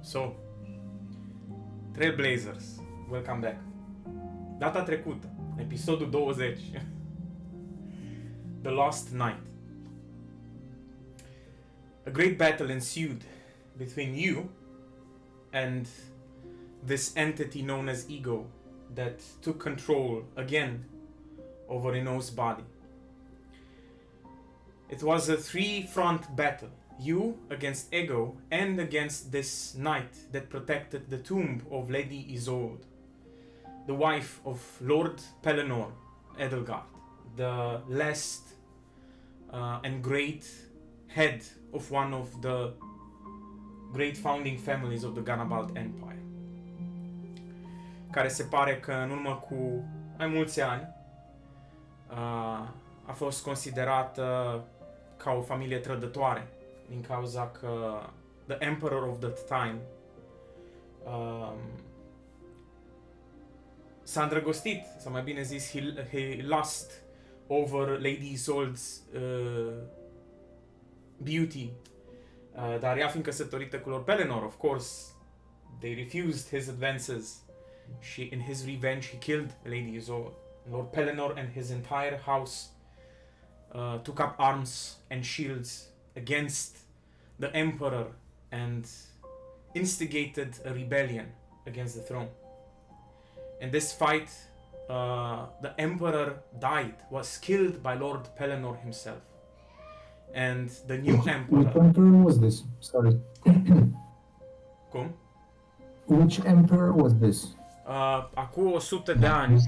So, Trailblazers, welcome back. Data trecută, episodul 20. The Lost Night. A great battle ensued between you and this entity known as Ego that took control again over Renault's body. It was a three-front battle. You against Ego and against this knight that protected the tomb of Lady Isolde, the wife of Lord Pelennor Edelgard, the last and great head of one of the great founding families of the Ganabalt Empire, care se pare că în urmă cu mai mulți ani a fost considerată ca o familie trădătoare din cauza că the emperor of that time s-a îndrăgostit, sau mai bine zis, he lust over Lady Isolde's beauty, dar ea fiind căsătorită cu Lord Pelennor, of course, they refused his advances. In his revenge, he killed Lady Isolde. Lord Pelennor and his entire house took up arms and shields against the emperor and instigated a rebellion against the throne. In this fight, the emperor died, was killed by Lord Pelennor himself. And the new emperor... Which emperor was this? Sorry. Cum? Which emperor was this? Acum 100 de ani,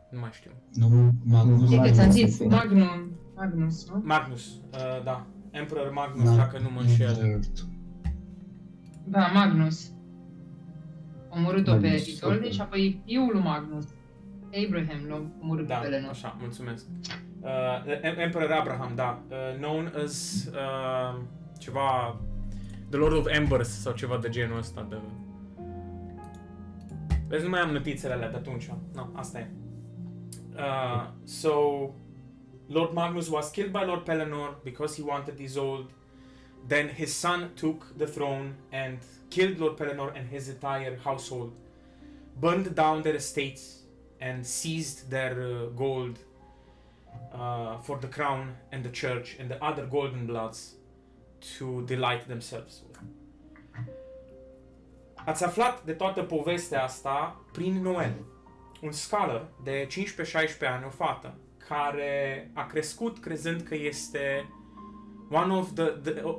nu mai știu. Nu, Magnus. E că ți-am zis, Magnus, nu? Magnus, da. Emperor Magnus, dacă nu mă înșel. Da, Magnus. A omorât-o pe Magnus, Isolde ok. și apoi fiul lui Magnus, Abraham, l-a omorât pe Da, Pelennor. așa, mulțumesc. Emperor Abraham, da. Known as ceva... The Lord of Embers sau ceva de genul ăsta de... Vezi, nu mai am notițele alea de atunci. No, asta e. So, Lord Magnus was killed by Lord Pelennor because he wanted Isolde. Then his son took the throne and killed Lord Pelennor and his entire household, burned down their estates and seized their gold for the crown and the church and the other golden bloods to delight themselves with. Ați aflat de toată povestea asta prin Noel, un scholar de 15-16 ani, o fată, care a crescut crezând că este one of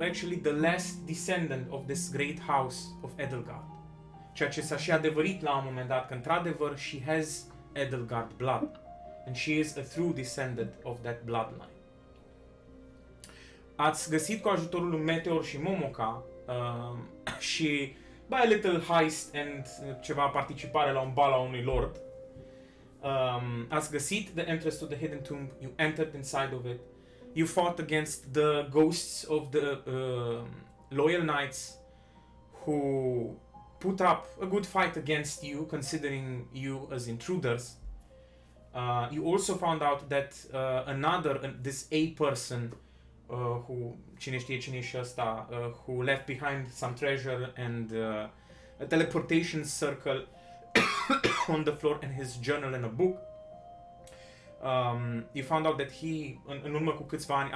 actually the last descendant of this great house of Edelgard. Ceea ce s-a și adevărit la un moment dat, că într-adevăr she has Edelgard blood and she is a true descendant of that bloodline. Ați găsit cu ajutorul lui Meteor și Momoca și by a little heist and ceva participare la un bal a unui lord, ați găsit the entrance to the hidden tomb, you entered inside of it, you fought against the ghosts of the loyal knights who put up a good fight against you, considering you as intruders. You also found out that this A person, who, cine știe cine e și ăsta, who left behind some treasure and a teleportation circle on the floor and his journal and a book. You found out that he, în urmă cu câțiva ani,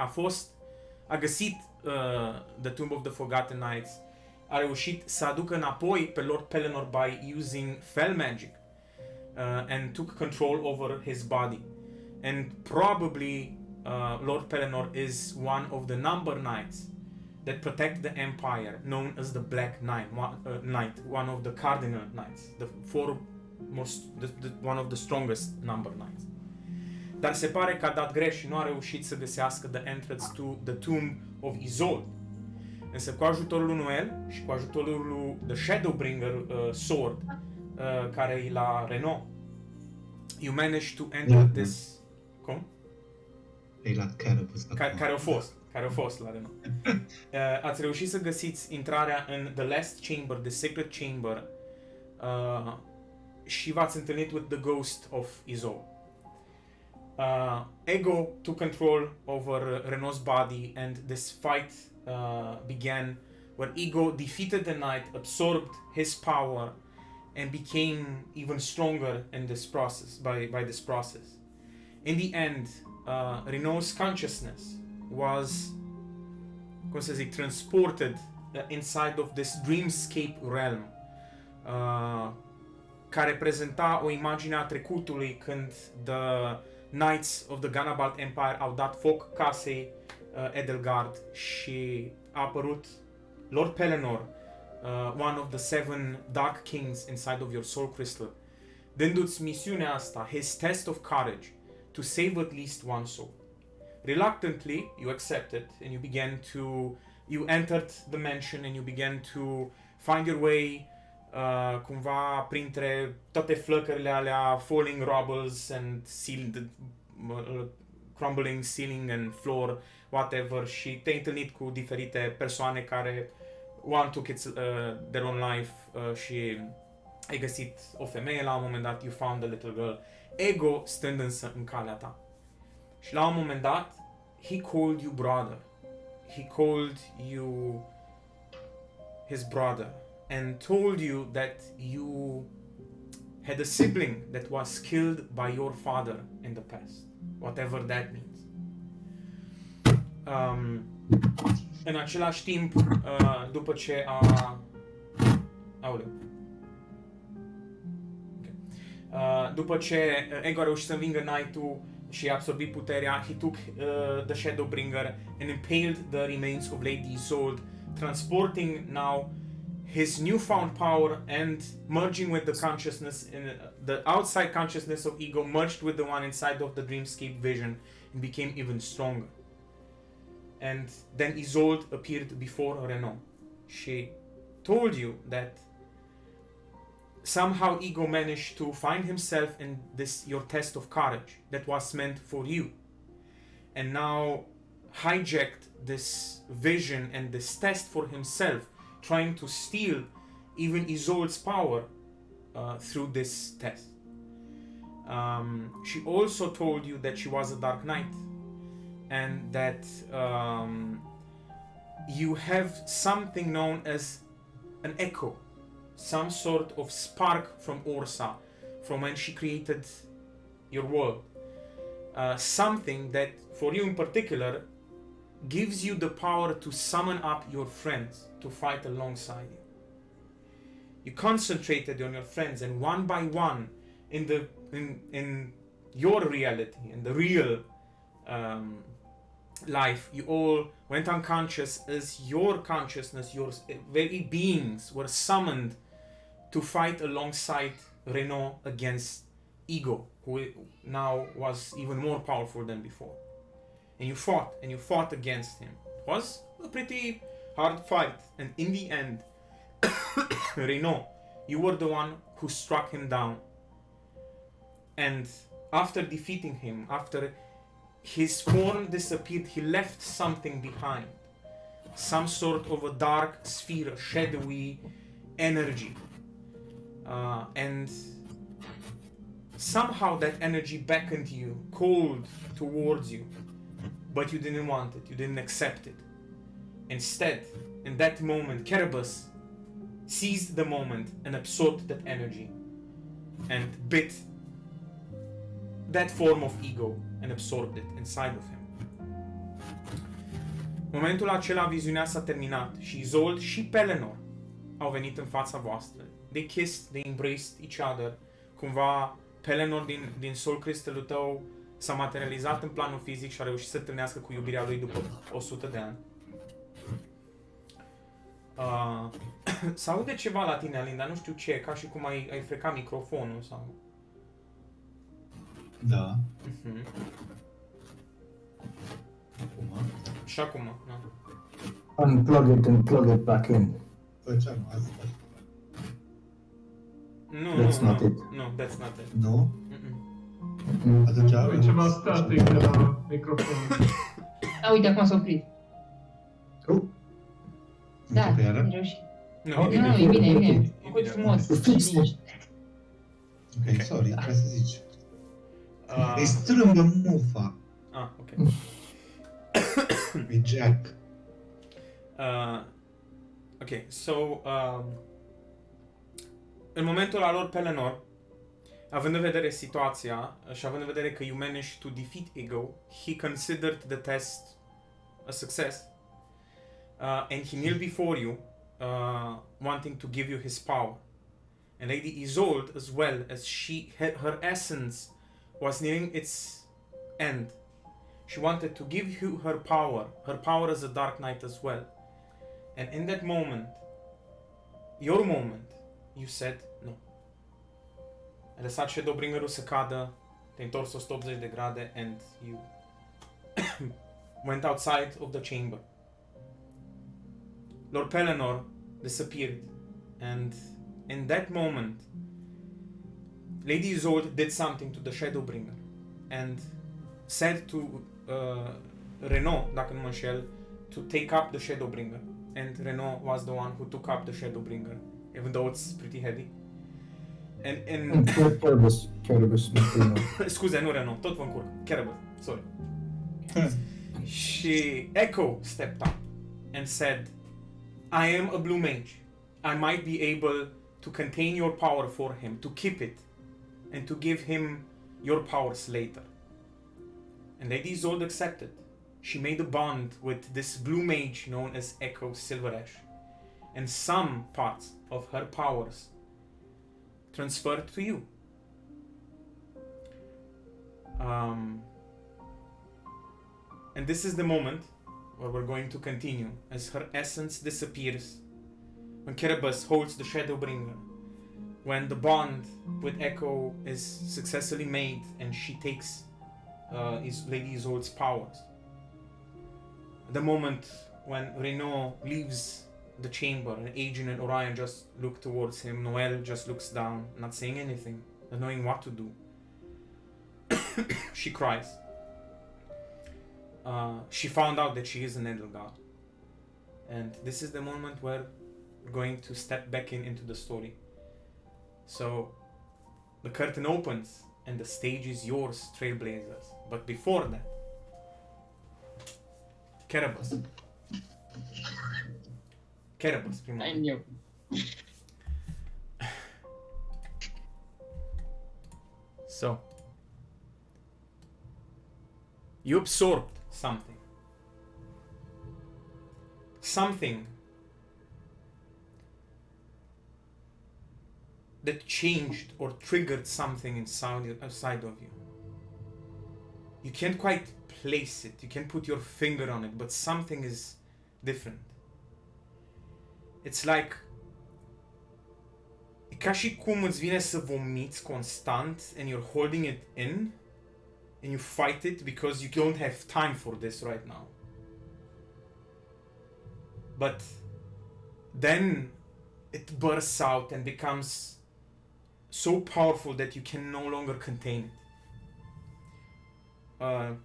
a găsit the Tomb of the Forgotten Knights, a reușit să aducă înapoi pe Lord Pelennor by using fell magic and took control over his body. And probably Lord Pelennor is one of the number knights that protect the empire, known as the Black Knight, one of the cardinal knights, one of the strongest number knights. Dar se pare că a dat greș și nu a reușit să găsească the entrance to the tomb of Isolde. Însă cu ajutorul lui Noel și cu ajutorul lui the Shadowbringer sword, care e la Renault, you managed to enter this... Cum? Care au fost la Renault. Ați reușit să găsiți intrarea în the last chamber, the sacred chamber, și v-ați întâlnit with the ghost of Isolde. Ego took control over Renault's body and this fight began where Ego defeated the knight, absorbed his power, and became even stronger in this process. By this process, in the end, Renault's consciousness was, cum să zic, transported inside of this dreamscape realm, care prezenta o imagine a trecutului când the Knights of the Ganabalt Empire au dat foc casei Edelgard și a apărut Lord Pelennor, one of the 7 Dark Kings inside of your soul crystal, dându-ți misiunea asta, his test of courage, to save at least one soul. Reluctantly, you accepted and you entered the mansion and you began to find your way cumva printre toate flăcările alea, falling rubbles and crumbling ceiling and floor, whatever, și te-ai întâlnit cu diferite persoane care one took their own life și ai găsit o femeie la un moment dat, you found a little girl, Ego stând însă în calea ta. Și la un moment dat, he called you brother. He called you his brother and told you that you had a sibling that was killed by your father in the past, whatever that means. În același timp, după ce a... Aoleu. Okay. După ce Ego a reușit să învingă Knight-ul și a absorbit puterea, he took the Shadowbringer and impaled the remains of Lady Isolde, transporting now his newfound power and merging with the consciousness, in the outside consciousness of Ego merged with the one inside of the dreamscape vision and became even stronger. And then Isolde appeared before Renault. She told you that somehow Ego managed to find himself in this, your test of courage that was meant for you, and now hijacked this vision and this test for himself, trying to steal even Isolde's power through this test. She also told you that she was a Dark Knight and that you have something known as an echo, some sort of spark from Ursa, from when she created your world. Something that, for you in particular, gives you the power to summon up your friends to fight alongside you. You concentrated on your friends, and one by one, in your reality, in the real life, you all went unconscious as your consciousness, your very beings were summoned to fight alongside Renault against Ego, who now was even more powerful than before. And you fought against him. It was a pretty hard fight, and in the end, Renault, you were the one who struck him down. And after defeating him, after his form disappeared, he left something behind. Some sort of a dark sphere, a shadowy energy. And somehow that energy beckoned you, called towards you, but you didn't want it, you didn't accept it. Instead, in that moment, Cerberus seized the moment and absorbed that energy and bit that form of Ego and absorbed it inside of him. Momentul acela, viziunea s-a terminat și Isolde și Pelennor au venit în fața voastră. They kissed, they embraced each other. Cumva Pelennor din Soul Crystal-ul tău s-a materializat în planul fizic și a reușit să întâlnească cu iubirea lui după 100 de ani. S-aude ceva la tine, Alin, dar nu știu ce, ca și cum ai frecat microfonul sau... Da. Acum? Și acum, da. Unplug it and plug it back in. Făceam asta. That's not it. No, that's not it. Nu? Mm. Atunci E ceva static de la microfon. Da, uite, acum s-a oprit. Da, Începe iară? ai reușit. Nu, Ok. e Nu, bine. e bine, e bine. E Făcut bine. frumos. Fix it. Ok, sorry, trebuie să zici. E strâmbă mufa. Ok. E Jack. Ok, so în momentul ăla lor Pelennor, având în vedere situația și având în vedere că you managed to defeat Ego, he considered the test a success, and he kneeled before you, wanting to give you his power. And Lady Isolde, as well, as her essence was nearing its end, she wanted to give you her power as a Dark Knight as well. And in that moment, your moment, you said no. Ai lăsat Shadowbringerul să cadă, te-ai întors 180 de grade, and you went outside of the chamber. Lord Pelennor disappeared, and in that moment, Lady Isolde did something to the Shadowbringer, and said to Renaud, dacă nu mă înșel, to take up the Shadowbringer, and Renaud was the one who took up the Shadowbringer, even though it's pretty heavy. And Caribus, scuze, nu Renaud, tot vă încurc. Caribus, sorry. She Echo stepped up and said, I am a blue mage. I might be able to contain your power for him, to keep it, and to give him your powers later. And Lady Isolde accepted. She made a bond with this blue mage known as Echo Silverash, and some parts of her powers transferred to you. And this is the moment where we're going to continue, as her essence disappears, when Kerberos holds the Shadowbringer, when the bond with Echo is successfully made and she takes Lady Isolde's powers. The moment when Renaud leaves the chamber and Adrian and Orion just look towards him, Noelle just looks down, not saying anything, not knowing what to do. She cries. She found out that she is an Edelgard. And this is the moment where we're going to step back into the story. So the curtain opens and the stage is yours, Trailblazers. But before that, Kerberos. Kerberos, prima. Ai eu. So, you absorbed something. Something that changed or triggered something inside of you. You can't quite place it, you can't put your finger on it, but something is different. It's like, e ca și cum îți vine să vomiți constant and you're holding it in and you fight it because you don't have time for this right now. But then it bursts out and becomes so powerful that you can no longer contain it.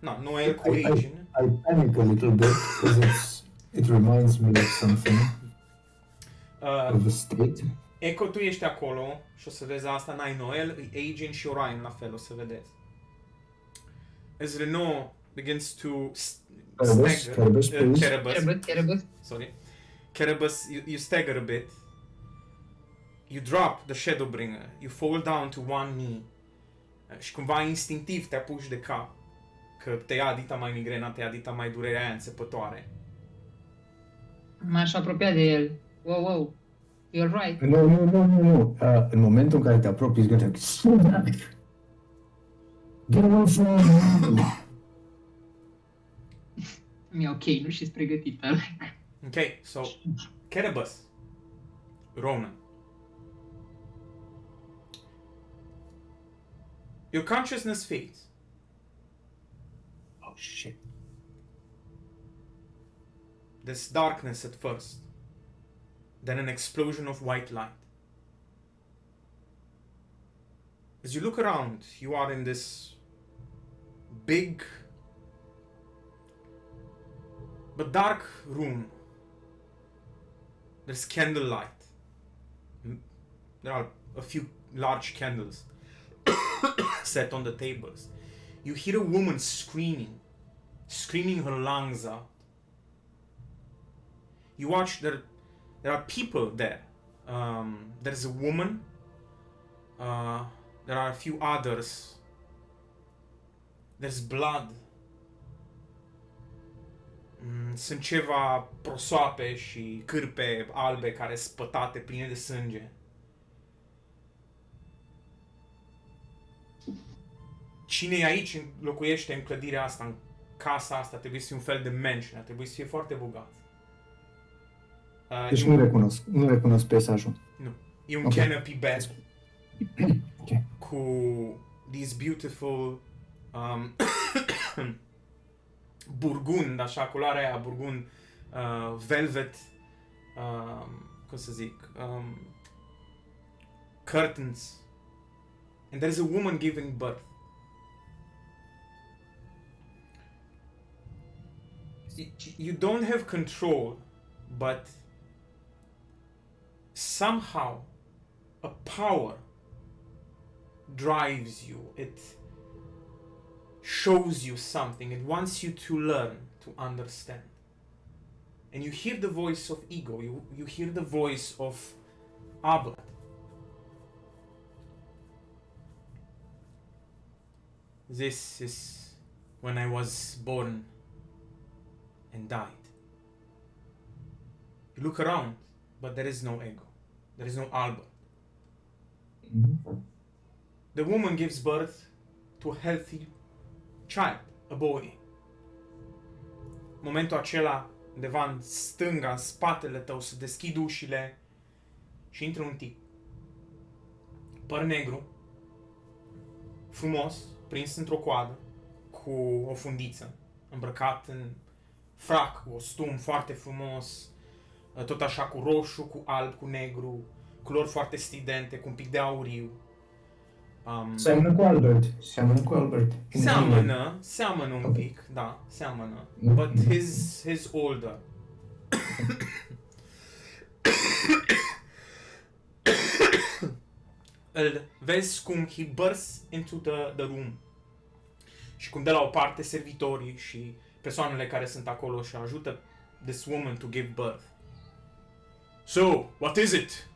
Noelle cu Agin. I panic a little bit because it reminds me of something, of a state. Echo, tu ești acolo și o să vezi asta, n-ai Noelle, Agin și Orion la fel, o să vedeți. As Renaud begins to Kerberos. Sorry. Kerberos, you stagger a bit. You drop the Shadowbringer. You fall down to one knee. Și cumva instinctiv te apuci de cap. Că te ia dita mai migrena, te ia dita mai durerea aia înțepătoare. M-aș apropia de el. Wow. You're right. Nu. În momentul în care te apropii, ești gata. Get away from me! Mi-e ok, nu și-s pregătită. Ok, so, Kerberos, Ronan. Your consciousness fades. Oh shit. There's darkness at first, then an explosion of white light. As you look around, you are in this big but dark room. There's candlelight. There are a few large candles set on the tables. You hear a woman screaming her lungs out. You watch There are people there. There's a woman. There are a few others. There's blood. Sunt ceva prosoape și cârpe albe care sunt spătate, pline de sânge. Cine e aici, locuiește în clădirea asta, în casa asta, trebuie să fie un fel de mansion, trebuie să fie foarte bogat. Deci nu recunosc peisajul. Nu. E un Okay. canopy bed Okay. cu these beautiful burgund, așa, culoarea aia, burgund, velvet, cum să zic, curtains. And there's a woman giving birth. You don't have control, but somehow a power drives you. It shows you something. It wants you to learn, to understand. And you hear the voice of ego. You hear the voice of Abba. This is when I was born and died. You look around, but there is no ego. There is no Albert. The woman gives birth to a healthy child, a boy. Momentul acela, undeva în stânga, în spatele tău, se deschid ușile și intră un tip. Păr negru, frumos, prins într-o coadă, cu o fundiță, îmbrăcat în frac, costum foarte frumos, tot așa cu roșu, cu alb, cu negru, culori foarte stridente, cu un pic de auriu. Seamănă cu Albert. Seamănă un Okay. pic, da, seamănă. Mm. But he's older. Îl vezi cum he bursts into the room și cum dă la o parte servitorii și persoanele care sunt acolo și ajută this woman to give birth. So, what is it?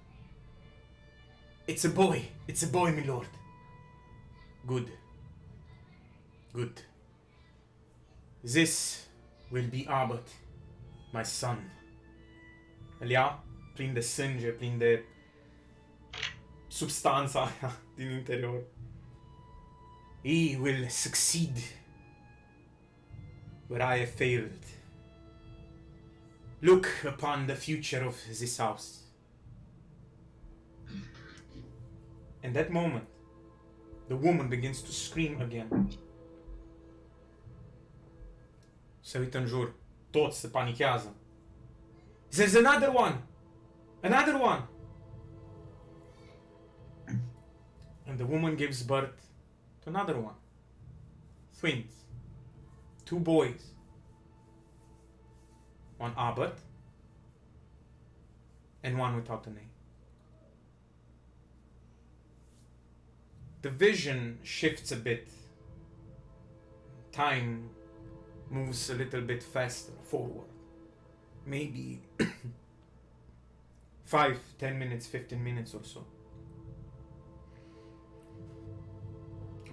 It's a boy. It's a boy, my lord. Good. Good. This will be Abbott, my son. Îl ia plin de sânge, plin de substanța aia din interior. He will succeed where I have failed. Look upon the future of this house. In that moment, the woman begins to scream again. Se uită în jur. Toți se panichează. There's another one! Another one! And the woman gives birth to another one. Twins. 2 boys. One Albert and one without a name. The vision shifts a bit. Time moves a little bit faster forward. Maybe 5, 10 minutes, 15 minutes or so.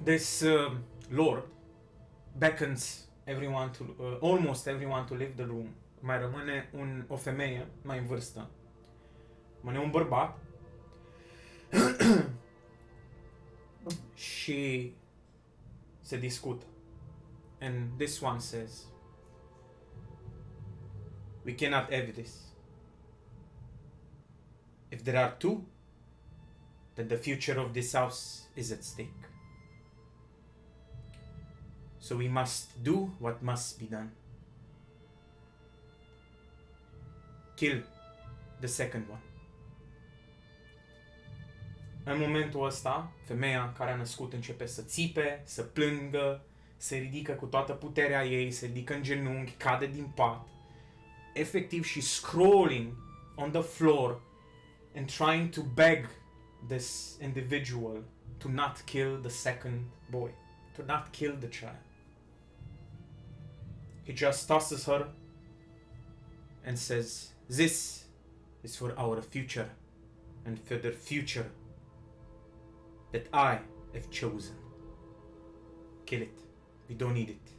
This Lord beckons everyone to, almost everyone to leave the room. Mai rămâne o femeie mai în vârstă. Rămâne un bărbat. Și se discută. And this one says, we cannot have this. If there are 2, then the future of this house is at stake. So we must do what must be done. Kill the second one. În momentul ăsta, femeia care a născut începe să țipe, să plângă, se ridică cu toată puterea ei, se ridică în genunchi, cade din pat. Efectiv, she's crawling on the floor and trying to beg this individual to not kill the second boy, to not kill the child. He just tosses her and says, this is for our future and for the future that I have chosen. Kill it. We don't need it.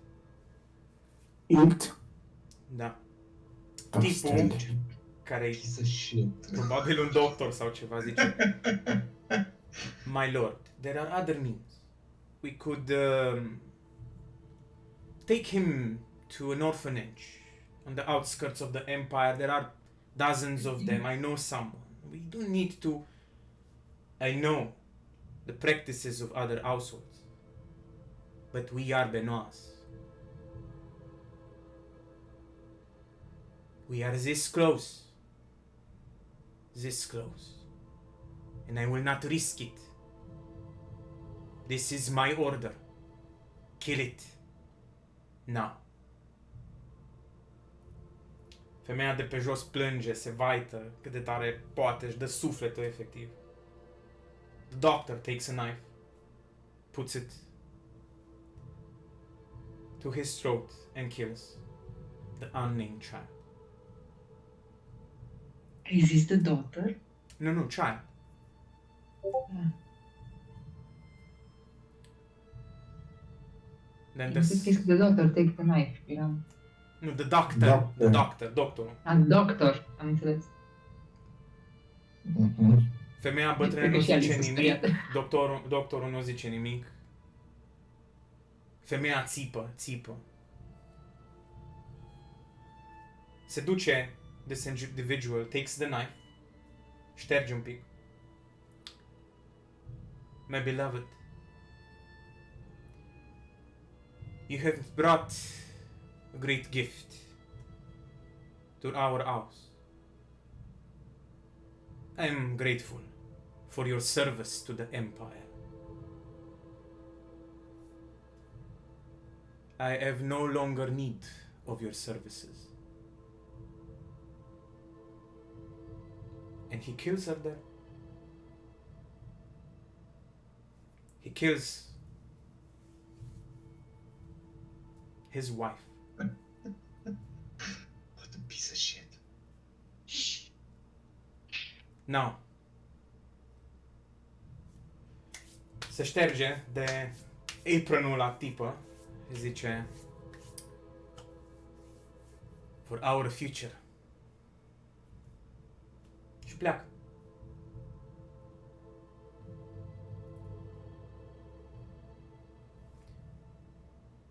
It. Da. Bastard. Care e Piece of shit. probabil un doctor sau ceva zice: My lord, there are other means. We could take him to an orphanage on the outskirts of the empire. There are dozens of them. I know someone. We don't need to. I know the practices of other households, but we are Benoits. We are this close. This close. And I will not risk it. This is my order. Kill it. Now. Femeia de pe jos plânge, se vaită cât de tare poate, își dă sufletul efectiv. The doctor takes a knife, puts it to his throat and kills the unnamed child. Is the daughter? No, child. Then In this case, the daughter take the knife. Eram... No, the doctor. Doctorul. Doctor, am înțeles. Mhm. Femeia bătrână nu zice nimic, doctorul nu zice nimic. Femeia țipă. Se duce, this individual takes the knife, șterge un pic. My beloved, you have brought a great gift to our house. I am grateful for your service to the Empire. I have no longer need of your services. And he kills her there. He kills his wife. What a piece of shit. Now, se șterge de apronul la tipă și zice: For our future. Și pleacă.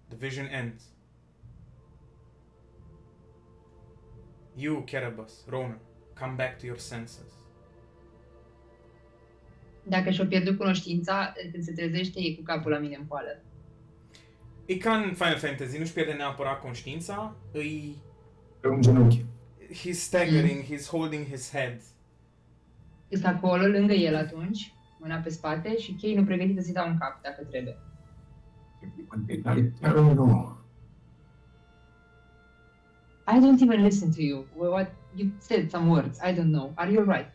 The vision ends. You, Kerabus, Ronan, come back to your senses. Dacă și-o pierdut cunoștința, când se trezește, e cu capul la mine în poală. E ca în Final Fantasy, nu-și pierde neapărat conștiința, îi... Pe un genunchi. He's staggering, he's holding his head. Este acolo, lângă el atunci, mâna pe spate și cheinul pregătită să-i dau un cap, dacă trebuie. I don't know. I don't even listen to you. What you said some words. I don't know. Are you right?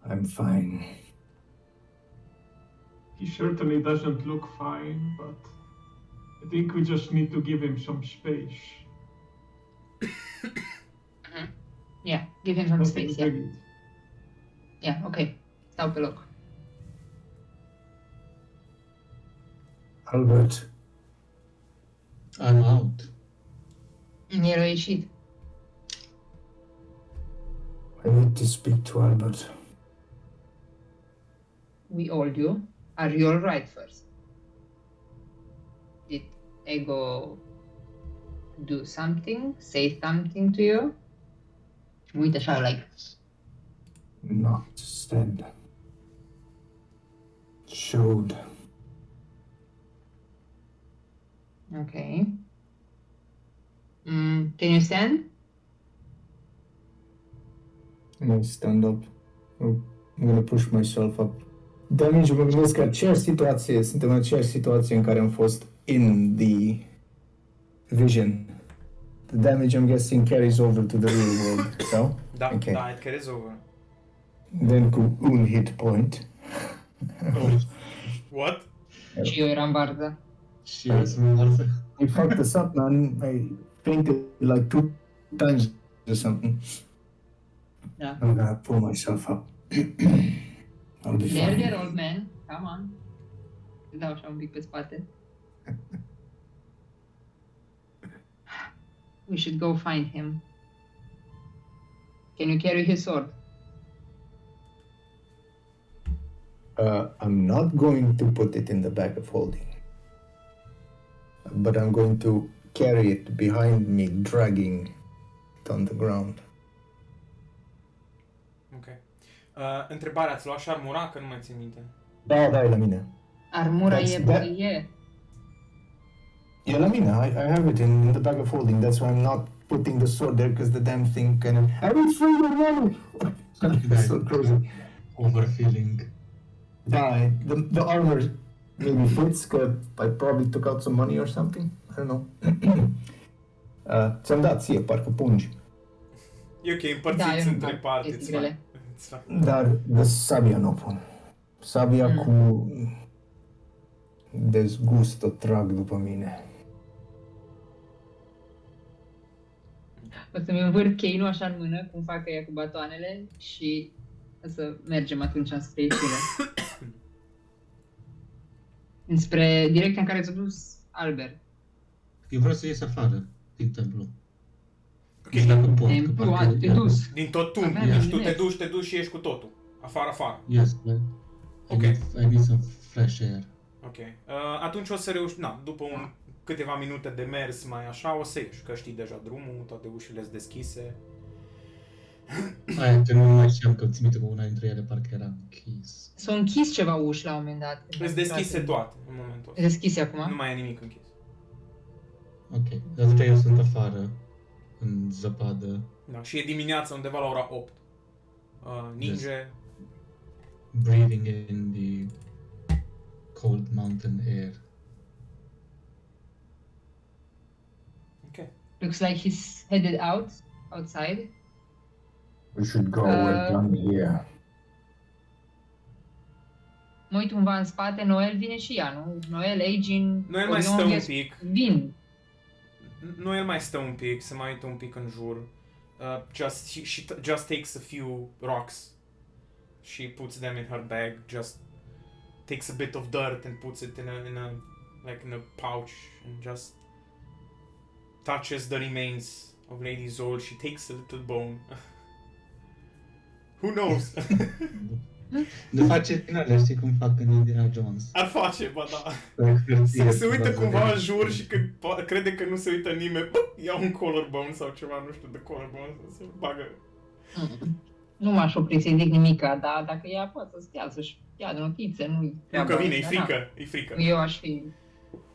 I'm fine. He certainly doesn't look fine, but I think we just need to give him some space. Yeah, give him some Nothing space, yeah. big. Yeah, ok. Stau pe loc. Albert, I'm out. El a ieșit. I need to speak to Albert. We all do. Are you all right first? Did Ego do something? Say something to you? Și mă uit așa, like... Not said. Showed. Okay. Can you stand? I stand up. I'm gonna push myself up. Damage, mă gândesc că aceeași situație, suntem în aceeași situație în care am fost in the vision. The damage, I'm guessing, carries over to the real world, so? Da, Ok. da, it carries over. Then cu un hit point. What? Și eu eram bardă. Cheers, Martha. I fucked us up, man. I fainted like 2 times or something. Da. I'm gonna pull myself up. I'll be There, fine. old man. Come on. Îl dau așa un pic pe spate. We should go find him. Can you carry his sword? I'm not going to put it in the bag of holding, but I'm going to carry it behind me, dragging it on the ground. Ok. Întrebarea, ați luat și armura? Că nu mai țin minte. Da, e la mine. Armura That's e... that. E... E la mine. I have it in the bag of holding. That's why I'm not putting the sword there, because the damn thing kind of... I will free your money! It's so crazy. Overfeeling. Da, the armor maybe fits, că I probably took out some money or something. I don't know. Ți-am dat ție, parcă pungi. E ok, Da, împărțiți eu nu între fac parți. chestii It's fine. grele. It's fine. Dar de sabia nu o pun. Sabia cu dezgust o trag după mine. O să-mi învârt cheinul așa în mână, cum fac ea cu batoanele și o să mergem atunci spre ieșire. Înspre direcția în care ți-a dus Albert. Eu vreau să ies afară din templu. Ok. Deci dacă pot, că Templu, parcă- te dus. Din tot tu, Aveam deci tu te bilet. duci și ieși cu totul. Afară. Yes, man. Ok. I need some fresh air. Ok. Atunci o să reuși, după câteva minute de mers mai așa, o să ieși, că știi deja drumul, toate ușile sunt deschise. Aia, că nu mai știam că ți minte că una dintre ele parcă era închis. S-au închis ceva uși la un moment dat. Sunt deschise toate în momentul Sunt ăsta. deschise acum? Nu mai e nimic închis. Ok. Atunci eu sunt afară, în zăpadă, Da, și e dimineața undeva la ora 8. Ninge. breathing in the cold mountain air. Ok. Looks like he's headed outside. We should go, we're done here. Mă uit cumva în spate, Noel vine și ea, nu? Noel, Agin, Noel mai Orion stă un ies- pic. Vin. Noel mai stă un pic, se mai uită un pic în jur. She just takes a few rocks. She puts them in her bag, just takes a bit of dirt and puts it in a pouch and just touches the remains of Lady Zol. She takes a little bone. Who knows? De face din alea, știi cum fac în Indiana Jones. Ar face, ba da. Se Se uită cumva în jur și când crede că nu se uită nimeni, ia un collarbone sau ceva, nu știu, de collarbone, se bagă. Nu m-aș opri să-i zic nimica, dar dacă ea poate să stea, să-și ia de notițe, nu-i Nu treaba că vine, e asta, frică, e frică. da. Eu aș fi...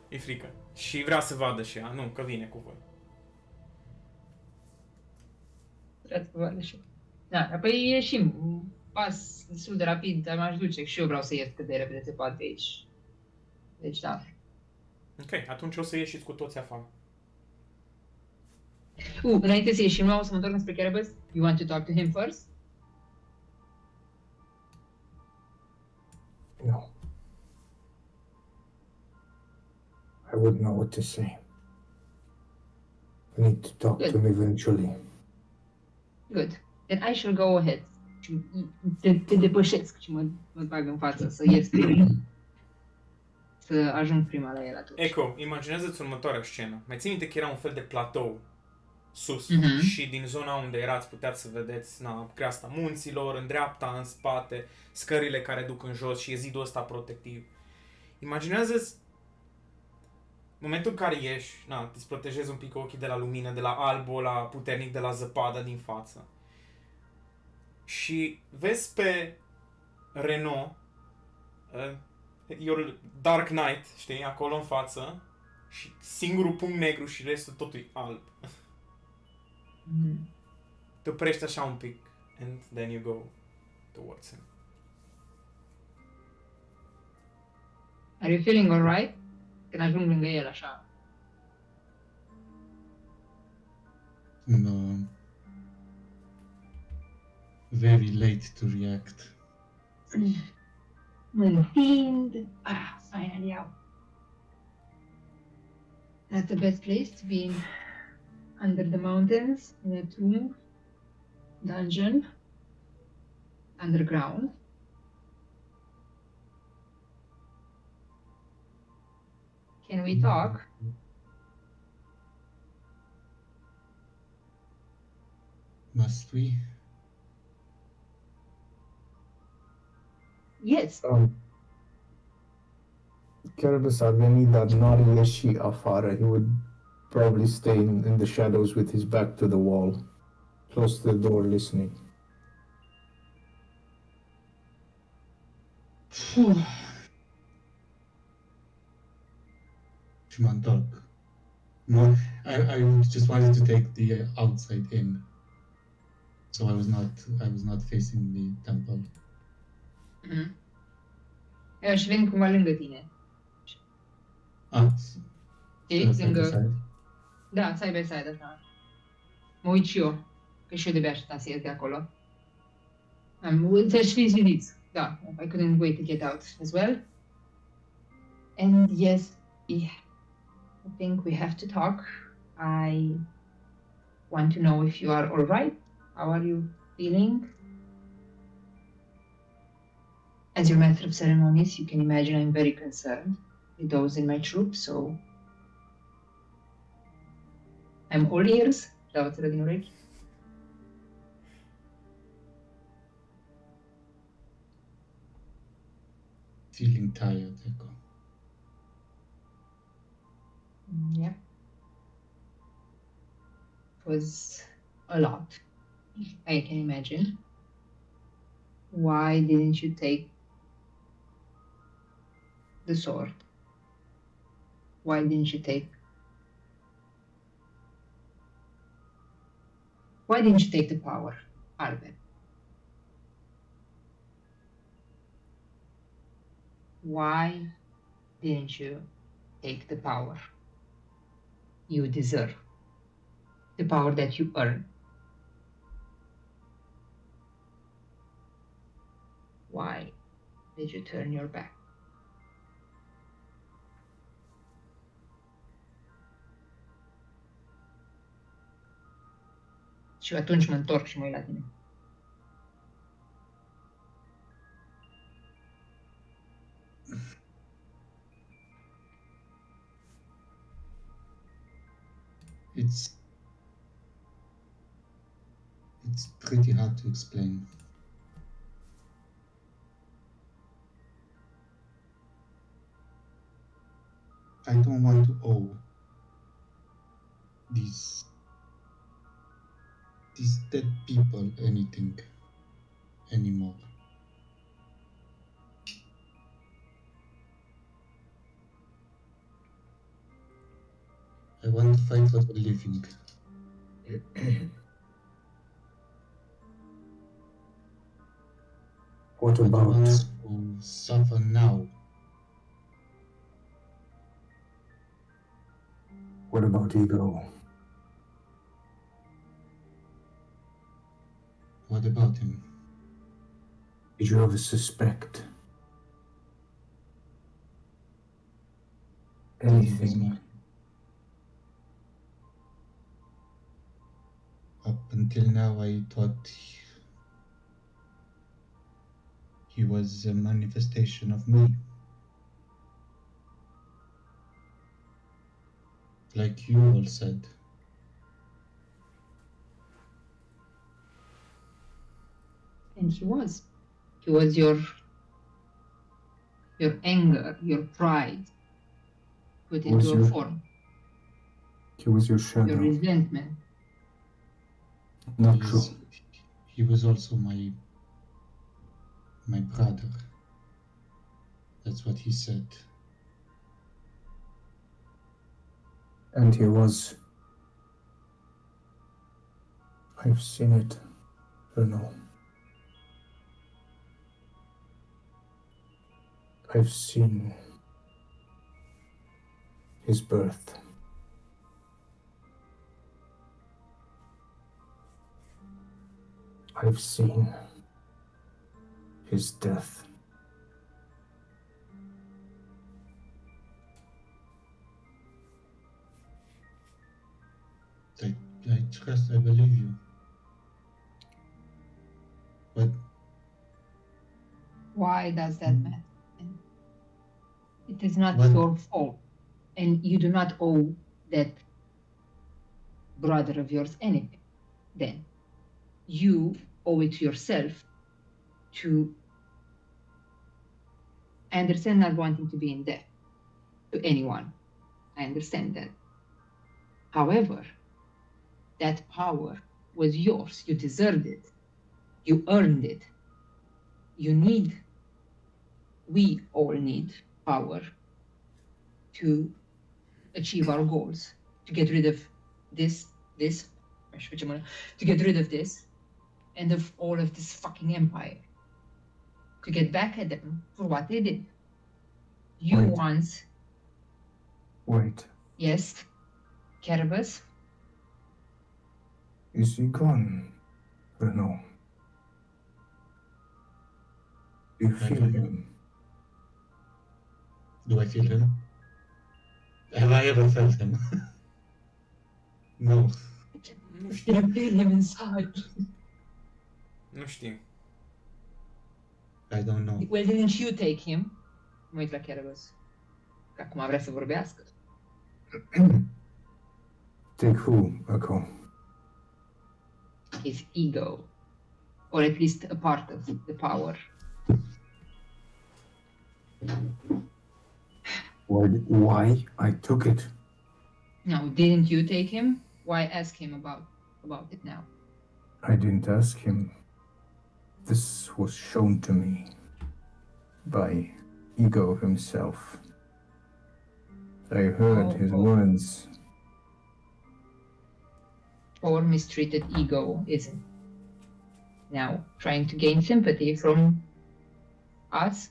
E frică. Și vrea să vadă și ea, nu, că vine cu voi. Vrea să vadă și... Da, apoi ieșim, un pas destul de rapid, dar m-aș duce și eu vreau să ies cât de repede se poate aici. Deci da. Ok, atunci o să ieșiți cu toți afară. Înainte să ieșim, o să mă întorc spre Cerebus. You want to talk to him first? No. I wouldn't know what to say. I need to talk to him eventually. Good. Then I shall go ahead. Și te depășesc și mă bag în față să ies prima. Să ajung prima la el atunci. Echo, imaginează-ți următoarea scenă. Mai ții minte că era un fel de platou sus și din zona unde erați puteați să vedeți creasta munților, în dreapta, în spate, scările care duc în jos și e zidul ăsta protectiv. Imaginează-ți momentul în care ieși, îți protejezi un pic ochii de la lumină, de la albul la puternic, de la zăpada din față. Și vezi pe Renault, your Dark Knight, știi, acolo în față, și singurul punct negru și restul totul e alb. Te oprești așa un pic and then you go towards him. Are you feeling alright? Când ajung lângă el așa. No. Very late to react. Mă întind. Finally iau. That's the best place to be in, under the mountains, in a tomb, dungeon, underground. Can we talk? Must we? Yes. Caribus Arveni that Nariyeshi Afara, he would probably stay in the shadows with his back to the wall, close to the door, listening. Shimon, talk. More. I just wanted to take the outside in, so I was not facing the temple. Eu și vin cumva lângă tine. Side by lângă... side. Da, side by side, așa. Mă uit și eu, că și eu de-abia așteptam să ies de acolo. Ți-aș fi zidit. Da, I couldn't wait to get out as well. And yes, I think we have to talk. I want to know if you are all right. How are you feeling? As your master of ceremonies, you can imagine I'm very concerned with those in my troop, so I'm all ears. Dau o din urechi. Feeling tired, Echo. Yeah. It was a lot, I can imagine. Why didn't you take the sword? Why didn't you take the power, Arben? Why didn't you take the power you deserve? The power that you earn? Why did you turn your back? Și atunci mă întorc și mă uit la tine. It's pretty hard to explain. I don't want to owe these dead people anything anymore. I want to fight for the living. What For the about ones who suffer now. Ego? What about him? Did you ever suspect He was anything? mine. Up until now, I thought he was a manifestation of me. Like you all said. And he was. He was your anger, your pride put into a form. He was your Your shadow. resentment. Not true. He was also my brother. That's what he said. And he was. I've seen it. No. I've seen his birth. I've seen his death. I trust, I believe you. But Why does that matter? And it is not What? your fault, and you do not owe that brother of yours anything. Then you owe it to yourself to. I understand not wanting to be in debt to anyone. I understand that. However, that power was yours. You deserved it. You earned it. We all need power to achieve our goals, to get rid of this, to get rid of this, and of all of this fucking empire. To get back at them for what they did. You Wait. once, Wait, yes, Carabas, is he gone? Renault. Do you I feel don't know. him? Do I feel him? Have I ever felt him? No. Nu I știu. feel him inside. Nu știu. I don't know. Well, didn't you take him? Mă uit la Carabas. Că acum vrea să vorbească. Take who, Echo? His ego, or at least a part of the power. Why I took it? Now, didn't you take him? Why ask him about it now? I didn't ask him. This was shown to me by Ego himself. I heard his words. Poor mistreated ego isn't now trying to gain sympathy from us.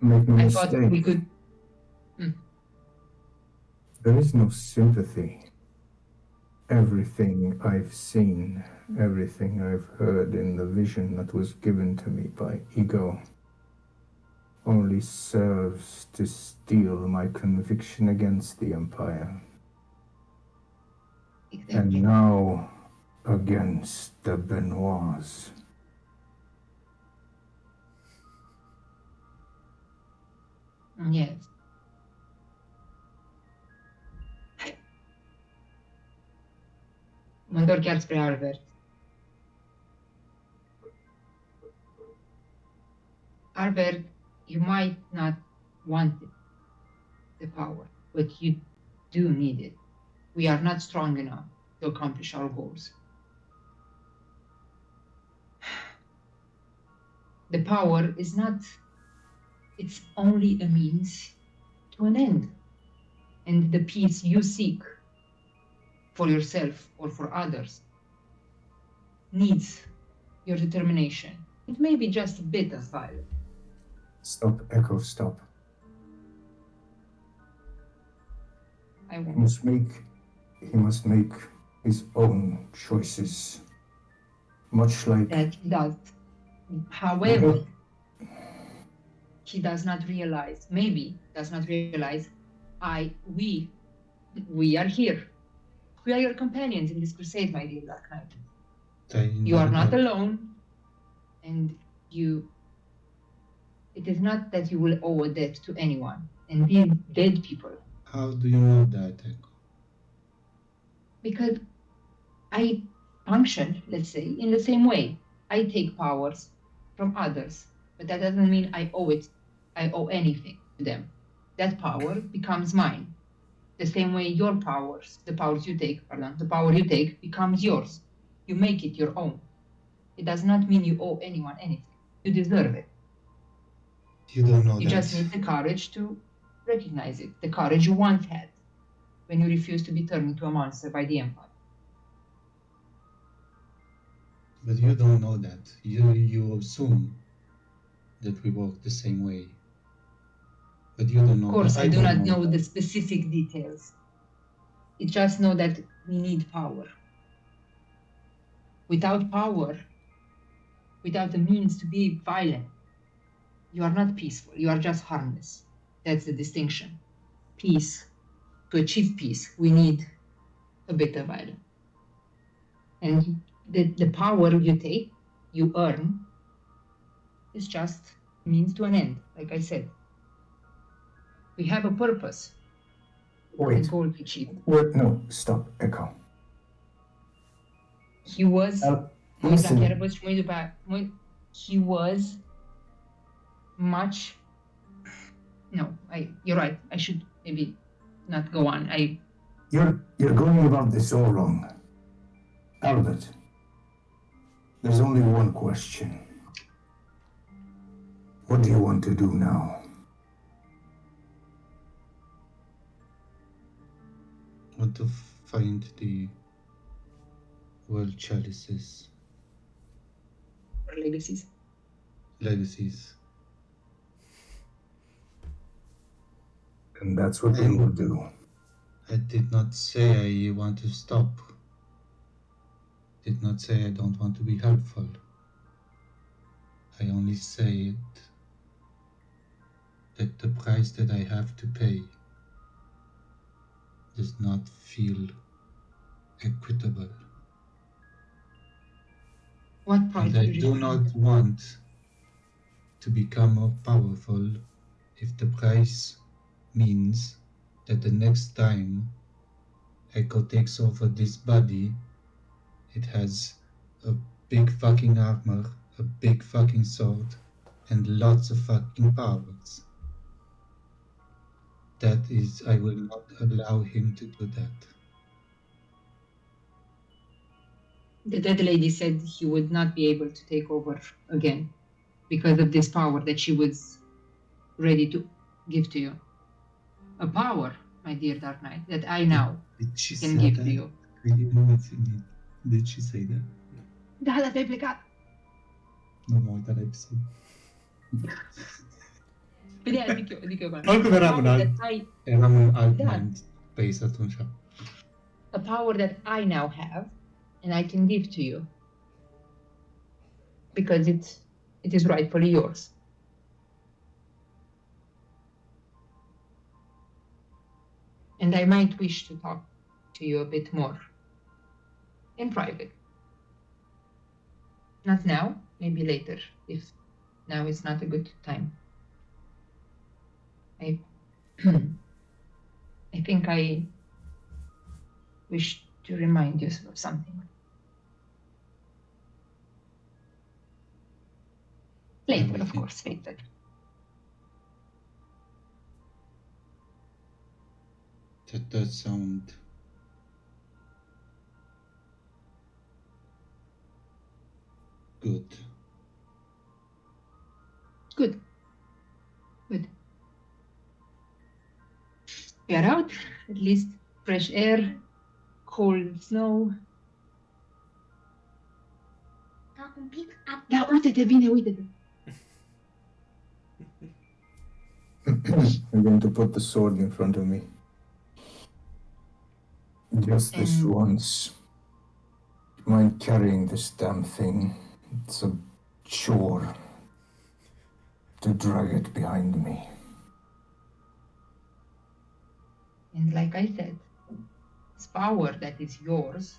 Make no I thought mistake. we could. There is no sympathy. Everything I've seen, everything I've heard in the vision that was given to me by Ego only serves to steel my conviction against the Empire. Exactly. And now against the Benoits. Yes. Mă întorc chiar spre Albert. Albert, you might not want it, the power, but you do need it. We are not strong enough to accomplish our goals. The power is not, it's only a means to an end. And the peace you seek for yourself or for others needs your determination. It may be just a bit of violence. Stop, Echo, stop. I He won't. must make his own choices. Much like That he does. However, he does not realize, maybe does not realize, we are here. We are your companions in this crusade, my dear Black Knight. You are not alone, and it is not that you will owe a debt to anyone. And these dead people, How do you know that, Echo? because I function, let's say, in the same way. I take powers from others, but that doesn't mean I owe anything to them. That power becomes mine. The same way your powers, the power you take becomes yours. You make it your own. It does not mean you owe anyone anything. You deserve it. You don't know You that. just need the courage to recognize it. The courage you once had when you refused to be turned into a monster by the Empire. But you don't know that. You assume that we work the same way. But you don't know. Of course, that. I do don't not know that. the specific details. I just know that we need power. Without power, without the means to be violent, you are not peaceful. You are just harmless. That's the distinction. Peace. To achieve peace, we need a better while. And the power you take, you earn, is just means to an end, like I said. We have a purpose, a Wait, goal to achieve. wait, no, stop, Echo. He was, Listen, he was much, no, you're right, I should maybe not go on. you're going about this all wrong. Albert, there's only one question. What do you want to do now? I want to find the world chalices, legacies. legacies. And that's what we will do. I did not say I want to stop. Did not say I don't want to be helpful. I only said that the price that I have to pay does not feel equitable. What price And I did you do pay? not want to become more powerful if the price means that the next time Echo takes over this body, it has a big fucking armor, a big fucking sword, and lots of fucking powers. That is, I will not allow him to do that. The dead lady said he would not be able to take over again because of this power that she was ready to give to you. A power, my dear Dark Knight, that I now Did she can say give that? to you. Did she say that? Da, te-ai plecat. Nu mă uit la episod. Păi de-aia zic eu. Oricum eram în alt, eram în alt Da. mind space atunci. A power that I now have and I can give to you because it is rightfully yours. And I might wish to talk to you a bit more in private. Not now, maybe later, if now is not a good time. I think I wish to remind you of something. Later, of course, later. That does sound good. Good. We are out, at least fresh air, cold snow. Da, uite-te bine, uite-te. I'm going to put the sword in front of me. Just this once. Mind carrying this damn thing? It's a chore to drag it behind me. And like I said, this power that is yours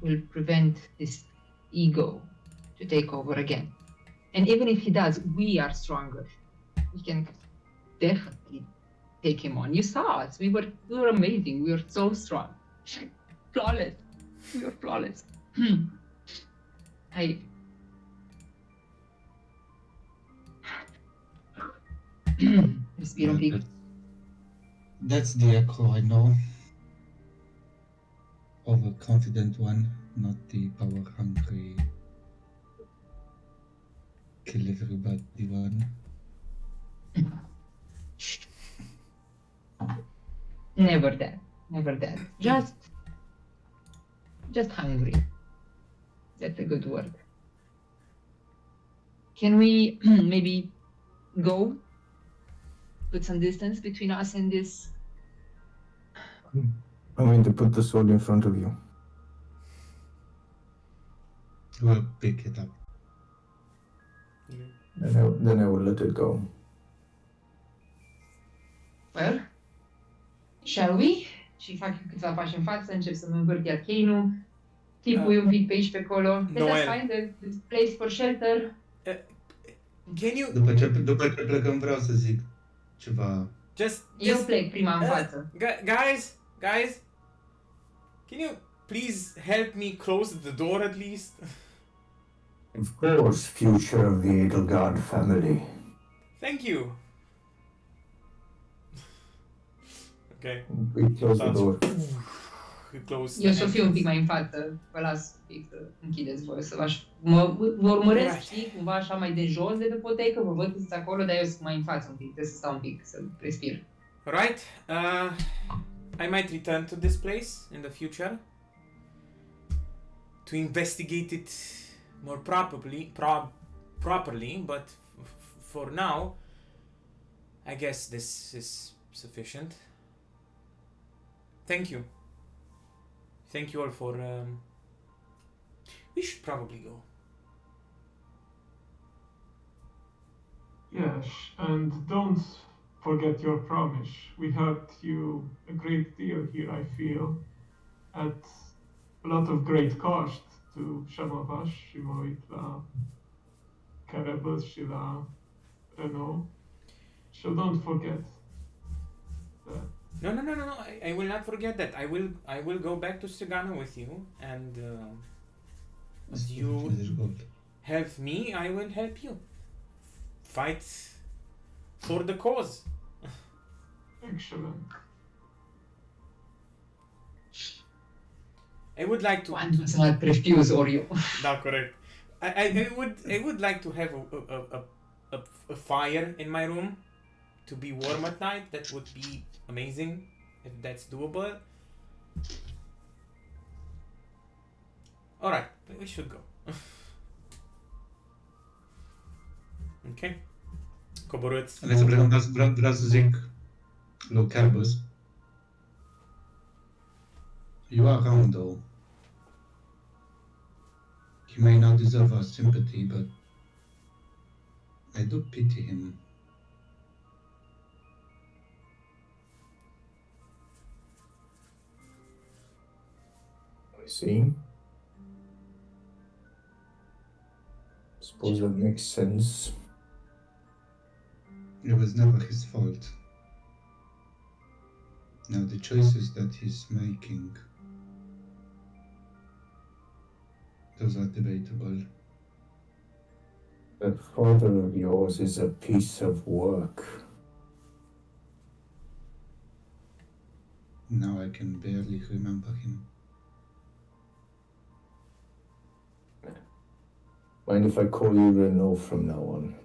will prevent this ego to take over again. And even if he does, we are stronger. We can definitely take him on. You saw us. We were amazing. We were so strong. Flawless. We were flawless. Respiro un pic. That's the Echo I know. Overconfident one, not the power hungry, kill everybody one. Never that. Just hungry. That's a good word. Can we maybe go? Put some distance between us and this. I'm going to put the sword in front of you. We'll pick it up. Then I will let it go. Well, shall we? și fac câțiva pași în față, încep să-mi învârt arcane-ul, tipui un pic pe aici, pe acolo. Let us Noel. find a place for shelter. Can you După ce plecăm vreau să zic ceva. Eu plec prima în Uh, față. guys, can you please help me close the door at least? Of course, future of the Edelgard family. Thank you. Okay. We close the door. We close. Eu the să fiu un pic entrance. mai în față, vă las un pic să închideți voi, să vă urmăresc, Right. știi, cumva așa mai de jos de pe potecă, vă văd că sunteți acolo, dar eu sunt mai în față un pic, trebuie să stau un pic, să respir. Right. I might return to this place in the future to investigate it more properly, but for now, I guess this is sufficient. Thank you. Thank you all for. We should probably go. Yes, and don't forget your promise. We helped you a great deal here, I feel, at a lot of great cost to some of us, și mă uit la Carabas și la Renault. So don't forget that. No. I will not forget that. I will go back to Strigana with you, and as you help me, I will help you fight for the cause. Excellent. I would like to. Quantum să mă refuse ori eu. Da, corect. I would like to have a fire in my room to be warm at night. That would be amazing if that's doable. All right, we should go. Okay. Coborâți. Hai să plecăm, vreau să zic lui Carbus. You are wrong though. He may not deserve our sympathy, but I do pity him. I see. Suppose that makes sense. It was never his fault. Now the choices that he's making, those are debatable. That father of yours is a piece of work. Now I can barely remember him. Mind if I call you Renault from now on?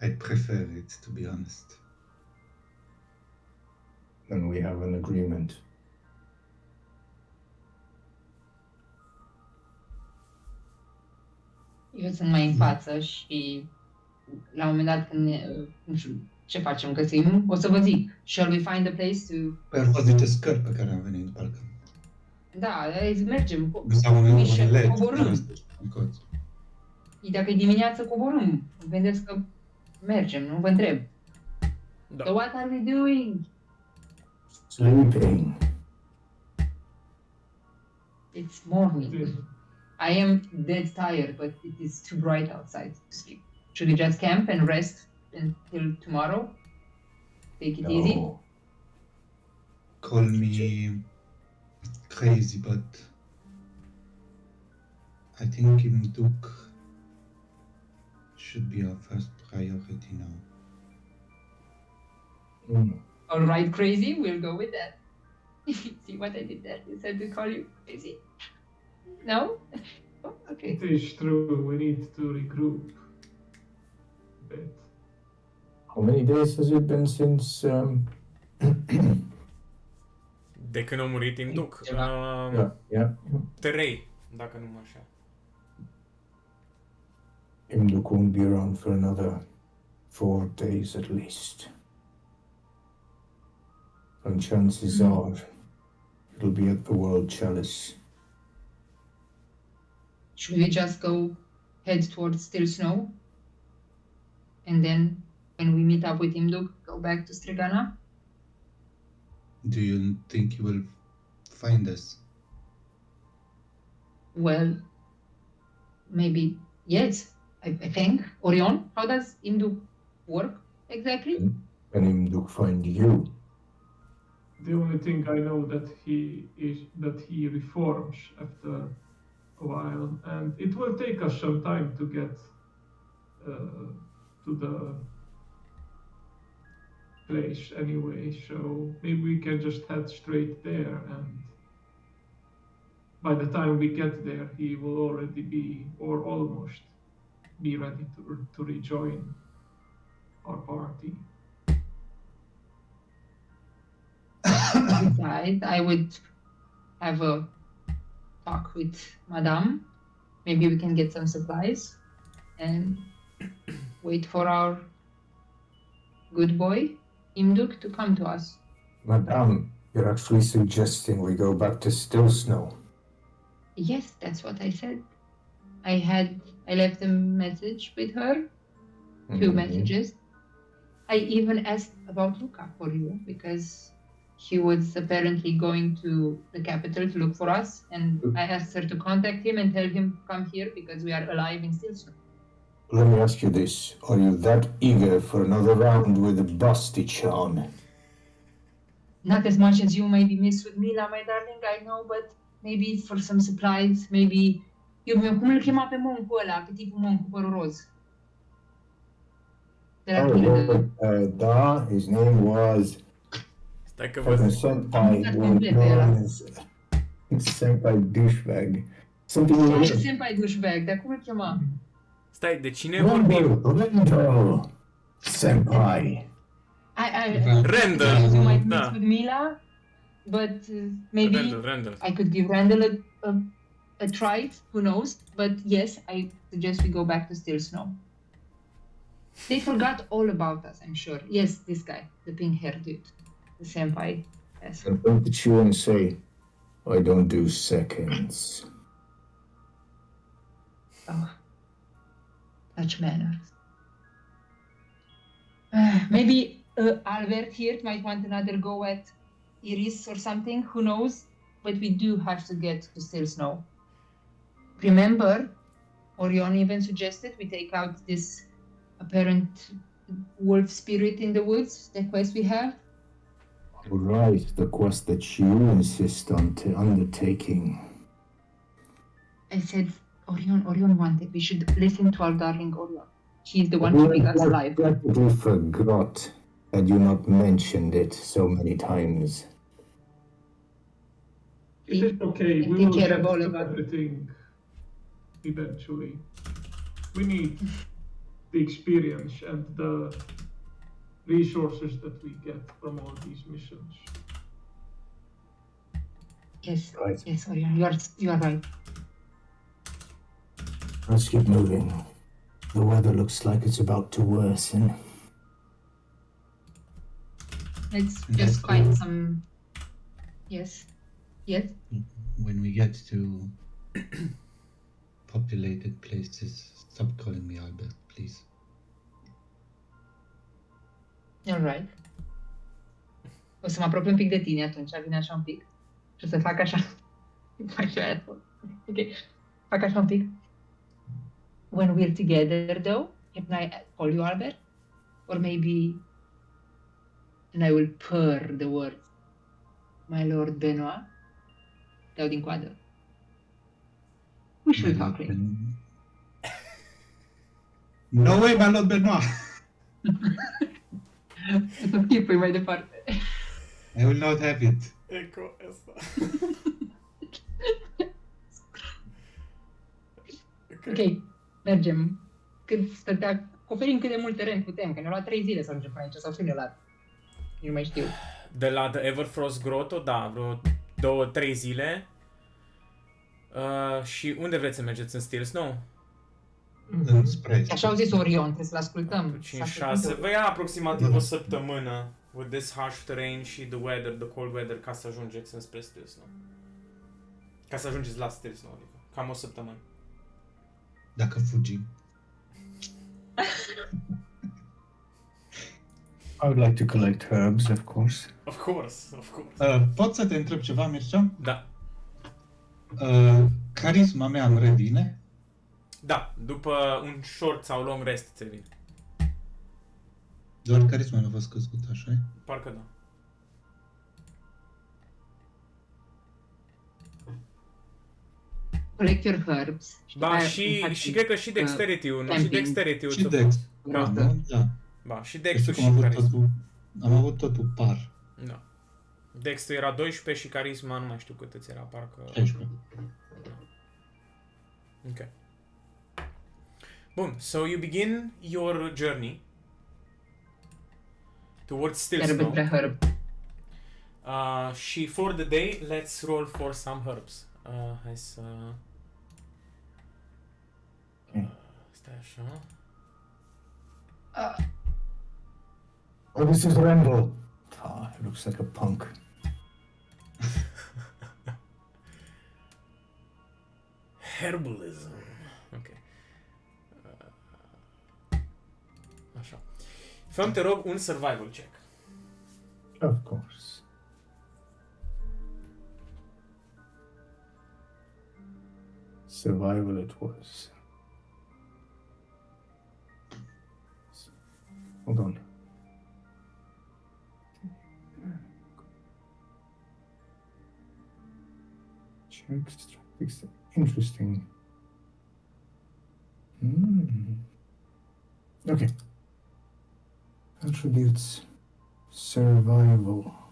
I prefer it, to be honest. Then we have an agreement. Eu sunt mai în față și la un moment dat când nu știu ce facem, găsim, o să vă zic. Shall we find a place to... Păi au fost niște scări pe care am venit, parcă. Da, mergem. Sau un Michel, let. coborâm. Dacă e dimineață, coborâm. Vedeți că mergem, nu vă întreb. Da. So what are we doing? Sleeping. It's morning. I am dead tired, but it is too bright outside to sleep. Should we just camp and rest until tomorrow? Take it easy? No. Call me crazy, but I think Imduk should be our first priority now. All right, crazy. We'll go with that. See what I did there? You said to call you crazy. No? Oh, okay. It is true, we need to regroup a bit. How many days has it been since? De când a murit Imduc. Yeah. 3, dacă nu mă așa. Imduk won't be around for another 4 days at least. And chances are it'll be at the World Chalice. Should we just head towards Still Snow? And then when we meet up with Imduk, go back to Strigana. Do you think you will find us? Well, maybe yes. I think. Orion, how does Imduk work exactly? Can Imduk find you? The only thing I know that he reforms after a while, and it will take us some time to get to the place anyway. So maybe we can just head straight there, and by the time we get there, he will already be, or almost be ready to rejoin our party. Besides, I would have a talk with Madame. Maybe we can get some supplies and wait for our good boy, Imduk, to come to us. Madame, you're actually suggesting we go back to Still Snow. Yes, that's what I said. I left a message with her, 2 messages. I even asked about Luca for you because he was apparently going to the capital to look for us, and I asked her to contact him and tell him to come here because we are alive in Stilson. Let me ask you this. Are you that eager for another round with Bastichan? Not as much as you maybe miss with Mila, my darling, I know, but maybe for some supplies, maybe... cum îl chema pe moncul ăla, pe tipul monc cu părul roz? De la Pildă. Da, his name was... Stai că văd. Senpai, Senpai douchebag. Something like that. Senpai douchebag, dar cum îl chema? Stai, de cine vorbim? Randall, Senpai. Randall, You might mix da. with Mila, but maybe Randall. I could give Randall a try, who knows? But yes, I suggest we go back to Still Snow. They forgot all about us, I'm sure. Yes, this guy, the pink-haired dude, the senpai. Yes. And look at you and say, I don't do seconds. Oh, such manners. Maybe Albert here might want another go at Iris or something, who knows? But we do have to get to Still Snow. Remember, Orion even suggested we take out this apparent wolf spirit in the woods, the quest we have. Right, the quest that you insist on undertaking. I said, Orion wanted. We should listen to our darling Orion. She's the one keeping us alive. I practically forgot had you not mentioned it so many times. It is okay. We will get to everything eventually. We need the experience and the resources that we get from all these missions. Yes, Right. yes, Orion, you are right. Let's keep moving. The weather looks like it's about to worsen. Let's just find some... Yes. Yes? When we get to populated places, stop calling me Albert, please. All right. O să mă apropii un pic de tine atunci, vine așa un pic. Și o să fac așa. Ok. Fac așa un pic. When we're together, though, can I call you Albert? Or maybe... And I will purr the words. My Lord Benoit. Dau din coadă. We should talk later. No way, my Lord Benoit! Să skip mai departe. I will not have it. Eco asta. Ok, mergem. Acoperim cât de mult teren putem, că ne-a luat 3 zile să ajungem până aici, sau fi ne luat. Nu mai știu. De la The Everfrost Grotto, da, vreo 2-3 zile. Și unde vreți să mergeți? În Still Snow? Înspre. Așa au zis Orion, trebuie să-l ascultăm. 5-6, vă ia aproximativ o săptămână with this harsh terrain și the cold weather, ca să ajungeți înspre Still Snow. Ca să ajungeți la Still Snow, adică cam o săptămână. Dacă fugim. I would like to collect herbs, of course. Of course, of course. Pot să te întreb ceva, Mircea? Da. Carisma mea îmi revine? Da, după un short sau long rest ți vine. Doar carisma mea a fost crescut, așa e? Parcă da. Collect your herbs. Ba, și cred că și dexterity-ul, nu? Și dexterity-ul. Și Dex. Da. Nu? Da. Ba, și Știu Dex-ul cum și carisma. am avut totul par. Da. Dex-ul era 12 și carisma nu mai știu cât îți era, parcă... 16. Ok. Bun, so you begin your journey towards Herb Stillsnow. între herb. Și for the day, let's roll for some herbs. Hai să... Stai așa. Oh, this is Rambo. Ah, it looks like a punk. Herbalism. Ok. Așa. Fă-mi, te rog, un survival check. Of course. Survival it was. Hold on. Check, fix it. Interesting. Okay. Attributes. Survival.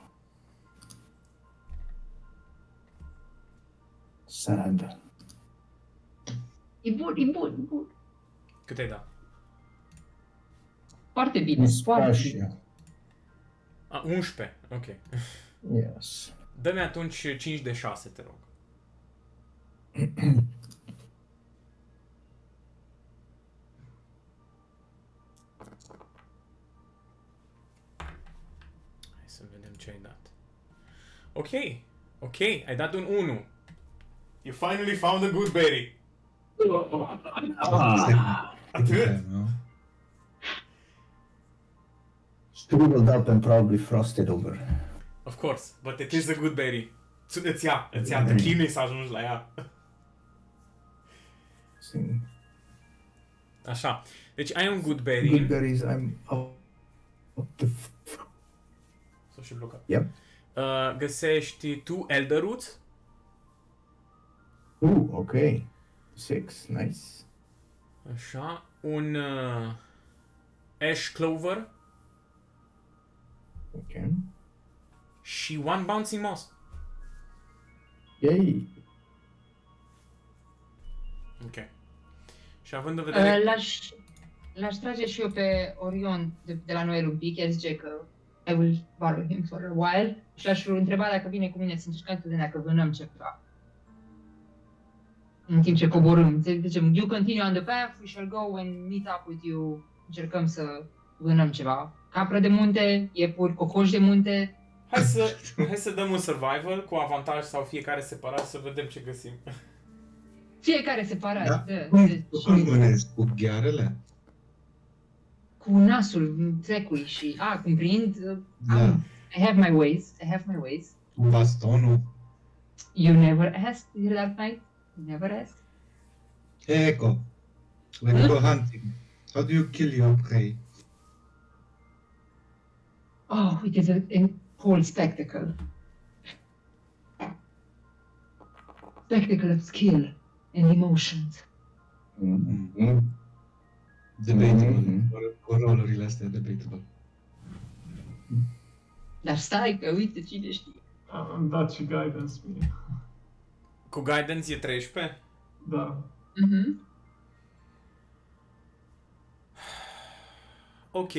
Sad. E bun, e bun, e bun. Cât ai dat? Foarte bine, foarte bine. Mispașia. 11. Ok. Yes. Dă-mi atunci 5 de 6, te rog. Hai să vedem ce ai dat. Ok. Ok, ai dat un 1. You finally found a good berry. Atât? Nu? Scribbled up and probably frosted over. Of course, but it is a good berry. Îți ia, te chinui să ajungi la ea. See. Așa, deci ai un good berry. Good berries, I'm up the... Să și blocat. Yep. Găsești 2 elder roots. Okay. 6, nice. Așa, un ash clover Okay. și one bouncing moss. Yay. Ok. Și având în vedere... L-aș trage și eu pe Orion de la Noel un pic, el zice că I will borrow him for a while și l-aș întreba dacă vine cu mine să încercăm să vedem dacă vânăm ceva. În timp ce coborâm, zicem, you continue on the path, we shall go and meet up with you, încercăm să vânăm ceva. Capră de munte, iepuri, cocoși de munte. Hai să dăm un survival cu avantaj sau fiecare separat să vedem ce găsim. Fiecare separat. Da? Deci, Cum vânezi? Cu ghearele? cu nasul trecui și, cumprind, Da. I have my ways, I have my ways. Cu bastonul? You never asked, dear Dark Knight. You never asked. Eco. Let's go hunting. How do you kill your prey? Oh, it is a whole spectacle. Spectacle of skill and emotions. Mm-hmm. Debatable. Mhm. Cu rolurile astea debatable. Dar stai că uite cine știe. Am dat și guidance mie. Cu guidance e 13? Da. Mhm. Ok.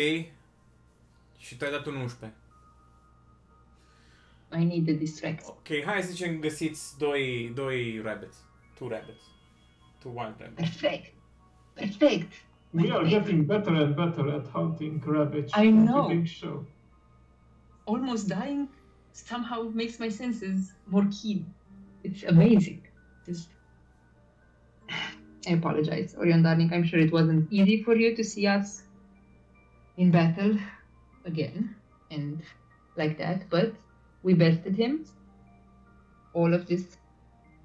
Și tu ai dat un 11. I need the distract. Ok, hai să zicem găsiți doi rabbits. 2 rabbits. 2 wild rabbits. Perfect. Perfect. We are getting better and better at hunting rabbits. I know. Don't you think so? Almost dying somehow makes my senses more keen. It's amazing. Just... I apologize, Orion darling. I'm sure it wasn't easy for you to see us in battle again and like that, but we bested him. All of this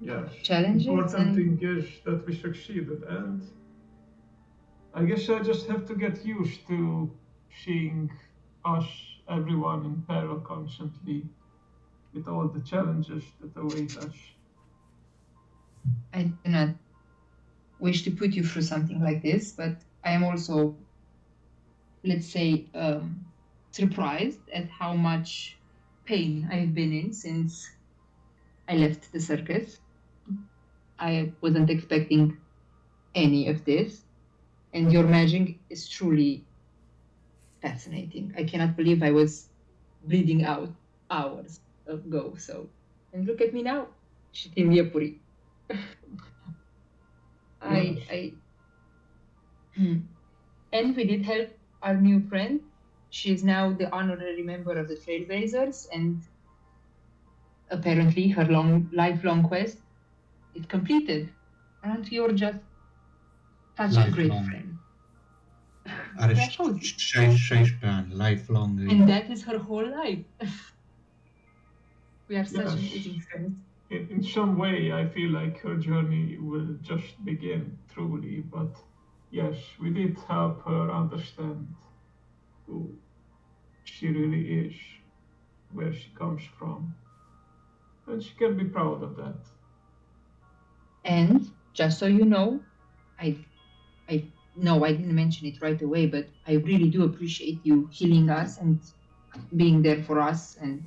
Yes. challenges Important and- thing is that we succeeded, and I guess I just have to get used to seeing us, everyone in peril constantly, with all the challenges that await us. I do not wish to put you through something like this, but I am also, let's say, surprised at how much pain I've been in since I left the circus. I wasn't expecting any of this, and your magic is truly fascinating. I cannot believe I was bleeding out hours ago. So, and look at me now. Știm iepuri. And we did help our new friend. She is now the honorary member of the Trailblazers, and apparently her lifelong quest is completed. And you're just such a great Lifelong. friend. Are That shows. 6 pe an, lifelong. And that is her whole life. We are such Yes. amazing friends. In some way, I feel like her journey will just begin, truly. But yes, we did help her understand who she really is, where she comes from. And she can be proud of that. And just so you know, I know I didn't mention it right away, but I really do appreciate you healing us and being there for us. And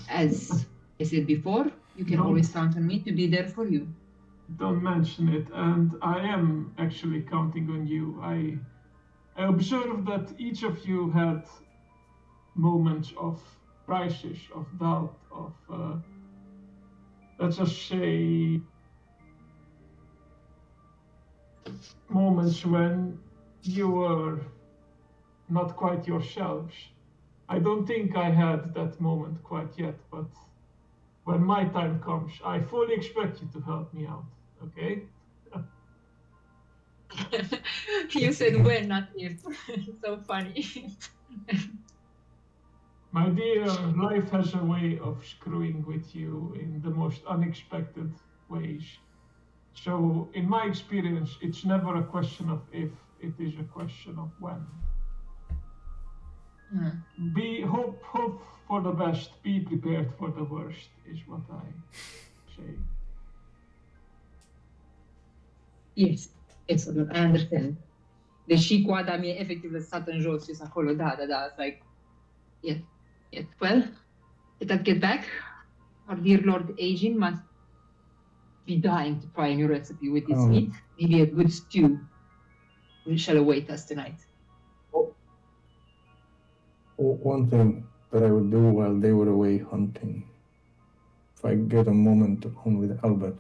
as I said before, you can No. always count on me to be there for you. Don't mention it, and I am actually counting on you. I observed that each of you had moments of crisis, of doubt, of, let's just say, moments when you were not quite yourselves. I don't think I had that moment quite yet, but when my time comes, I fully expect you to help me out, okay? You said when, not if. So funny. My dear, life has a way of screwing with you in the most unexpected ways. So, in my experience, it's never a question of if, it is a question of when. Hope for the best, be prepared for the worst, is what I say. Yes, absolut, I understand. Deși coada mie efectiv lăsată în jos și acolo, da, it's like, yes. Well, let us get back. Our dear Lord Agin must be dying to try a new recipe with this meat. Maybe a good stew shall await us tonight. One thing that I would do while they were away hunting, if I get a moment alone with Albert,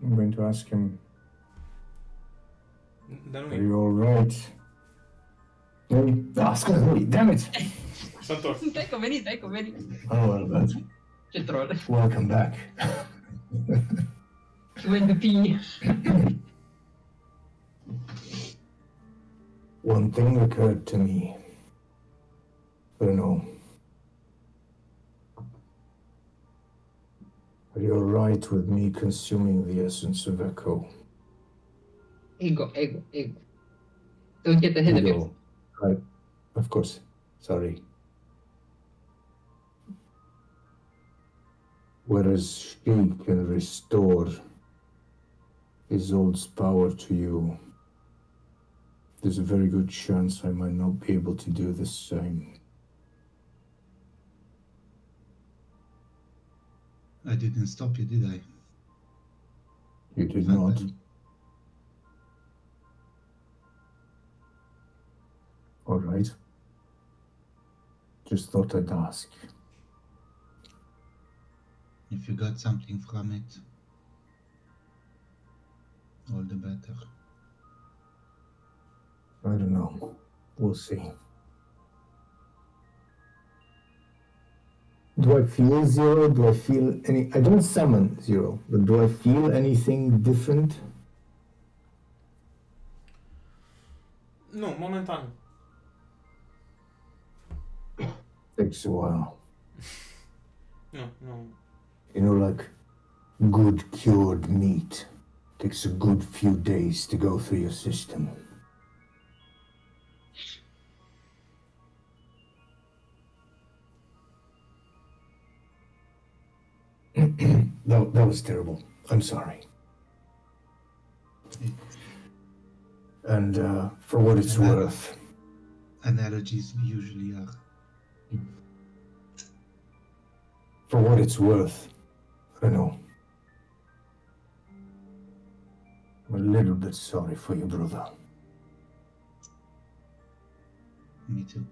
I'm going to ask him, Dar are nu you alright? Ascultă-mă, damn it! S-a întors. Stai că veni. Oh, Albert, Ce troll. welcome back. He went to pee. One thing occurred to me. Bruno, are you alright with me consuming the essence of Echo? Ego. Don't get ahead of Ego. yourself. Right. Of course. Sorry. Whereas she can restore Isolde's power to you, there's a very good chance I might not be able to do the same. I didn't stop you, did I? You did not. All right. Just thought I'd ask. If you got something from it, all the better. I don't know. We'll see. Do I feel Zero? Do I feel any... I don't summon Zero, but do I feel anything different? Nu, momentan nu. Takes a while. Nu. You know, like good cured meat. Takes a good few days to go through your system. That was terrible. I'm sorry. And for what it's worth, Analogies usually are. for what it's worth, I know. I'm a little bit sorry for your brother. Me too.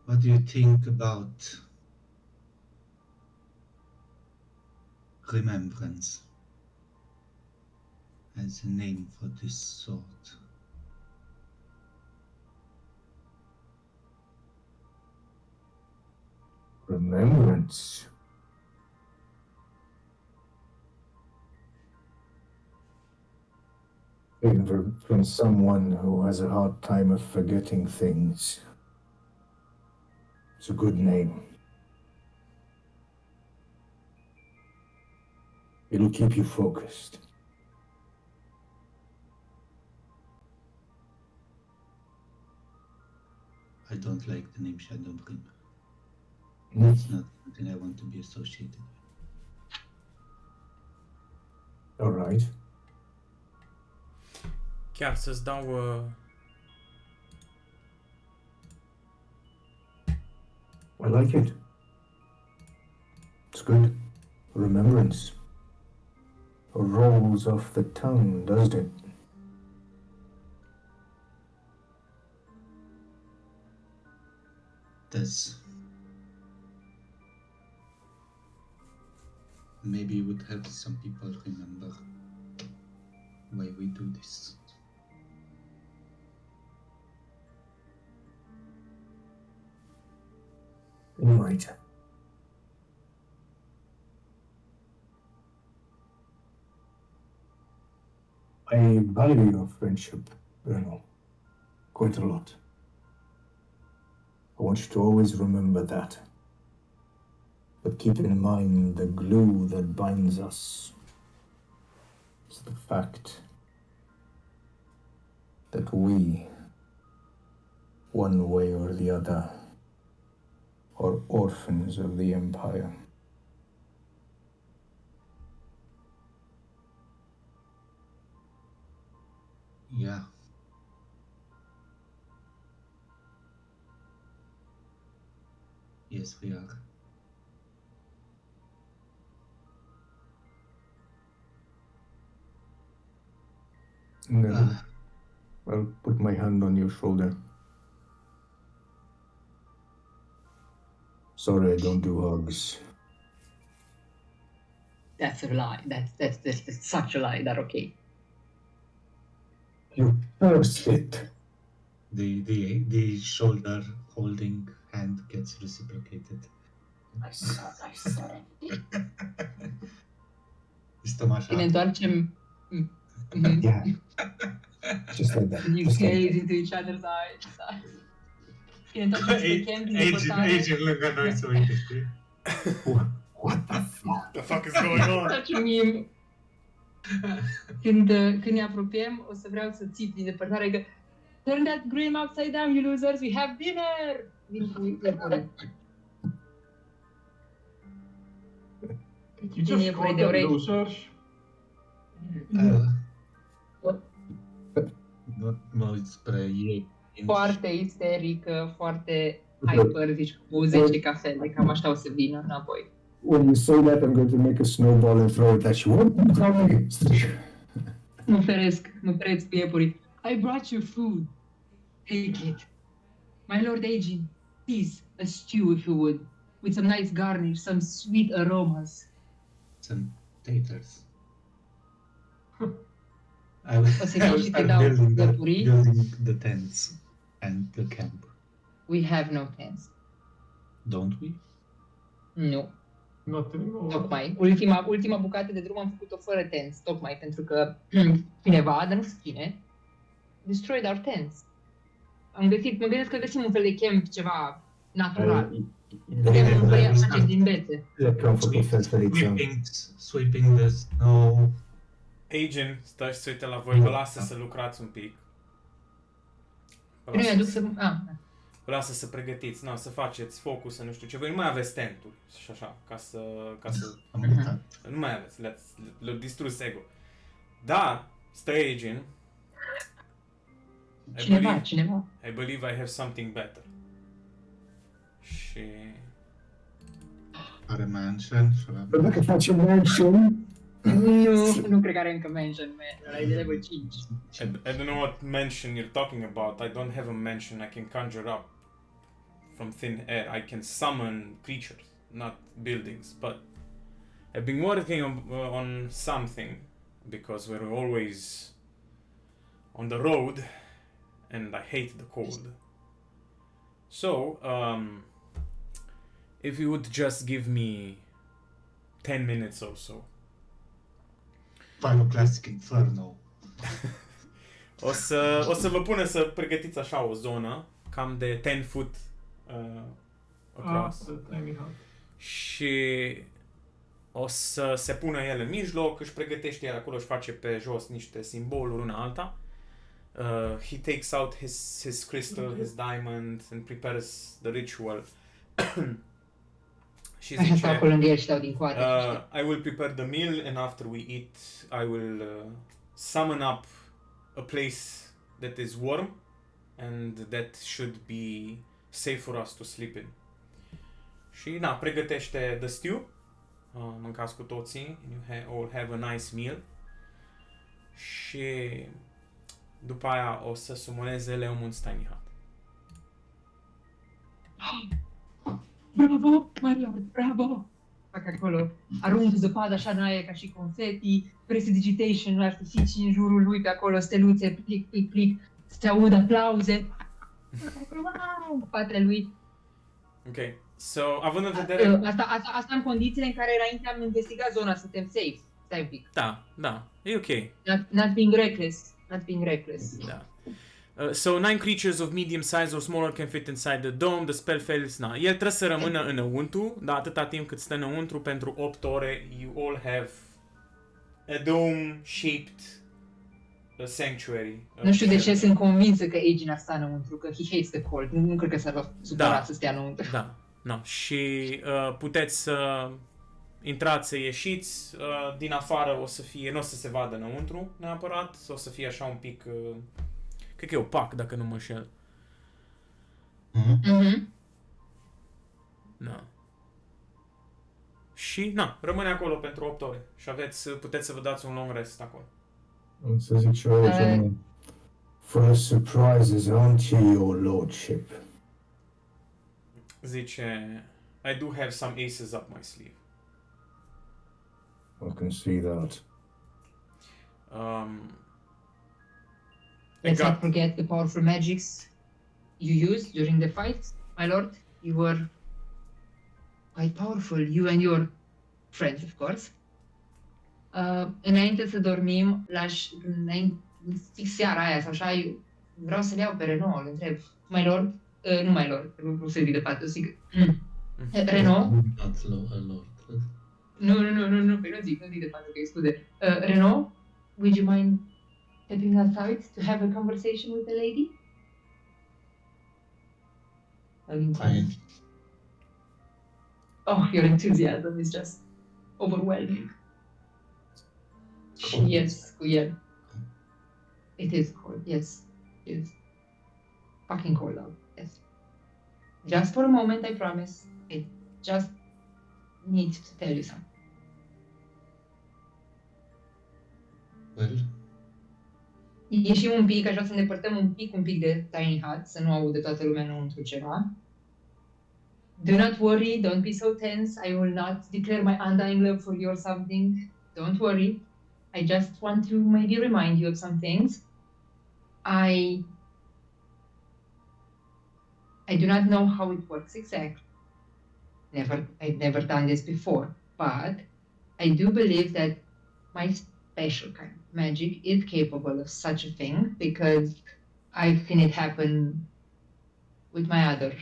What do you think about Remembrance as a name for this sort? Remembrance. Even from someone who has a hard time of forgetting things. It's a good name. It'll keep you focused. I don't like the name Shadowbrim. Mm. It's not something I want to be associated with. All right. Chiar să-ți dau... I like it. It's good. Remembrance. Rolls off the tongue, doesn't it? Does. Maybe it would help some people remember why we do this. Right. I value your friendship, Bruno, quite a lot. I want you to always remember that. But keep in mind the glue that binds us is the fact that we, one way or the other, are orphans of the Empire. Yeah. Yes, we are. I'll put my hand on your shoulder. Sorry, I don't do hugs. That's a lie. That's such a lie. That okay. You cursed it. The shoulder holding hand gets reciprocated. Nice. Stăm așa. Și ne întoarcem. Mhm. Yeah. Just like that. You Just like gaze that. into each other's eyes. Și ne întoarcem spre camp din depărtare. Age lângă noi să uite, știi? What the fuck? The fuck is going on? Such a meme. Când ne apropiem, o să vreau să țip din depărtare că turn that grim upside down, you losers, we have dinner! Vin cu iepure. Did you just call them losers? Mă uit spre ei. Foarte isterică, foarte hyper, zici cu 10 cafele, cam așa o să vină înapoi. When you say that, I'm going to make a snowball and throw it at you. What are you calling it? Mă feresc cu iepurii. I brought you food. Take it. My lord Agin, please, a stew if you would, with some nice garnish, some sweet aromas. Some taters. O să vin și te dau iepurii. Building the tents and the camp. We have no tents. Don't we? Nu. Not anymore. Tocmai. Ultima bucată de drum am făcut-o fără tents, tocmai pentru că cineva, dar nu știu cine, destroyed our tents. Mă gândesc că găsim un fel de camp, ceva natural. Putem face din bețe. Cred că am făcut felfeliță. Sweeping the snow. Agent stă și se uită la voi, vă lasă să lucrați un pic. Nu mi-aduc să... Vă lasă să pregătiți, să faceți focus, să nu știu ce. Voi nu mai aveți tentul și așa, ca să Am uitat. nu mai aveți, le-a distrus ego. Dar, stă Agent. Cineva. I believe I have something better. Și... Are mansion. Dacă facem mansion... Nu cred că are încă mansion, man. Ăla e de level 5. I don't know what mansion you're talking about. I don't have a mansion I can conjure up from thin air. I can summon creatures, not buildings. But I've been working on something because we're always on the road and I hate the cold. So, if you would just give me 10 minutes or so. Pyroclastic Inferno. O să vă pună să pregătiți așa o zonă, cam de 10 foot across. Tiny hut. Și o să se pună el în mijloc, își pregătește el acolo, își face pe jos niște simboluri una alta. He takes out his crystal, his diamond and prepares the ritual. Și Așa stau zice, acolo lângă el și dau din coate. I will prepare the meal and after we eat I will summon up a place that is warm and that should be safe for us to sleep in. Și pregătește the stew. Mâncați cu toții. You all have a nice meal. Și după aia o să sumoneze Leomund's Tiny Hut. Bravo, my lord, bravo! Fac acolo, arunc zăpadă așa în aer ca și confeti, prestidigitation, artificii în jurul lui, pe acolo steluțe, plic, se aud aplauze. Wow! Patele lui. Ok, so, având în vedere... Asta în condițiile în care înainte am investigat zona, suntem safe. Stai un pic. Da, e ok. Not being reckless. Da. So 9 creatures of medium size or smaller can fit inside the dome. The spell fails. El trebuie să rămână înăuntru, dar atâta timp cât stă înăuntru pentru 8 ore, you all have a dome-shaped sanctuary. Nu știu de ce sunt convinsă că Agin ar sta înăuntru, că he hates the cold. Nu cred că s-ar supăra să stea înăuntru. Da. Și puteți să intrați, să ieșiți. Din afară nu o să se vadă înăuntru neapărat. O să fie așa un pic... Cred că e opac, dacă nu mă înșel. Da. Și, rămâne acolo pentru 8 ore. Și puteți să vă dați un long rest acolo. O să zic și eu aici, first surprises unto your lordship. Zice, I do have some aces up my sleeve. I can see that. Let's not forget the powerful magics you used during the fight, my lord. You were quite powerful, you and your friends, of course. Înainte să dormim, fix seara aia sau așa, vreau să le iau pe Renault, îl întreb, my lord, nu my lord, nu se ridică de pat, zic, Renault? Nu, păi nu zic de pat, că exclude. Renault, would you mind stepping outside to have a conversation with the lady? Fine. Oh, your enthusiasm is just overwhelming. Cold. Yes, yeah. It is cold, yes. It is fucking cold out, yes. Just for a moment, I promise. I just need to tell you something. Well, Ieșim un pic, aș vrea să ne depărtăm un pic de Tiny Hut, să nu audă toată lumea înăuntru ceva. Do not worry, don't be so tense, I will not declare my undying love for you or something. Don't worry. I just want to maybe remind you of some things. I do not know how it works exactly. I've never done this before, but I do believe that special kind of magic is capable of such a thing, because I've seen it happen with my other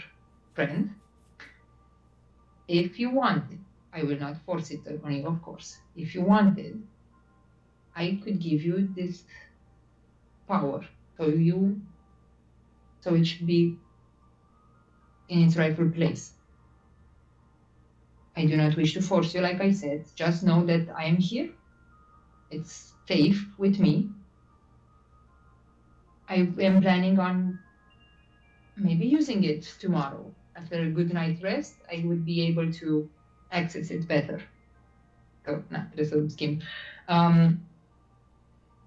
friend. If you wanted, I will not force it on you, of course. If you wanted, I could give you this power, so it should be in its rightful place. I do not wish to force you, like I said. Just know that I am here. It's safe with me. I am planning on maybe using it tomorrow. After a good night's rest, I would be able to access it better. So, trebuie să schimb.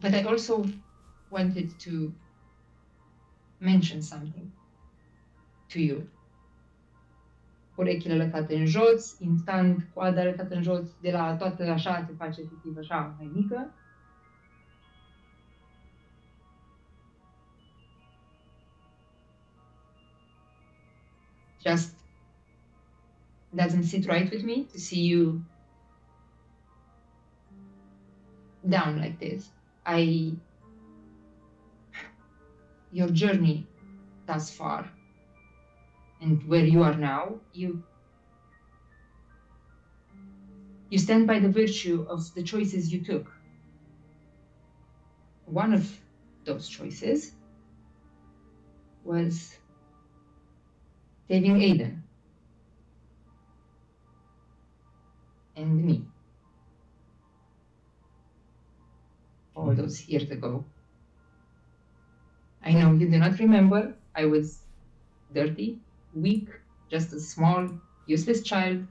But I also wanted to mention something to you. Urechile lăsate în jos, instant, coada lăsată în jos, de la toată așa se face efectiv așa mai mică. Just doesn't sit right with me to see you down like this. Your journey thus far and where you are now, you stand by the virtue of the choices you took. One of those choices was saving Aiden and me all those years ago. I know you do not remember. I was dirty, weak, just a small, useless child.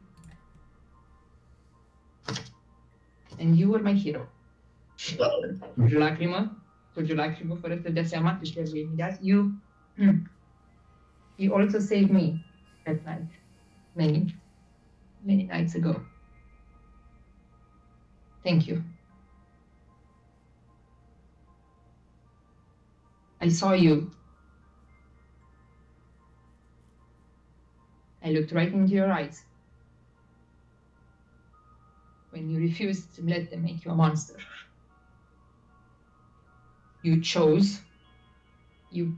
And you were my hero. Curge o lacrimă fără să dea seama, te șterge imediat. You also saved me that night, many nights ago. Thank you. I saw you. I looked right into your eyes when you refused to let them make you a monster. You chose. You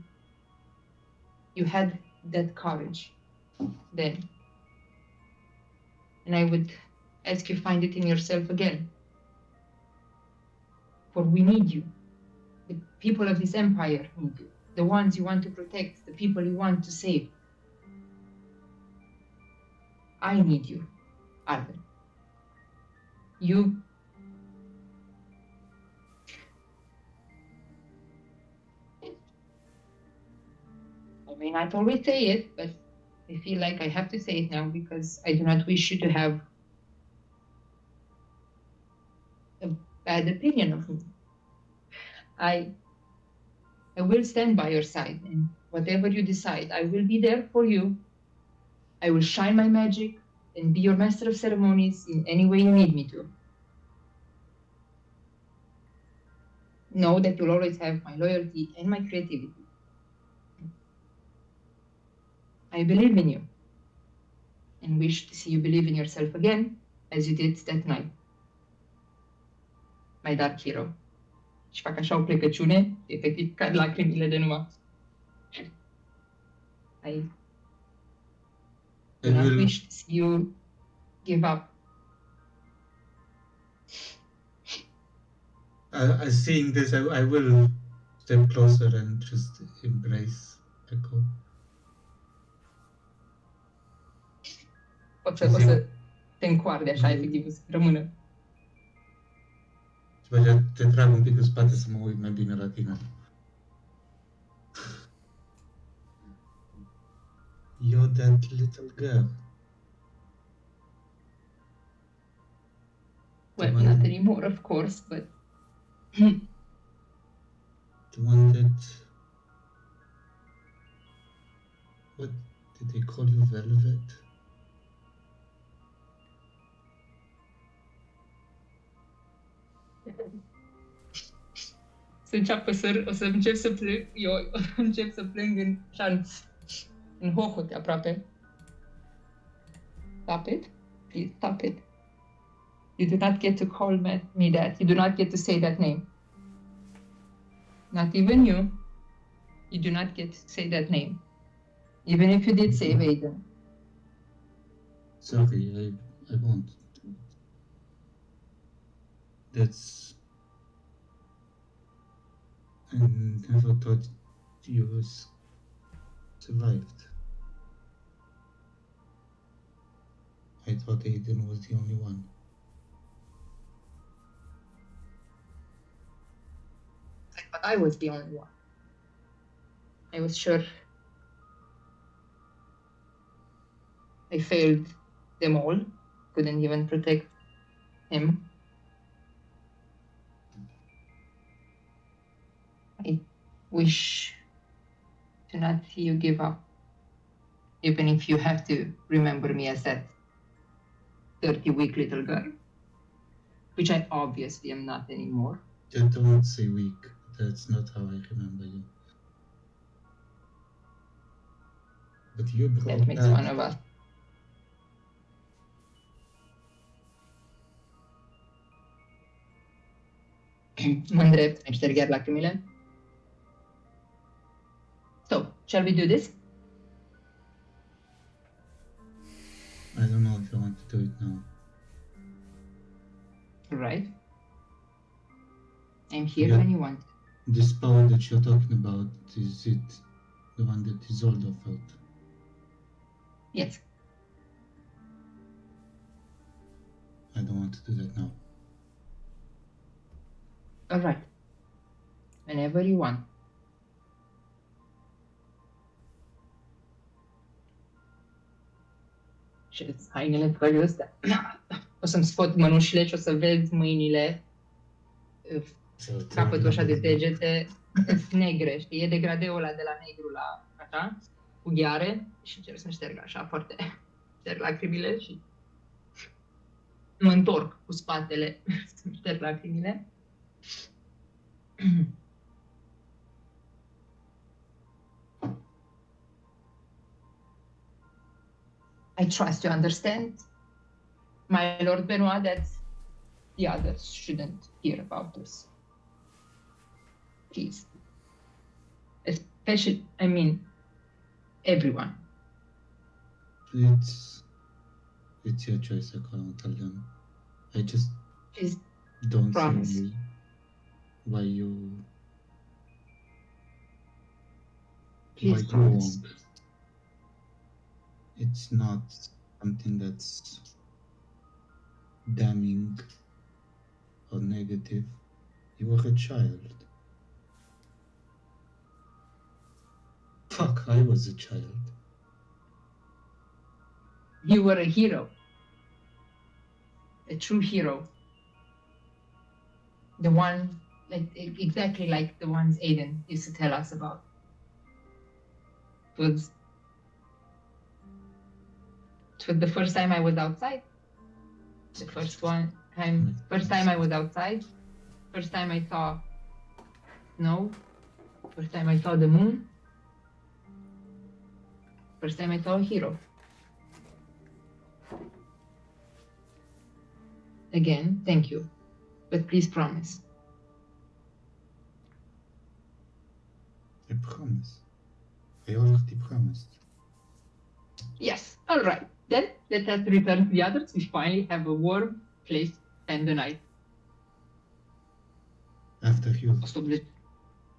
had that courage then. And I would ask you find it in yourself again. For we need you. The people of this empire need you. The ones you want to protect, the people you want to save. I need you, Arden. I may not always say it, but I feel like I have to say it now because I do not wish you to have a bad opinion of me. I will stand by your side, and whatever you decide, I will be there for you. I will shine my magic and be your master of ceremonies in any way you need me to. Know that you'll always have my loyalty and my creativity. I believe in you and wish to see you believe in yourself again as you did that night. My dark hero. Și fac așa o plecăciune, efectiv cad lacrimile de numai. I do not wish to see you give up. Seeing this, I will step closer and just embrace Echo. O să te încoarde așa, efectiv, să rămână. Te trag un pic în spate să mă uit mai bine la tine. You're that little girl. Well, not anymore, of course, but... The one that... What did they call you, Velvet? O să încep să plâng, eu încep să plâng în hohote aproape. Stop it? Please stop it. You do not get to call me that. You do not get to say that name. Not even you. You do not get to say that name. Even if you did save Aiden. Sorry, I won't do it. That's... I never thought you survived. I thought Aiden was the only one. But I was the only one. I was sure I failed them all. Couldn't even protect him. I wish to not see you give up. Even if you have to remember me as that dirty, weak little girl. Which I obviously am not anymore. Don't say weak. That's not how I remember you. But you brought That makes one of us. Mă îndrept, îmi șterg iar lacrimile. So, shall we do this? I don't know if I want to do it now. Right. I'm here Yeah. when you want. This power that you're talking about, is it the one that Isolde felt? Yes. I don't want to do that now. All right. Whenever you want. Și hainele tăi astea. O să-mi scot mănușile și o să vezi mâinile, capătul așa de degete, sunt negre, știi? E degradeul ăla de la negru la așa, cu gheare și încerc să-mi șterg așa foarte, șterg lacrimile și mă întorc cu spatele să-mi șterg lacrimile. I trust you understand, my Lord Benoit, that the others shouldn't hear about this. Please. Especially, I mean, everyone. It's your choice, I can't tell them. I just Please don't promise. see why you Please promise. won't. It's not something that's damning or negative. You were a child. Fuck, I was a child. You were a hero. A true hero. The one, exactly like the ones Aiden used to tell us about. It was the first time I was outside. The first time I was outside. First time I saw snow. First time I saw the moon. First time I saw a hero. Again, thank you. But please promise. I promise. I already promised. Yes, all right. Then let us return to the others. We finally have a warm place to spend the night. After you.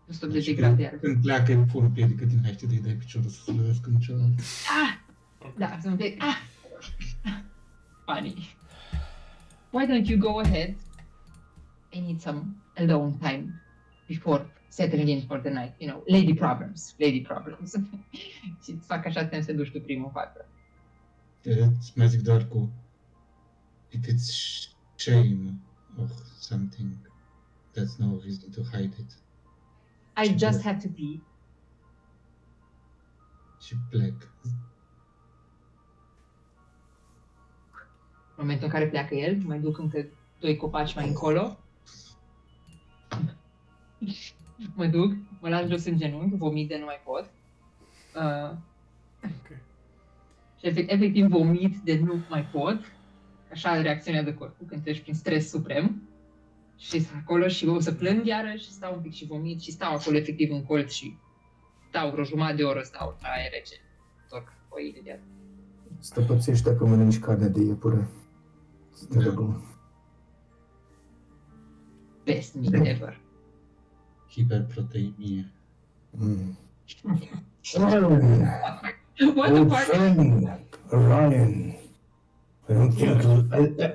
180 de grade iar. Când pleacă, îi pun piedică din haște de-i dai piciorul să se lovească în celălalt. Da, să-mi vezi. Funny. Why don't you go ahead? I need some alone time before settling in for the night. You know, lady problems. Și îți fac așa, te duci tu primul față. Îți mai zic doar cu if it's shame or something, that's no reason to hide it. I just have to pee. Și plec. În momentul în care pleacă el, mai duc încă 2 copaci mai încolo. Mă duc, mă las jos în genunchi, vomit de nu mai pot. Ok. Și efectiv vomit de nu mai pot. așa reacționează corpul când treci prin stres suprem. Și sunt acolo și o să plâng iarăși, stau un pic și vomit și stau acolo efectiv în colț și stau vreo jumătate de oră, stau la aer rece. Torc oile de atât. Stăpățești dacă mănânci carne de iepure. It's terrible. Best meat ever. Hiperproteinie. Mm. Ryan, What the old fuck? friend, Ryan. I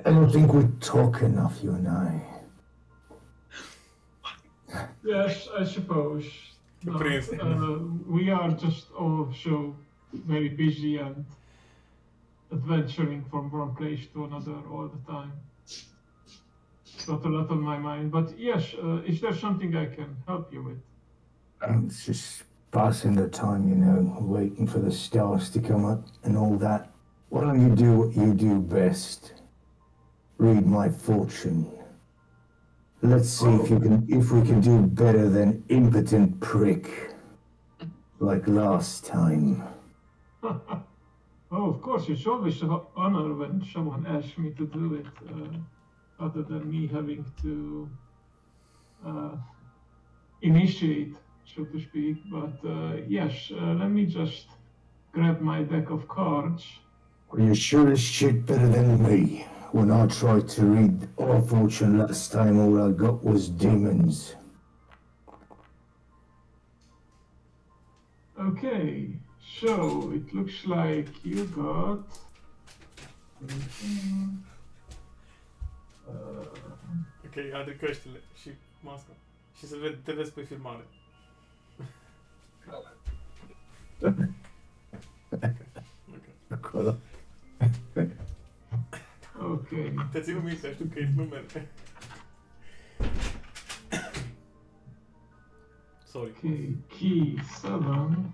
don't think we talk enough, you and I. Yes, I suppose. No, Prince. we are just also very busy and adventuring from one place to another all the time. Got a lot on my mind, but yes, is there something I can help you with? It's just passing the time, you know, waiting for the stars to come up and all that. Why don't you do what you do best? Read my fortune. Let's see if we can do better than impotent prick like last time. Oh, of course, it's always an honor when someone asks me to do it, other than me having to initiate, so to speak. But yes, let me just grab my deck of cards. Well, you're sure as shit better than me. When I tried to read our fortune last time, all I got was demons. Okay, so it looks like you got. Ok, adri căștile și masca. Și te vezi pe filmare. Acolo. Okay. Te țin minte, știu că e numele. Sorry. Okay, key 7.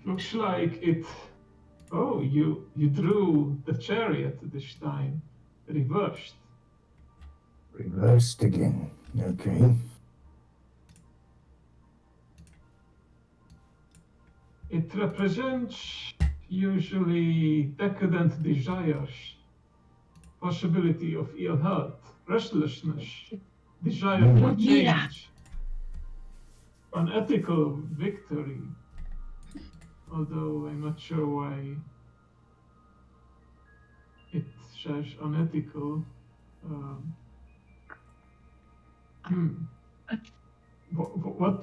Looks like it. Oh, you drew the chariot this time, reversed. Reversed again. Okay. It represents usually decadent desires, possibility of ill health, restlessness, desire for change, unethical victory. Although I'm not sure why it says unethical.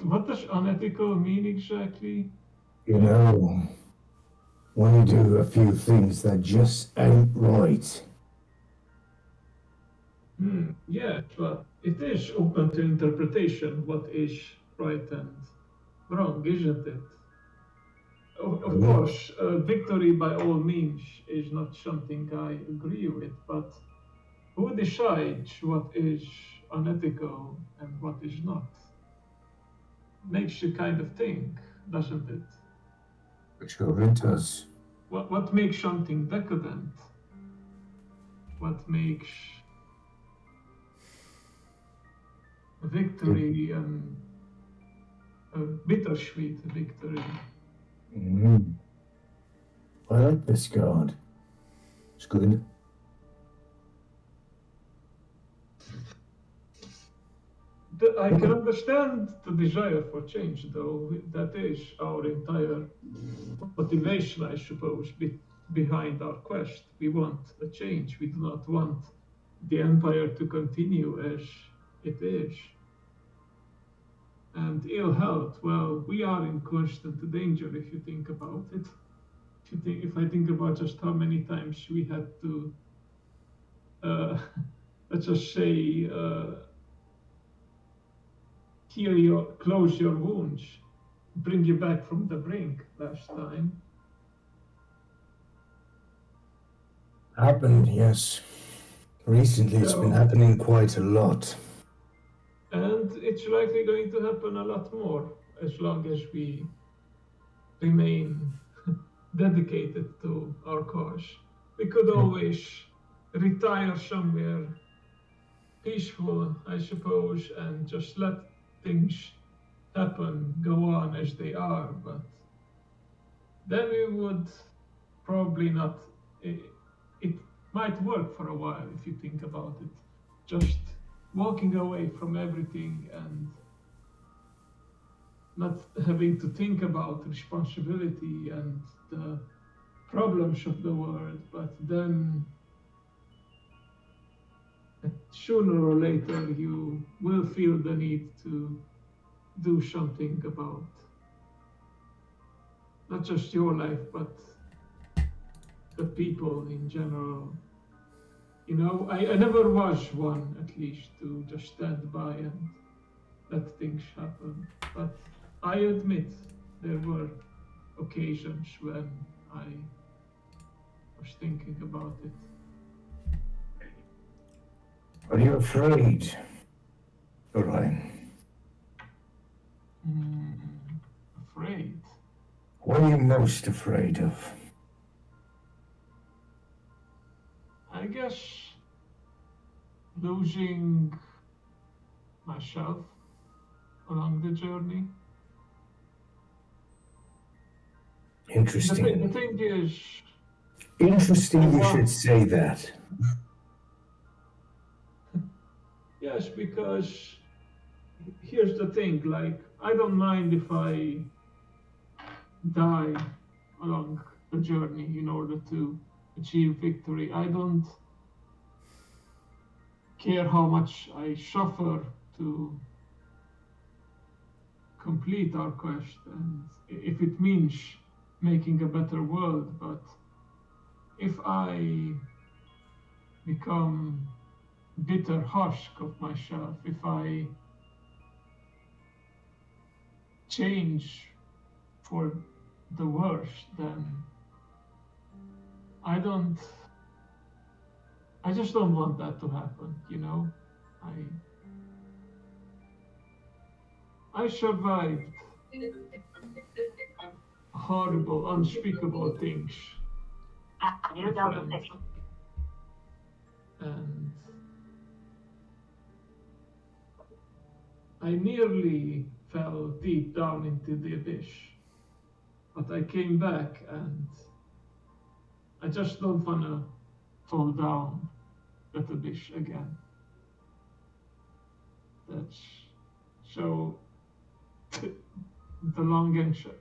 What does unethical mean exactly? You know, when you do a few things that just ain't right. Yeah, but it is open to interpretation what is right and wrong, isn't it? Of course, victory by all means is not something I agree with, but who decides what is unethical and what is not? Makes you kind of think, doesn't it? Sure it does. What makes something decadent? What makes a victory a bittersweet victory? I like this card. It's good. I can understand the desire for change, though. That is our entire motivation, I suppose, behind our quest. We want a change. We do not want the empire to continue as it is. And ill health, well, we are in constant danger if you think about it. If I think about just how many times we had to, let's just say, close your wounds, bring you back from the brink last time. Happened, yes. Recently it's been happening quite a lot. And it's likely going to happen a lot more as long as we remain dedicated to our cause. We could always retire somewhere peaceful, I suppose, and just let things happen, go on as they are. But then we would probably not. It might work for a while if you think about it. Just walking away from everything and not having to think about responsibility and the problems of the world, but then sooner or later you will feel the need to do something about not just your life, but the people in general. You know, I never was one, at least, to just stand by and let things happen. But I admit there were occasions when I was thinking about it. Are you afraid, Orion? Afraid? What are you most afraid of? I guess losing myself along the journey. Interesting. The thing is, Interesting you should say that. yes, because here's the thing, like, I don't mind if I die along the journey in order to achieve victory. I don't care how much I suffer to complete our quest, and if it means making a better world. But if I become bitter husk of myself, if I change for the worse, then I just don't want that to happen, you know? I survived horrible, unspeakable things. My friend. And I nearly fell deep down into the abyss. But I came back, and I just don't want to fall down that abyss again. That's so. The long answer,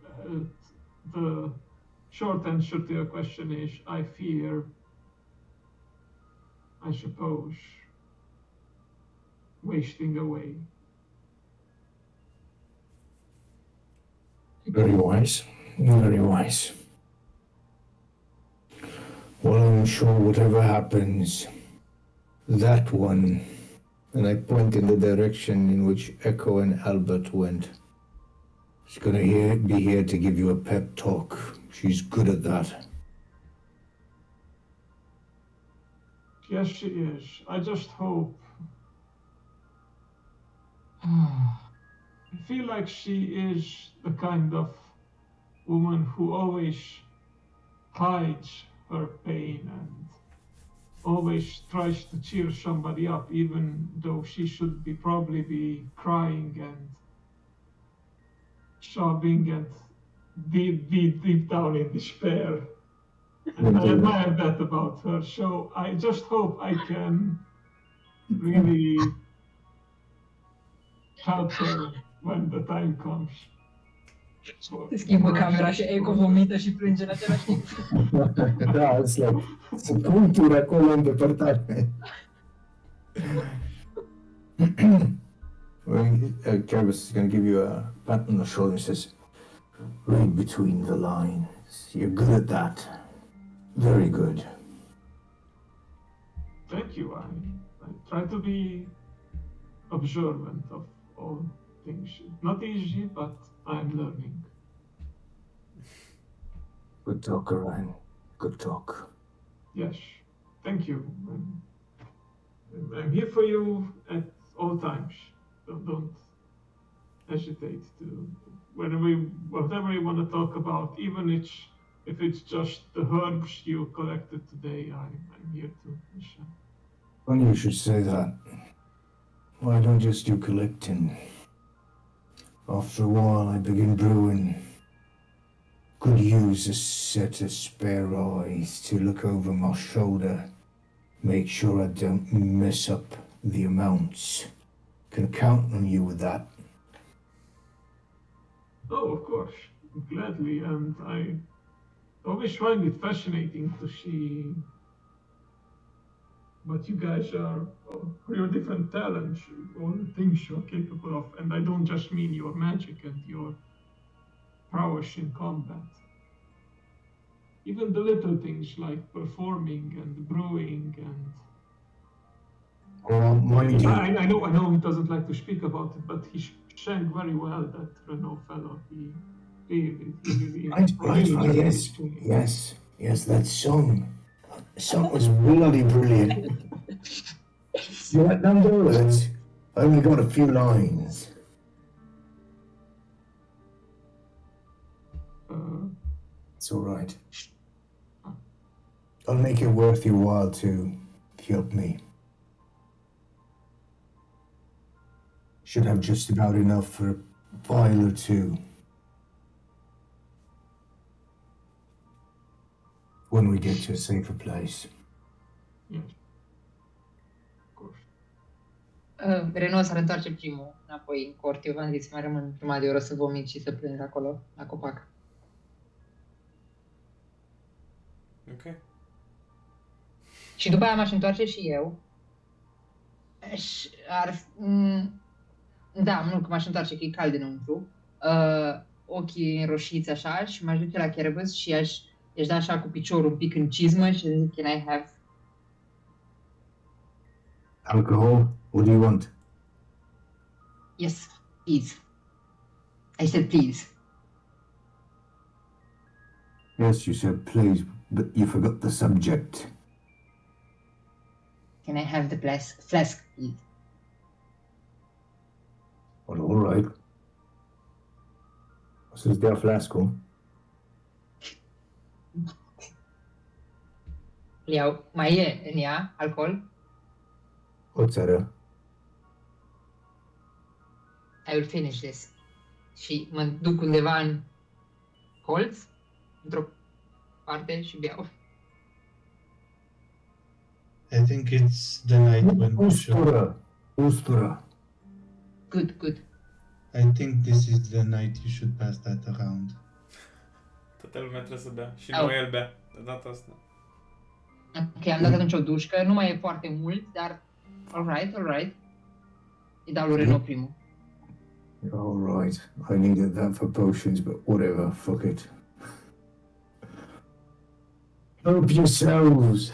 the short answer to your question is, I fear, I suppose, wasting away. Very wise. Very wise. Well, I'm sure whatever happens, that one, and I point in the direction in which Echo and Albert went, is gonna be here to give you a pep talk. She's good at that. Yes, she is. I just hope. I feel like she is the kind of woman who always hides her pain and always tries to cheer somebody up, even though she should probably be crying and sobbing and deep down in despair. And I admire that about her. So I just hope I can really help her when the time comes. Schimbă camera și Eco vomită și plânge în același timp. Da, it's like, sunt puncturi acolo în depărtare. Jarvis is going to give you a pat on the shoulder and says, read between the lines. You're good at that. Very good. Thank you. I try to be observant of all things. Not easy, but I'm learning. Good talk, Orion. Good talk. Yes, thank you. I'm here for you at all times. Don't hesitate to whatever you want to talk about, even if it's just the herbs you collected today. I'm here to listen. Funny you should say that. Why don't just do collecting? After a while, I begin brewing. Could use a set of spare eyes to look over my shoulder. Make sure I don't mess up the amounts. Can count on you with that. Oh, of course, gladly, and I always find it fascinating to see what you guys are, your different talents, all the things you're capable of, and I don't just mean your magic and your prowess in combat. Even the little things like performing and brewing and Mind you, I know he doesn't like to speak about it, but he sang very well, that Renault fellow. He really right, yes, yes, that song. The song was bloody brilliant. You like them words? I only got a few lines. It's all right. I'll make it worth your while to help me. Should have just about enough for a vial or two. When we get to a safer place. Yes, of course. Renault s-ar întoarce primul înapoi în cort. Eu v-am zis, mai rămân jumătate de oră să vomit și să plâng acolo, la copac. Ok. Și după aia m-aș întoarce și eu. Da, nu, că m-aș întoarce, că e cald dinăuntru. Ochii înroșiți așa și m-aș duce la Cerebus și i-aș da așa cu piciorul un pic în cizmă și zic, can I have... Alcohol? What do you want? Yes, please. I said please. Yes, you said please, but you forgot the subject. Can I have the flask, please? Well, all right. Să-ți dea flascul. Iau, mai e în ea alcool? O țară. I will finish this. Și mă duc undeva în colț, într-o parte și beau. I think it's the night when we should... Ustură. Good. I think this is the night you should pass that around. Toată lumea trebuie să bea. Și Au. nu el bea. De data asta. Ok, am dat atunci o dușcă, nu mai e foarte mult, dar alright. Îi dau lui Renault primul. All right. I needed that for potions, but whatever. Fuck it. Help yourselves.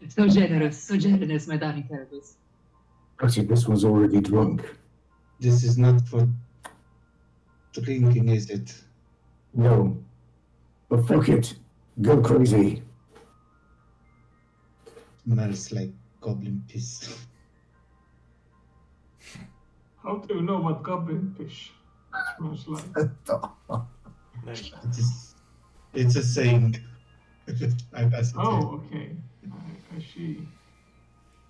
So generous, my darling Cerebus. Actually, this was already drunk. This is not for drinking, is it? No. But fuck it. Go crazy. Smells like goblin piss. How do you know what goblin fish smells like? Like, It's a saying. I pass it. Oh, okay. I see.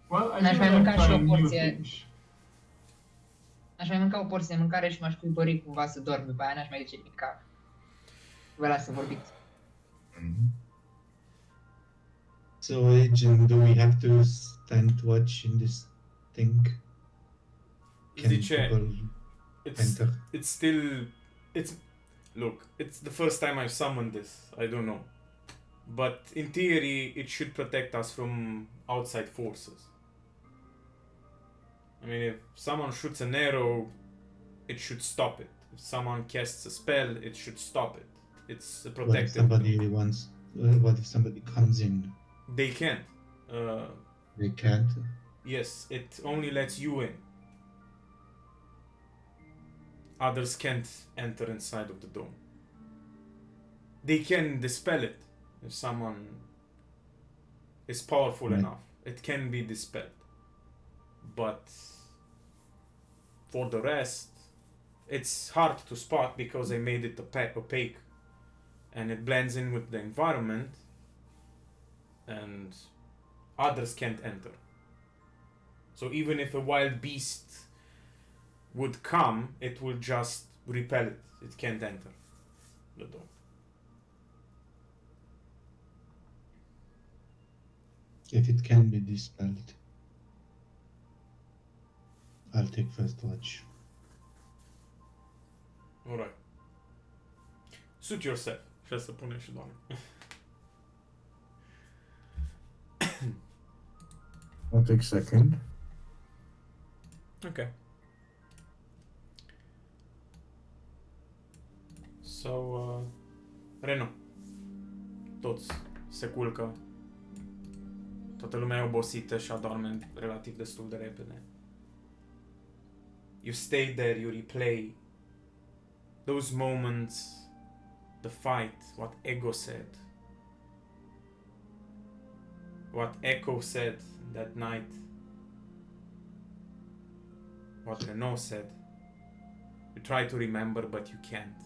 Well, I N-aș mai do like mânca și o trying new porție. things. Aș mai mânca o porție de mâncare și m-aș cuibări cumva să dorm după aia, n-aș mai duce nimica. Vă las să vorbiți. So, Agent, do we have to stand watch in this thing? Can Zice, people enter? it's still, look, it's the first time I've summoned this, I don't know. But in theory, it should protect us from outside forces. I mean, if someone shoots an arrow, it should stop it. If someone casts a spell, it should stop it. It's a What if protected. somebody wants? What if somebody comes in? They can't. They can't. Yes, it only lets you in. Others can't enter inside of the dome. They can dispel it if someone is powerful Right. enough. It can be dispelled. But for the rest, it's hard to spot because I made it opaque and it blends in with the environment and others can't enter. So even if a wild beast would come, it will just repel it. It can't enter the dome. If it can be dispelled, I'll take first watch. Alright. Suit yourself. Și să pune și doamne. I'll take second. Ok. So, Reno. Toți se culcă. Toată lumea e obosită și adorme relativ destul de repede. You stay there, you replay those moments, the fight, what Ego said, what Echo said that night, what Renault said. You try to remember, but you can't.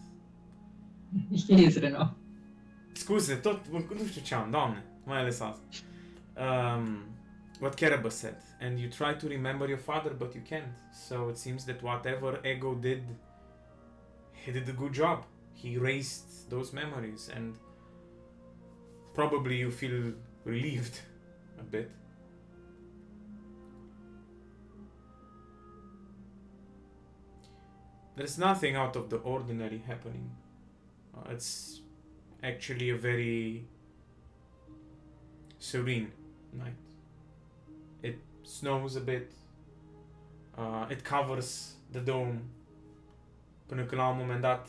Știți, Renault. Scuze, tot, nu știu ce am, doamne, mai ales asta. What Keraba said, and you try to remember your father, but you can't. So it seems that whatever Ego did, he did a good job. He erased those memories, and probably you feel relieved a bit. There's nothing out of the ordinary happening. It's actually a very serene night. It snows a bit. It covers the dome. Până când la un moment dat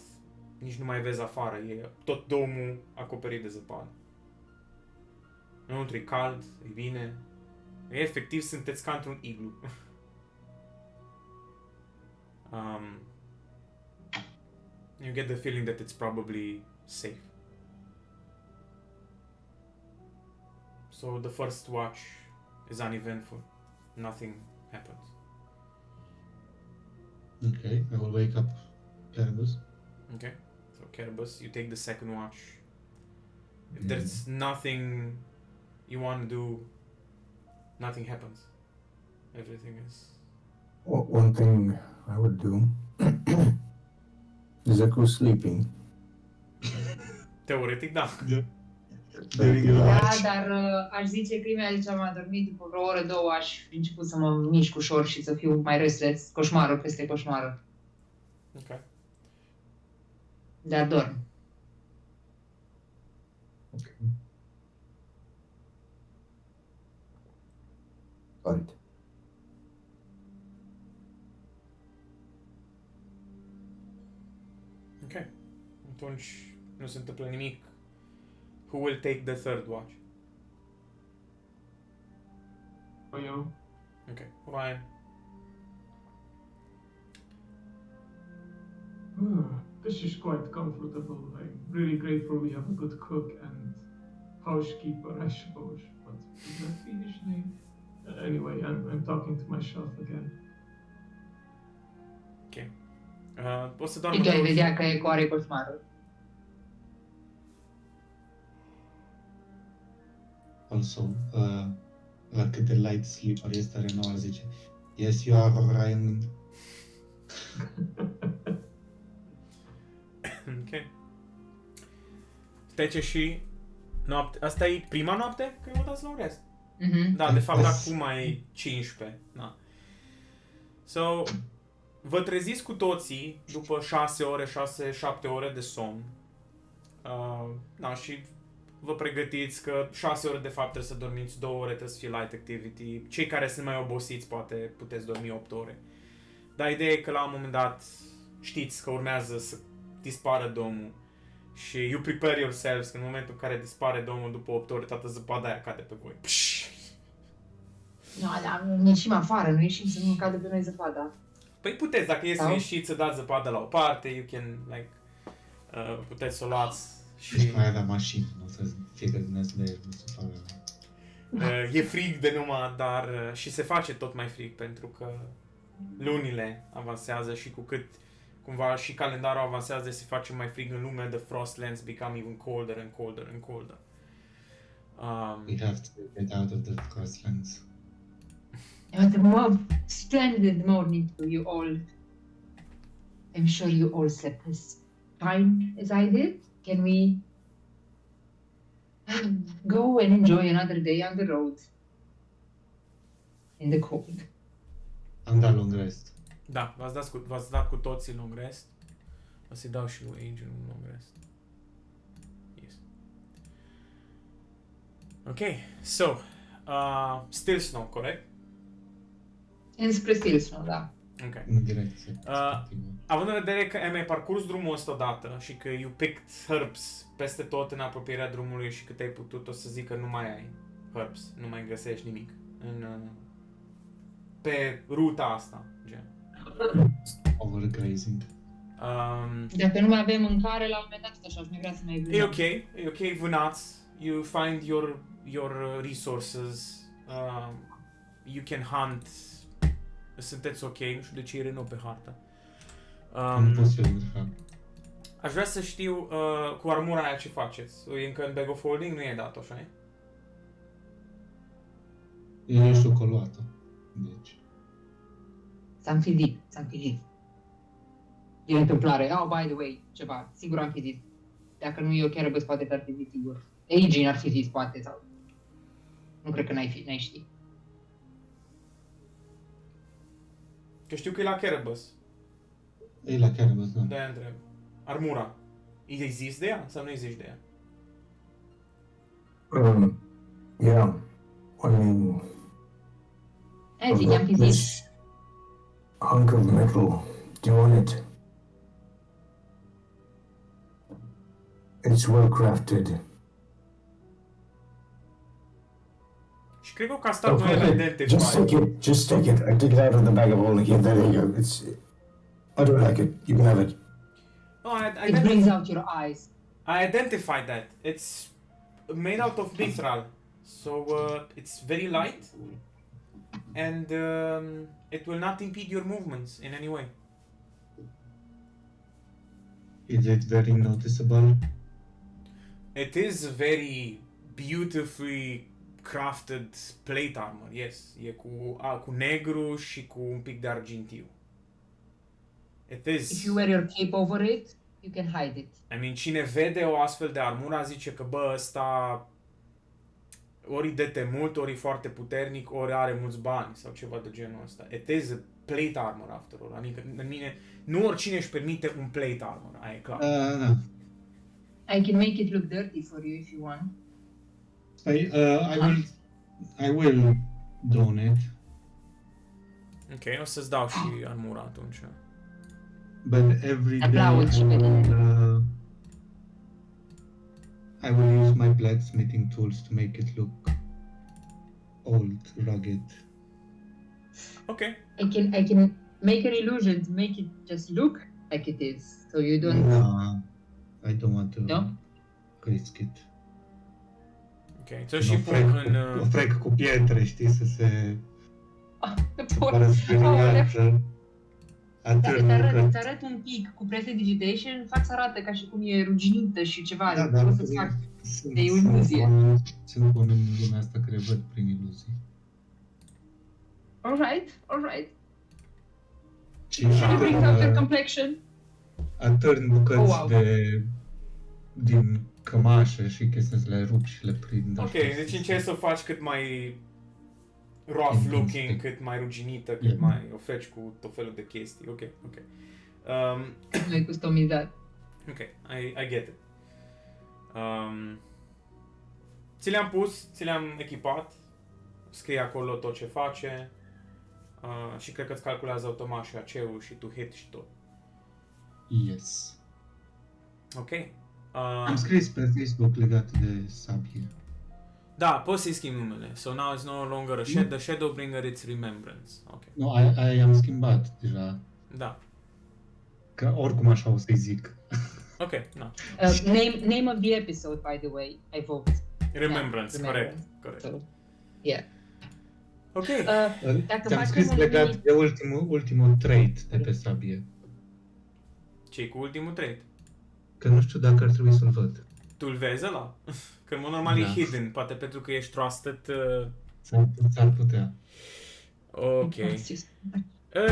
nici nu mai vezi afară. E tot domul acoperit de zăpadă. Înăuntru e cald, e bine. Efectiv sunteți ca într-un iglu. You get the feeling that it's probably safe. So the first watch is uneventful. Nothing happens. Okay, I will wake up Cannabis. Okay. So Kerberos, you take the second watch. If there's nothing you want to do, nothing happens. Everything is... One thing I would do is Echo sleeping. Teoretic, da. Da, dar aș zice că imediat ce am adormit, după vreo oră, două, aș fi început să mă mișc ușor și să fiu mai restless, coșmarul peste coșmarul. Ok. Dar dorm. Okay. Got it. Ok. Atunci nu se întâmplă nimic. Who will take the third watch? You. Ok. Ryan. This is quite comfortable. I'm really grateful we have a good cook and housekeeper, I suppose. But is that Finnish name? Anyway, I'm talking to myself again. Ok. Poți să doarmă Și tu ai toți. vedea că Eco are coșmarul. Also, la cât de light sleeper este Renault, ar zice, yes, you are Ryan. Ok. Trece și noapte. Asta e prima noapte când vă dați la un rest. Mhm. Da, de fapt Yes. acum e 15. Da. So, vă treziți cu toții după 6 ore, 6-7 ore de somn. Da, și vă pregătiți că 6 ore de fapt trebuie să dormiți, 2 ore trebuie să fie light activity. Cei care sunt mai obosiți poate puteți dormi 8 ore. Dar ideea e că la un moment dat știți că urmează să dispară domul și you prepare yourselves că în momentul în care dispare domul după 8 ore toată zăpada aia cade pe voi. Nu, dar nu ieșim afară, nu ieșim să nu cadă pe noi zăpada. Păi puteți, dacă e să Sau? ieșiți, să dați zăpadă la o parte, you can, like, puteți să o luați Și și mai avea mașină, nu o să fie că Dumnezeu de el, nu se facă. e frig de numai, dar și se face tot mai frig pentru că lunile avansează și cu cât cumva și calendarul avansează se face mai frig în lume, the frostlands become even colder and colder and colder. We have to get out of the crosslands. Splendid morning to you all. I'm sure you all slept as fine as I did. Can we go and enjoy another day on the road in the cold? Am dat long rest. Da, v-ați dat cu toții long rest. O să-i dau și lui Angel un long rest. Yes. Ok, so, still snow, corect? Înspre Stilsnow, da. Ok. În direcție respectivă. Având în vedere că ai mai parcurs drumul ăsta odată și că you picked herbs peste tot în apropierea drumului și cât ai putut, o să zic că nu mai ai herbs, nu mai găsești nimic pe ruta asta, gen. Overgrazing. Dacă nu mai avem mâncare, la un moment dat, așa, aș mai vrea să mai vânăm. E ok, vânați, you find your resources, you can hunt, sunteți ok, nu știu de ce e Renault pe hartă. Nu pot să le fac. Aș vrea să știu cu armura aia ce faceți. E încă în bag of holding? Nu e dat, așa e? Eu știu că o luat-o. Deci. S-a înfidit. E o întâmplare. Oh, by the way, ceva. Sigur am fi zis. Dacă nu eu, chiar poate ar fi zis sigur. Aging ar fi zis, poate, sau... Nu cred că n-ai ști. Că știu că e la Kerebus. E la care văd, da. De-aia întreb. Armura. Există de ea sau nu există de ea? Yeah. I mean, I-am fi zis. this hunk of metal. Do you want it? It's well crafted. Și cred că o castat nu e identified. Just take it. I took it out of the bag of holding here. There you go. I don't like it. You can have it. No, It brings out your eyes. I identified that. It's made out of mithril. So it's very light. And it will not impede your movements in any way. Is it very noticeable? It is very beautifully crafted plate armor, yes. E cu negru și cu un pic de argintiu. It is. If you wear your cape over it, you can hide it. I mean, cine vede o astfel de armură zice că, bă, ăsta ori de temut, ori e foarte puternic, ori are mulți bani sau ceva de genul ăsta. It is a plate armor after all. Adică, în mine, nu oricine își permite un plate armor, aia e clar. Da. I can make it look dirty for you if you want. I will donate. Ok, o să-ți dau și armura atunci. But every day Aplaud și pe tine. I will use my blacksmithing tools to make it look old, rugged. Ok. I can make an illusion to make it just look like it is, so you don't. No, I don't want to risk it. Ok, ți-o și pun în... O frec cu pietre, știi, să se... Să Poți. pară speriată. Îți arăt un pic cu prestidigitation, fac să arată ca și cum e ruginită și ceva, Da, pot să-ți fac de iluzie. Sunt bun în lumea asta care văd prin iluzii. Alright. Și Should we bring out your complexion? atârn bucăți Oh, wow. din cămașă și chestii să le rup și le prind. Ok, deci încerci să o faci cât mai rough looking, cât mai ruginită, cât mai o feci cu tot felul de chestii. Ok. Noi customizat. Ok, I get it. Ți le-am pus, ți le-am echipat, scrie acolo tot ce face și cred că îți calculează automat și AC-ul și tu hit și tot. Yes. Ok. Am scris pe Facebook legat de sabie. Da, poți să-i schimbi numele. So now it's no longer the Shadowbringer, it's Remembrance. Ok. Nu, am schimbat deja. Da. Că oricum așa o să-i zic. Ok, da. Name of the episode, by the way, I vote. Remembrance, corect. So, yeah. Ok. Dacă Ți-am facem scris un legat mini- de ultimul trait de pe sabie. Ce-i cu ultimul trait? Că nu știu dacă ar trebui să-l văd. Tu-l vezi ăla? Că în mod normal e Da. hidden, poate pentru că ești trusted. S-ar putea. Ok.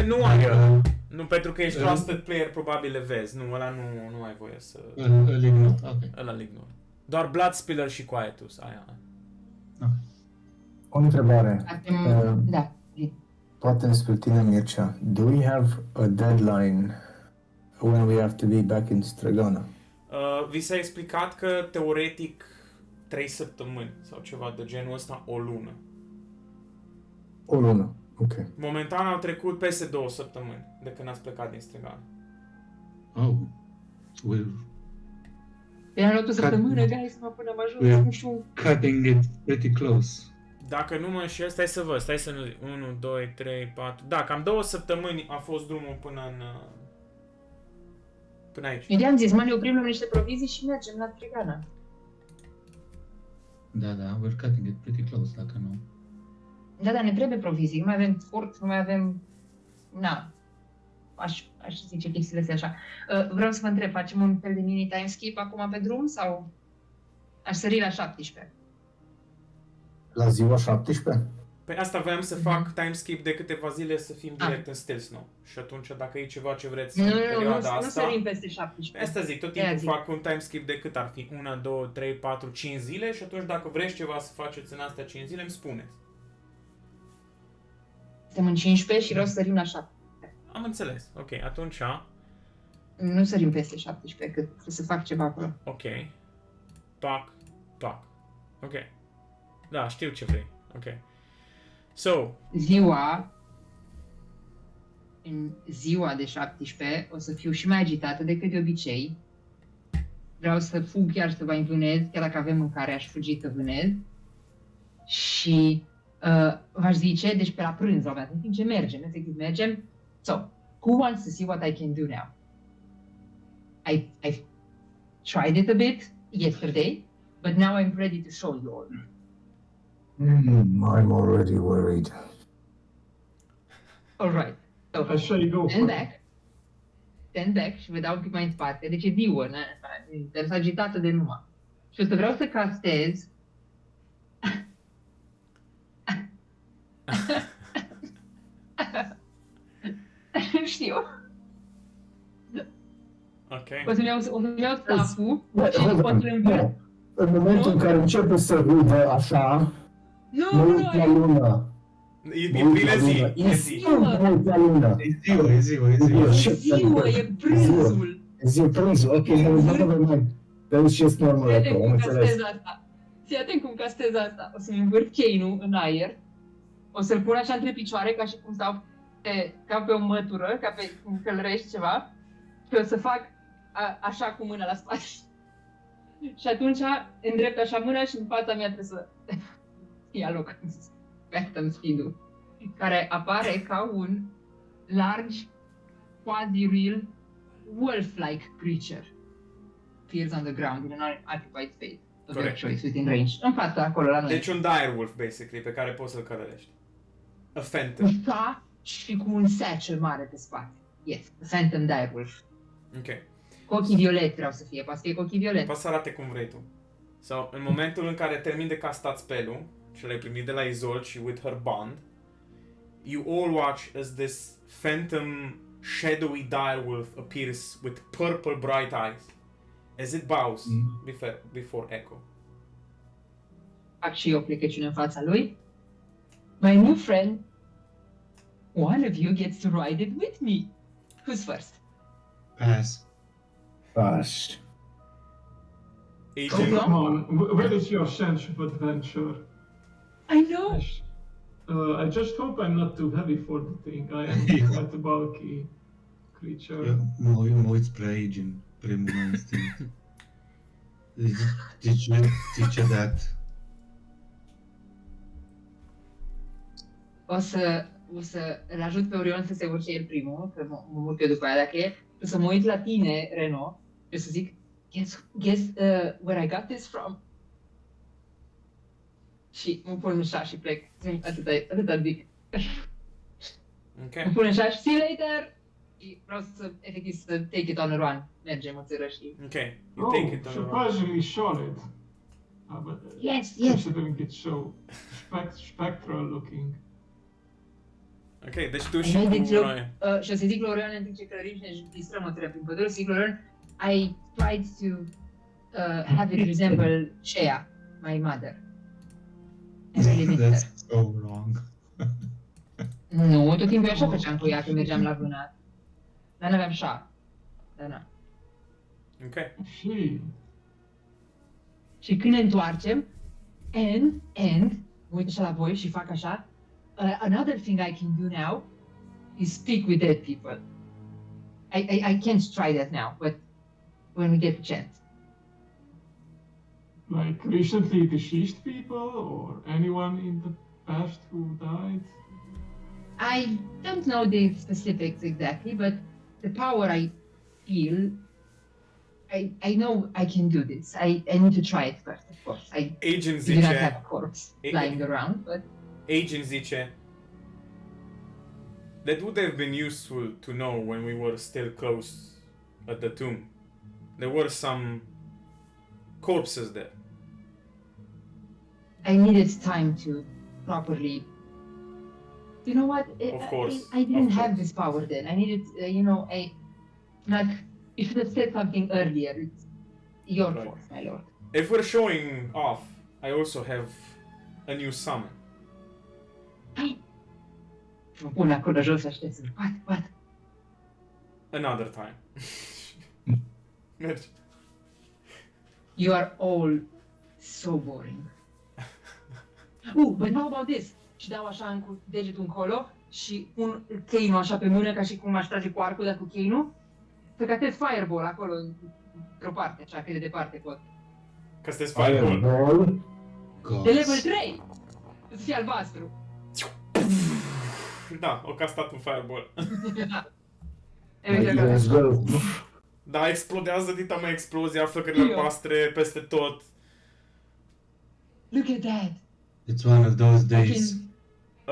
Nu Mai, ai. Nu, pentru că ești trusted player, probabil le vezi. Nu, ăla nu ai voie să... îl ignor. Ok. Ăla îl ignor. Doar Bloodspiller și Quietus, aia. O întrebare. Da. Poate despre tine, Mircea. Do we have a deadline when we have to be back in Stragana? Vi s-a explicat că, teoretic, 3 săptămâni sau ceva de genul ăsta, o lună. O lună. Ok. Momentan au trecut peste 2 săptămâni de când ați plecat din Strigana. Oh. We're I-am luat o săptămână, guys, mă până mă ajung, we're nu știu. cutting it pretty close. Dacă nu mă înșel, stai să văd, stai să nu zic. 1, 2, 3, 4... Da, cam 2 săptămâni a fost drumul până în... Până aici. Eu de-am zis, mă, ne oprim, luăm niște provizii și mergem la Trigana. Da, we're cutting it pretty close, dacă nu. Da, ne trebuie provizii, nu mai avem furt, nu mai avem... Na. Aș zice chestiile astea așa. Vreau să vă întreb, facem un fel de mini time skip acum pe drum sau... Aș sări la 17. La ziua 17? Păi asta voiam să fac time skip de câteva zile să fim direct în Stealth Snow. Și atunci dacă e ceva ce vreți în perioada Nu asta... sărim peste 17. Asta zic, tot timpul fac un time skip de cât ar fi 1, 2, 3, 4, 5 zile și atunci dacă vreți ceva să faceți în astea 5 zile, îmi spuneți. Suntem în 15 și vreau să sărim la 7. Am înțeles. Ok, atunci... Nu sărim peste 17, că trebuie să fac ceva acolo. Ok. Pac. Ok. Da, știu ce vrei. Ok. So, în ziua de 17 o să fiu și mai agitată decât de obicei. Vreau să fug chiar să vă invânez, chiar dacă avem mâncare aș fugi să vânez. Și v-aș zice, deci pe la prânz, la un moment dat, în timp ce mergem, efectiv mergem. So, who wants to see what I can do now? I've tried it a bit yesterday, but now I'm ready to show you all. I'm already worried. All right. So, Așa e go. stand back și vă dau un pic mai în spate. Deci e ziua, dar s-a agitată de numai. Și o să vreau să castez... Nu știu. ok. O să-mi iau stafful și o să-l învârt. În momentul în care începe să râdă așa, mă uit la lună. E plină zi. E zi. Mă uit la lună. E ziua. E prânzul. Zi, prânzul, ok, never mind. That is just normal, Fii atent am cum înțeles. castez asta. Fii atent cum castez asta. O să-mi învârt chain-ul în aer. O să-l pun așa între picioare, ca și cum stau ca pe o mătură, ca pe cum călărești ceva. Și o să fac așa cu mâna la spate. Și atunci îndrept așa mâna și în fața mea trebuie să ia loc Phantom Speed-ul, care apare ca un large, quasi-real, wolf-like creature. Appears on the ground in an occupied space of your choice within range. În fața acolo la noi. Deci un direwolf, basically, pe care poți să-l călărești. A phantom. Da, și cu un satchel mare pe spate. Yes, a Phantom Direwolf. Ok. Cu ochii violet vreau să fie, poate să fie cu ochii violet. Poți să arate cum vrei tu. Sau, în momentul în care termin de castat spell-ul, și l-ai primit de la Isolde și with her bond, you all watch as this phantom shadowy direwolf appears with purple bright eyes as it bows before Echo. Fac și eu plecăciune în fața lui. My new friend, one of you gets to ride it with me. Who's first? Pass. Gosh. Agent, Come on, where is your sense of adventure? I know. I just hope I'm not too heavy for the thing. I am quite a bulky creature. Mă uit spre aici în primul meu instinct. Zice that. O să îl ajut pe Orion să se urce el primul, că mă mut eu după aia dacă e. O să mă uit la tine, Reno, și o să zic, guess where I got this from? Și mă pun în șa și plec. Atâta zic. ok. Mă pun în șa și see you later! Și vreau să, efectiv, să take it on a run. Mergem în țără și... Ok. You take it on a run. Surprisingly solid. Yes. Considering it's so spectral looking. Ok, deci tu și cu noi. Și o să zic lui Orion în timp ce călărim și ne distrăm o treabă prin pădure, zic lui Orion, I tried to have it resemble Shea, my mother. I really did That's her. so wrong. Nu, tot timpul eu așa făceam cu ea când mergeam la vânat. Dar n-aveam șa. Dar na. Ok. Și Și când ne întoarcem, and, mă uit așa la voi și fac așa, another thing I can do now is speak with dead people. I can't try that now, but when we get the chance. like recently deceased people or anyone in the past who died? I don't know the specifics exactly, but the power I feel, I know I can do this. I need to try it first, of course. I Agent do not have zice... a corpse lying around, but Agent zice... That would have been useful to know when we were still close at the tomb. There were some corpses there. I needed time to properly. You know what? Of course, I didn't of have course. this power then. I needed, like, you should have said something earlier. It's your Right. fault, my lord. If we're showing off, I also have a new summon. Mă pun acolo jos și aștept să... What? Another time. Mergi. You are all so boring. But how about this? Și dau așa cu degetul încolo și pun cheinul așa pe mână ca și cum aș trage cu arcul, dar cu cheinul. Să catez fireball acolo, într-o parte, așa, cât de departe pot. Că sunteți fireball. Fireball. De level 3! Să fie albastru. Da, o castat un fireball. Let's go. Da, explodează dita mai explozie, flăcările albastre peste tot. Look at that! It's one of those I days. can,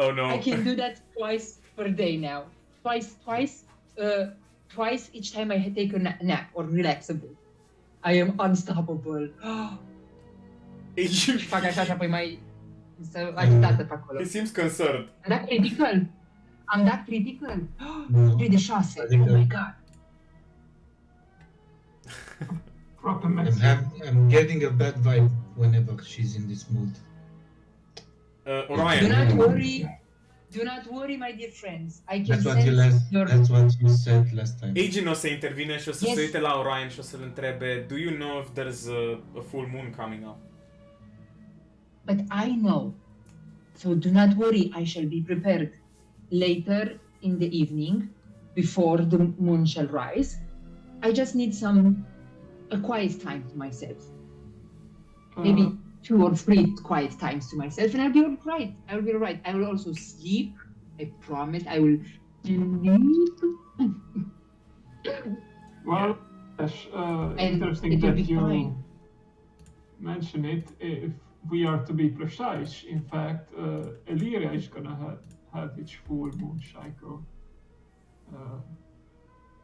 Oh no. I can do that twice per day now. Twice each time I take a nap or relax a bit. I am unstoppable. Și fac așa și apoi mai să agitată pe acolo. He seems concerned. Am dat critical. Am dat critical. No. 3 de 6. Adică- Oh my god. Proper medicine. I'm getting a bad vibe whenever she's in this mood. Do Orion, not worry. Do not worry, my dear friends. I can That's what you said last time. Agent o să intervine și o să Yes. se uite la Orion și o să-l întrebe Do you know if there's a full moon coming up? But I know. So do not worry, I shall be prepared. Later in the evening, before the moon shall rise, I just need a quiet time to myself. Maybe 2 or 3 quiet times to myself, and I'll be all right. I will be all right. I will also sleep. I promise. I will sleep. Well, And interesting it will that be you fine. mention it. If we are to be precise, in fact, Illyria is gonna have its full moon cycle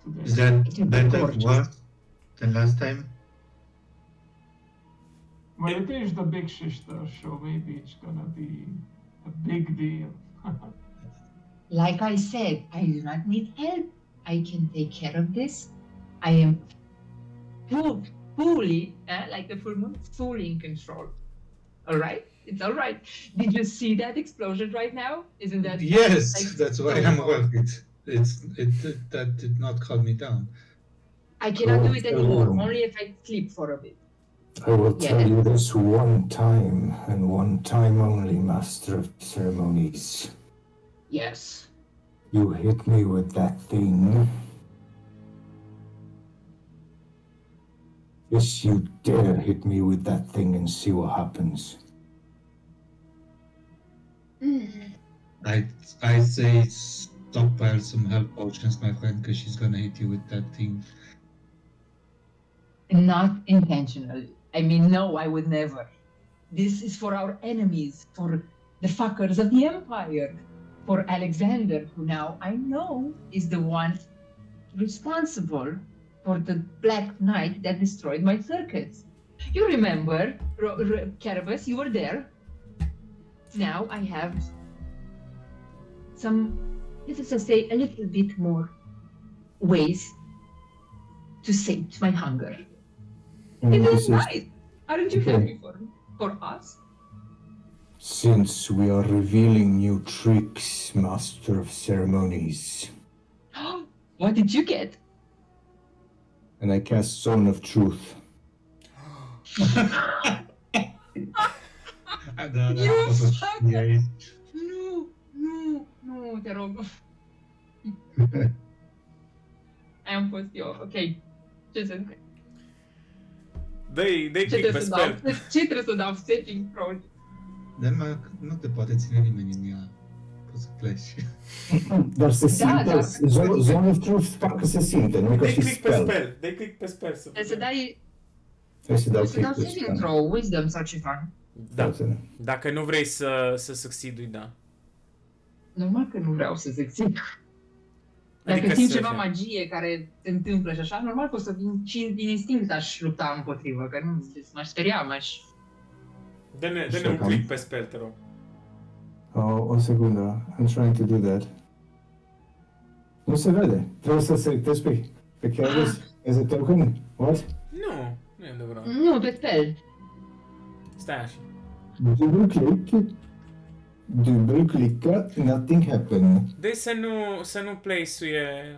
today. Is that It will be better gorgeous. worse than last time? Well, it is the big sister, so maybe it's gonna be a big deal. Like I said, I do not need help. I can take care of this. I am fully, like the full moon, fully in control. All right? It's all right. Did you see that explosion right now? Isn't that Yes, like, that's why so I'm cool? worried. That did not calm me down. I cannot do it anymore, Oh. only if I sleep for a bit. I will Yeah. tell you this one time, and one time only, Master of Ceremonies. Yes. You hit me with that thing. Yes, you dare hit me with that thing and see what happens. I say stockpile some health potions, my friend, because she's gonna hit you with that thing. Not intentionally. I mean, no, I would never. This is for our enemies, for the fuckers of the Empire, for Alexander, who now I know is the one responsible for the Black Knight that destroyed my circuits. You remember, Carabas, you were there. Now I have some let us just say, a little bit more ways to sate my hunger. It This is is- nice. Aren't you Okay. happy for us? Since we are revealing new tricks, Master of Ceremonies, What did you get? and I cast Zone of Truth. Da, You a fost suck. ei. Nu, te rog. Aia am fost eu, ok. Ce să They ce click pe trebuie să dau? spell. Ce trebuie să dau? Setting pro. Dar nu te poate ține nimeni în ea. Poți să pleci. Dar se simte, dar- Zone of Truth parcă se simte, nu e ca They și click pe spell. spell. They click pe spell. Trebuie să dai, Trebuie să dau trebuie să dau click pe saving spell. throw, wisdom sau ceva. Da. Da. Dacă nu vrei să succeed-ui, da. Normal că nu vreau să zic. Dacă Adică simt să ceva fie. magie care se întâmplă și așa, normal că o să vin și din instinct aș lupta împotrivă, că nu m-aș speria, Dă-ne Așa un cam. click pe spell, te rog. O secundă. I'm trying to do that. Nu se vede. Trebuie să selectez pe Careless as a token. What? Nu e adevărat. Nu, pe spell. Stai așa. Double click. Double click. Nothing happened. Deci să nu place-uie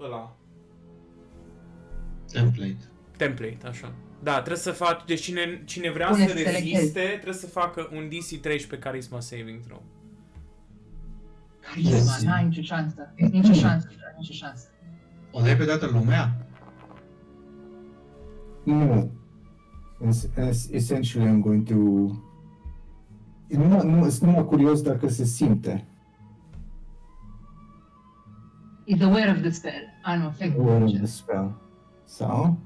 ăla, Template. template, așa. Da, trebuie să faci, deci cine vrea Pune să să selectezi. reziste, trebuie să facă un DC 13 Charisma Saving Throw. Carisma, n-ai nicio șansă. Nicio șansă, nicio șansă. O dai pe toată lumea? Nu. Essentially, I'm going to... Sunt numai curios dacă se simte. Is aware of the spell. Nu, Aware of the spell. So,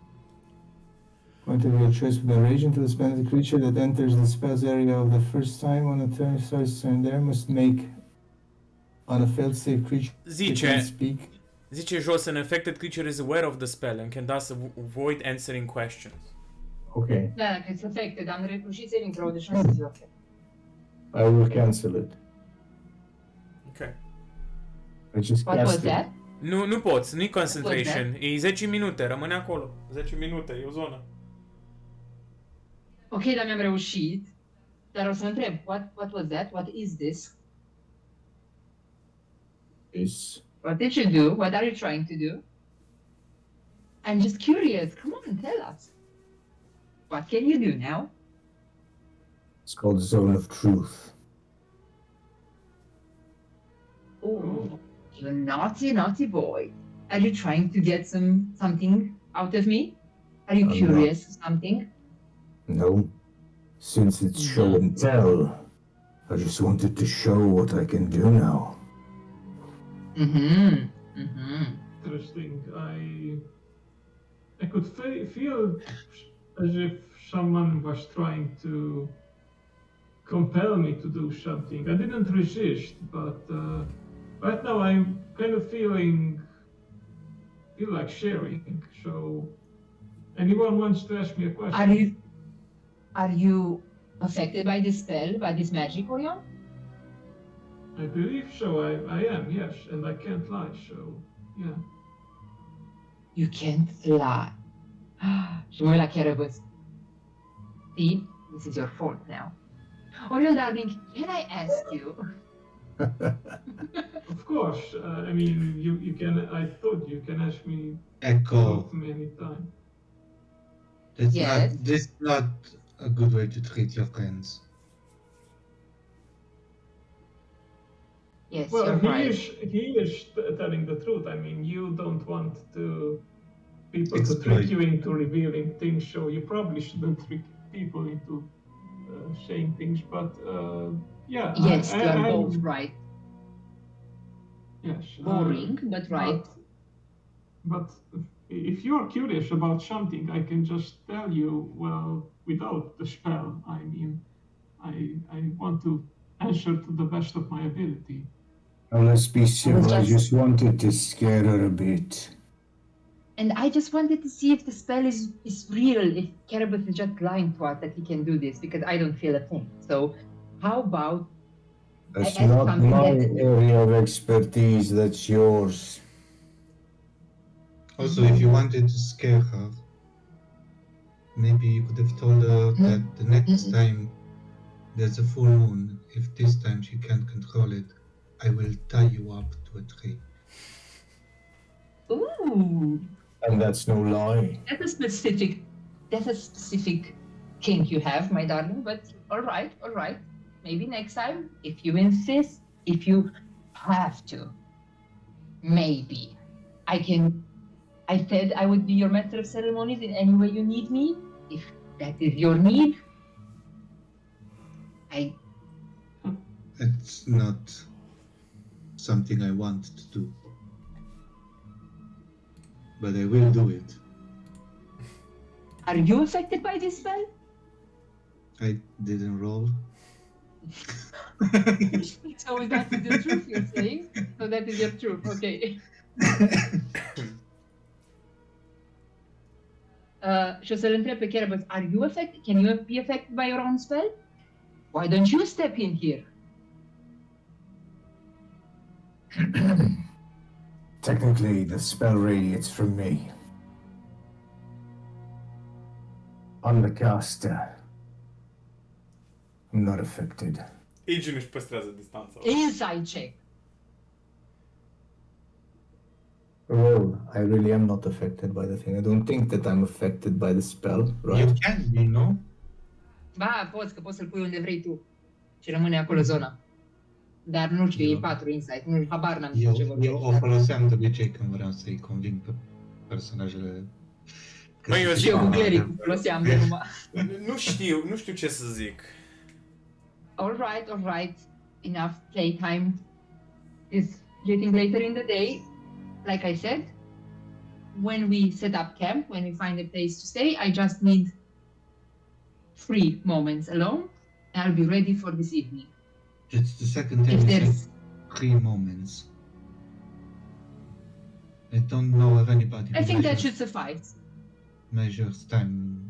going to be a choice with a rage until the spell, the creature that enters the spell's area of the first time on a turn starts turn there must make on a failed save creature Zice, can speak. zice jos, an affected creature is aware of the spell and can thus avoid answering questions. Okay, Da, dacă it's affected, am reușit saving throw, deci nu să zic ok. I will cancel it. Ok. I just What was cast it. that? Nu poți, nu-i concentration, e 10 minute, rămâne acolo. 10 minute, e o zonă. Ok, dar mi-am reușit. Dar o să întreb, what was that? What is this? Yes. What did you do? What are you trying to do? I'm just curious. Come on, tell us. What can you do now? It's called Zone of Truth. Oh, you naughty, naughty boy. Are you trying to get something out of me? Are you I'm curious something? No. Since it's show and tell, I just wanted to show what I can do now. Mm-hmm. Mm-hmm. Interesting. I could feel as if someone was trying to compel me to do something. I didn't resist, but right now I'm kind of feel like sharing. So, anyone wants to ask me a question? Are you affected by this spell, by this magic, Orion? I believe so. I am, yes, and I can't lie. So, yeah. You can't fly. Și mă uit la Cerberus. See, this is your fault now. Orion, darling, can I ask you? Of course. I mean, you can. I thought you can ask me Echo. talk to me anytime. Yes. This is not a good way to treat your friends. Yes, Well, you're right. he is telling the truth. I mean, you don't want people to Exploit. trick you into revealing things, so you probably shouldn't trick people into saying things. But yeah, Yes, I- you are I'm- both right. Yes, Boring, but right. But if you're curious about something, I can just tell you. Well, without the spell, I mean, I want to answer to the best of my ability. Now let's be civil. I just- just wanted to scare her a bit. And I just wanted to see if the spell is real, if Cerberus is just lying to us that he can do this, because I don't feel a thing. So, how about That's asked not something my that area of expertise, that's yours. Also, if you wanted to scare her, maybe you could have told her that the next time there's a full moon, if this time she can't control it, I will tie you up to a tree. ooh, And that's no lie. that's a specific kink you have, my darling. But all right. Maybe next time, if you insist, if you have to, maybe I can. I said I would be your master of ceremonies in any way you need me. If that is your need, It's not something I want to do. But I will do it. Are you affected by this spell? I didn't roll. So that is the truth you're saying? So that is your truth, okay. Și o să-l întreb pe Kerabus, are you affected? Can you be affected by your own spell? Why don't you step in here? Technically, the spell radiates from me. I'm the caster. I'm not affected. Agent își păstrează distanța. Inside check. Well, I really am not affected by the thing. I don't think that I'm affected by the spell, You right? can be, no? Ba, poți să-l pui unde vrei tu. Și rămâne acolo zona. Dar nu știu, e 4 insight, nu, habar n-am ce Eu vorbești. o foloseam de obicei când vreau să-i conving pe personajele. Băi, eu Și eu cu cleric foloseam de numai. Nu știu ce să zic. All right. Enough playtime. It's getting later in the day. Like I said, when we set up camp, when we find a place to stay, I just need 3 moments alone, and I'll be ready for this evening. It's the second time If you there's said 3 moments. I don't know of anybody I who think that measures, should suffice. measures time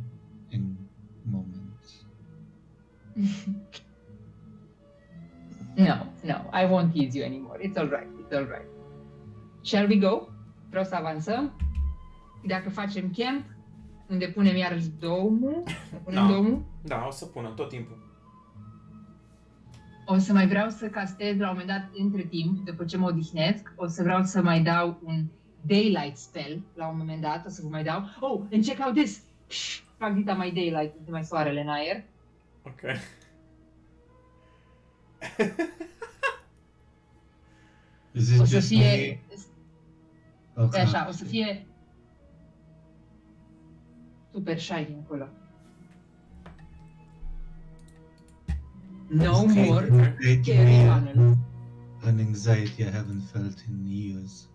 in moments. No, I won't tease you anymore. It's all right. Shall we go? Vreau să avansăm. Dacă facem camp, unde punem iarăși domul, Da. domul, Da, o să pună tot timpul. o să mai vreau să castez la un moment dat, între timp, după ce mă odihnesc, o să vreau să mai dau un daylight spell la un moment dat, o să vă mai dau. Oh, and check out this! Psh, fac dita mai daylight, mai soarele în aer. Ok. Is it O să just fie, me? Okay. așa, o să fie super shiny acolo. No Okay, more create scary me tunnels. an anxiety I haven't felt in years.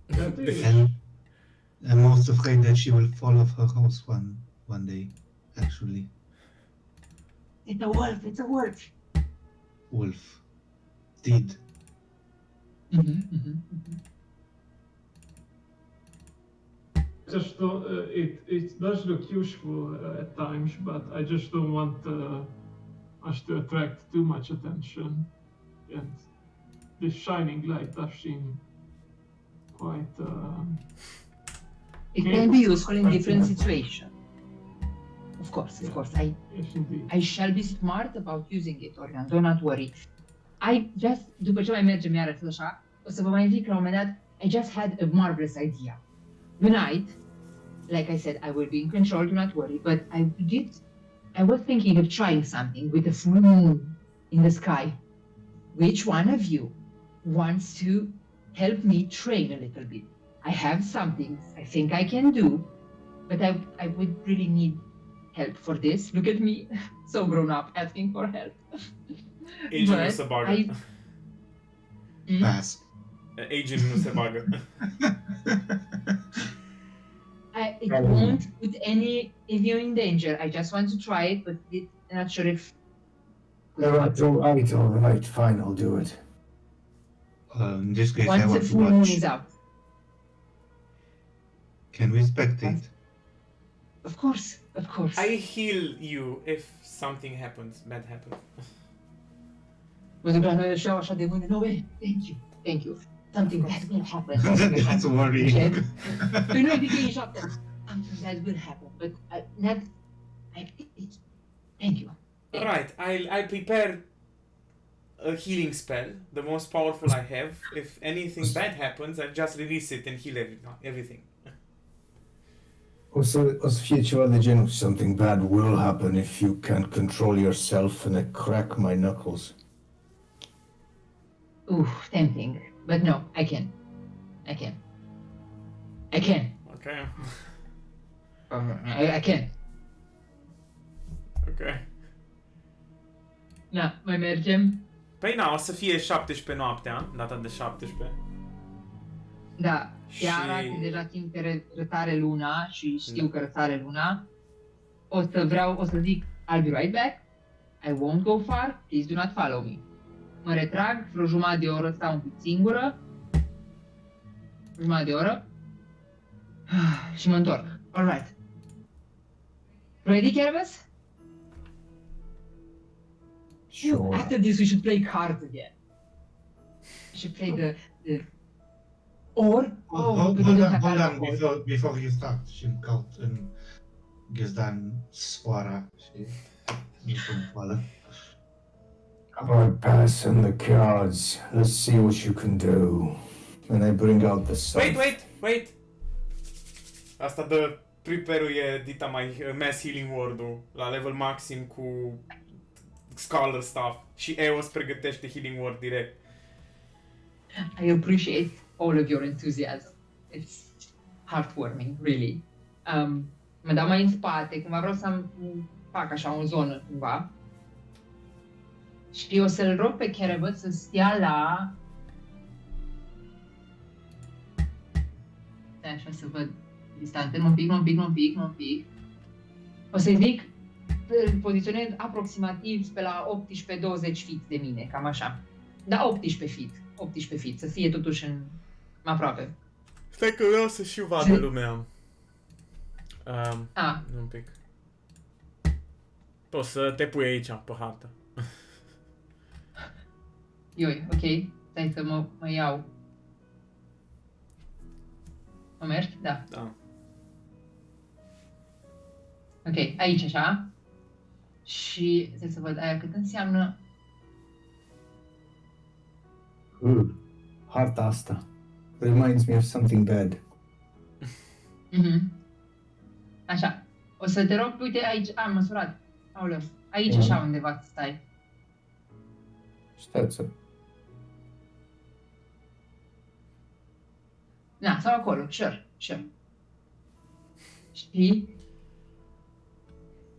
That is. And I'm most afraid that she will fall off her horse one day, actually. It's a wolf. Wolf. Did. Just don't, it does look useful at times, but I just don't want us to attract too much attention. And this shining light does seem quite. It can be useful in different situations. Of course. Yes, indeed. I shall be smart about using it, Orion. Do not worry. I just, după ce mai mergem iarăși așa, o să vă mai zic la un moment dat, I just had a marvelous idea. Tonight, like I said, I will be in control, do not worry, but I was thinking of trying something with the full moon in the sky. Which one of you wants to help me train a little bit? I have something I think I can do, but I would really need help for this. Look at me, so grown up, asking for help. Agent nu se bagă. Pass. Agent nu se bagă. It won't put any of you in danger. I just want to try it, but I'm not sure if. All right, fine, I'll do it. In this case, I Once the want to full moon watch. is out. Can we spectate? Of course, of course. I heal you if something happens, bad happens. Văzut că noi așa, așa de mâine, no way, thank you. Something bad will happen. That's worrying. Păi nu adică e șapte. Something bad will happen, but thank you. Right, I'll prepare a healing spell, the most powerful I have. If anything bad happens, I'll just release it and heal everything. O să fie ceva de genul something bad will happen if you can't control yourself and I crack my knuckles. Tempting, but no, I can. Okay. I can. Okay. Na, mai mergem? Păi na, o să fie 17 noaptea, data de 17. Da, Și- ea arată deja timp că rătare luna și știu că rătare luna. O să zic, I'll be right back. I won't go far, please do not follow me. Mă retrag, vreo jumătate de oră stau un pic singură. Jumătate de oră. Și mă întorc. Alright. Ready, Carabas? Sure. After this we should play cards again. We should play the... Or... Hold we don't have on, alcohol. before you start și-mi caut în ghezdan sfoara și nu cum fală. I pass on the cards. Let's see what you can do. And I bring out the sun. Wait! Asta de prepare-ul e dita mai mass healing word-ul la level maxim cu scholar stuff și EOS pregătește healing word direct. I appreciate all of your enthusiasm. It's heartwarming, really. Mă dau mai în spate, cumva vreau să fac așa o zonă, cumva. Și o să-l rog pe Carabas să stea la... Stai așa să văd distanțe, un pic. O să-i zic, îl poziționez aproximativ pe la 18-20 feet de mine, cam așa. Da, 18 feet, să fie totuși în... aproape. Stai că vreau să și vadă lumea. Un pic. Poți să te pui aici, pe hartă. Ioi, ok. Stai să mă iau. Mă mergi? Da. Da. Ok, aici așa. Și stai să văd aia cât înseamnă. Harta asta reminds me of something bad. Așa. O să te rog, uite aici, am măsurat. Aoleu. Aici așa undeva să stai. Stai să... Na, sau acolo, sure. Și...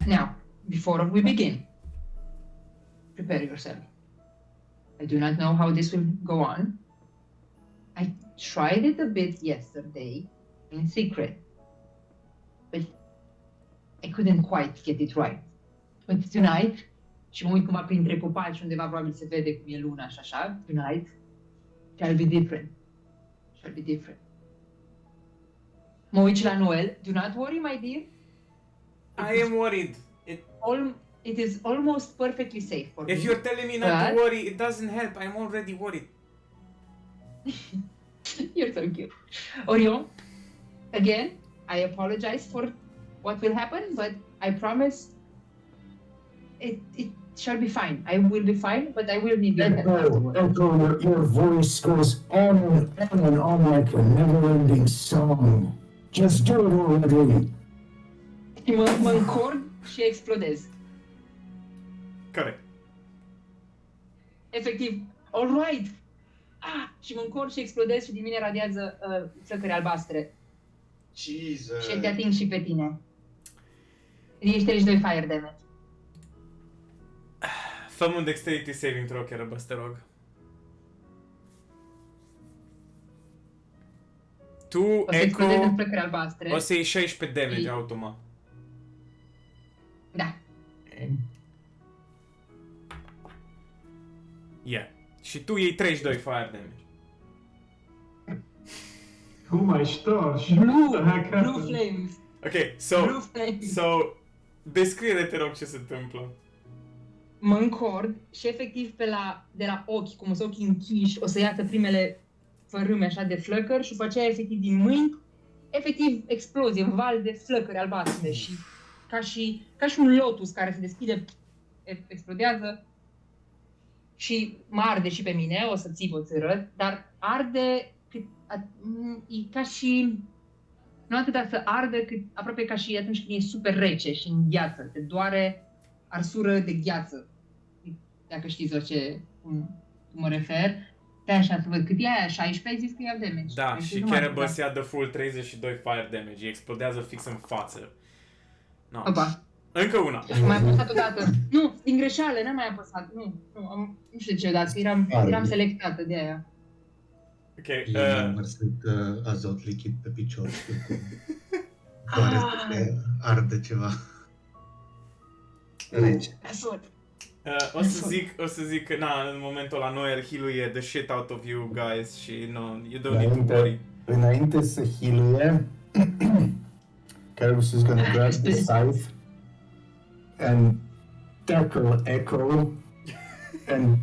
Now, before we begin, prepare yourself. I do not know how this will go on. I tried it a bit yesterday, in secret, but I couldn't quite get it right. But tonight, și mă uit cumva printre copaci, undeva probabil se vede cum e luna și așa, tonight, shall be different. Mă uit și la Noel. Do not worry, my dear. I am worried. It is almost perfectly safe for me. If you're telling me not to worry, it doesn't help. I'm already worried. You're so cute. Orion, again, I apologize for what will happen, but I promise it shall be fine. I will be fine, but I will need your help afterwards. Echo, your voice goes on and on like a never-ending song. Just do it already. Și mă încord și explodez. Corect. Efectiv, all right. Și mă încord și explodez și din mine radiază flăcări albastre. Jesus. Și te ating și pe tine. Ești 32 fire damage. Fă-mi un dexterity saving throw, Carabas, te rog. Tu, O să Echo, explodez în flăcări albastre. o să iei 16 damage automat. Da. Yeah. Și tu iei 32 fire damage. Oh my stars! Blue What the heck flames. Ok, Blueface. so, descrie-le, te rog, ce se întâmplă. Mă încord și efectiv de la ochi, cum sunt ochii închiși, o să iasă primele fărâme așa de flăcări și după aceea efectiv din mâini, efectiv explozie, un val de flăcări albastre și ca și un lotus care se deschide, explodează și mă arde și pe mine, o să țip, o să râd, dar arde e ca și, nu atâta să ardă, cât aproape ca și atunci când e super rece și în gheață, te doare arsură de gheață. Dacă știți cum mă refer. Te așa să văd cât e aia, 16 ai zis că ia damage. Da, Deci și Cannibal ia de full 32 fire damage, îi explodează fix în față. No. Opa. Încă una. Am mai apăsat odată. Nu, din greșeală, n-am mai apăsat. Nu știu de ce, dar eram selectată de aia. Ok. I-am vărsat azot lichid pe picior, știu cum. Doar arde ceva. Rece. Azot. O să zic că, în momentul ăla Noel heal-uie the shit out of you guys și you don't need to worry. Înainte să heal-uie, Caribus is gonna grab the scythe and tackle Echo and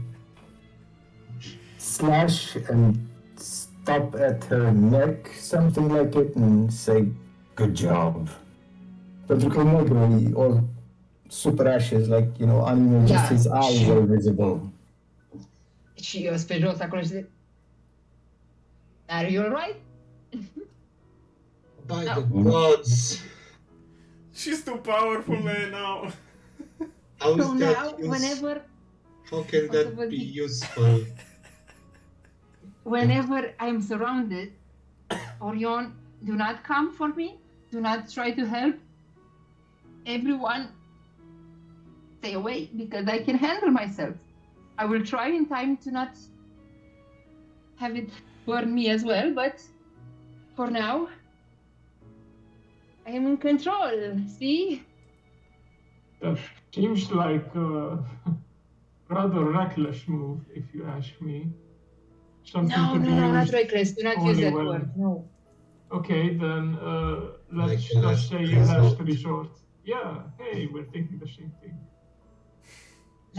slash and stop at her neck, something like it, and say, good job. Pentru că negru e all super ashes, like, animal, just his eyes are visible. Și eu sunt pe jos acolo și zic, are you alright? By the gods! She's too powerful now. How is So that now, How can that be useful? whenever I'm surrounded, Orion, do not come for me. Do not try to help. Everyone, stay away because I can handle myself. I will try in time to not have it burn me as well, but for now, I am in control. See? That seems like a rather reckless move, if you ask me. Something No, to be not used reckless. Do not use only that when- word. No. Okay, then let's Like just last say resort. last resort. Yeah, hey, we're thinking the same thing.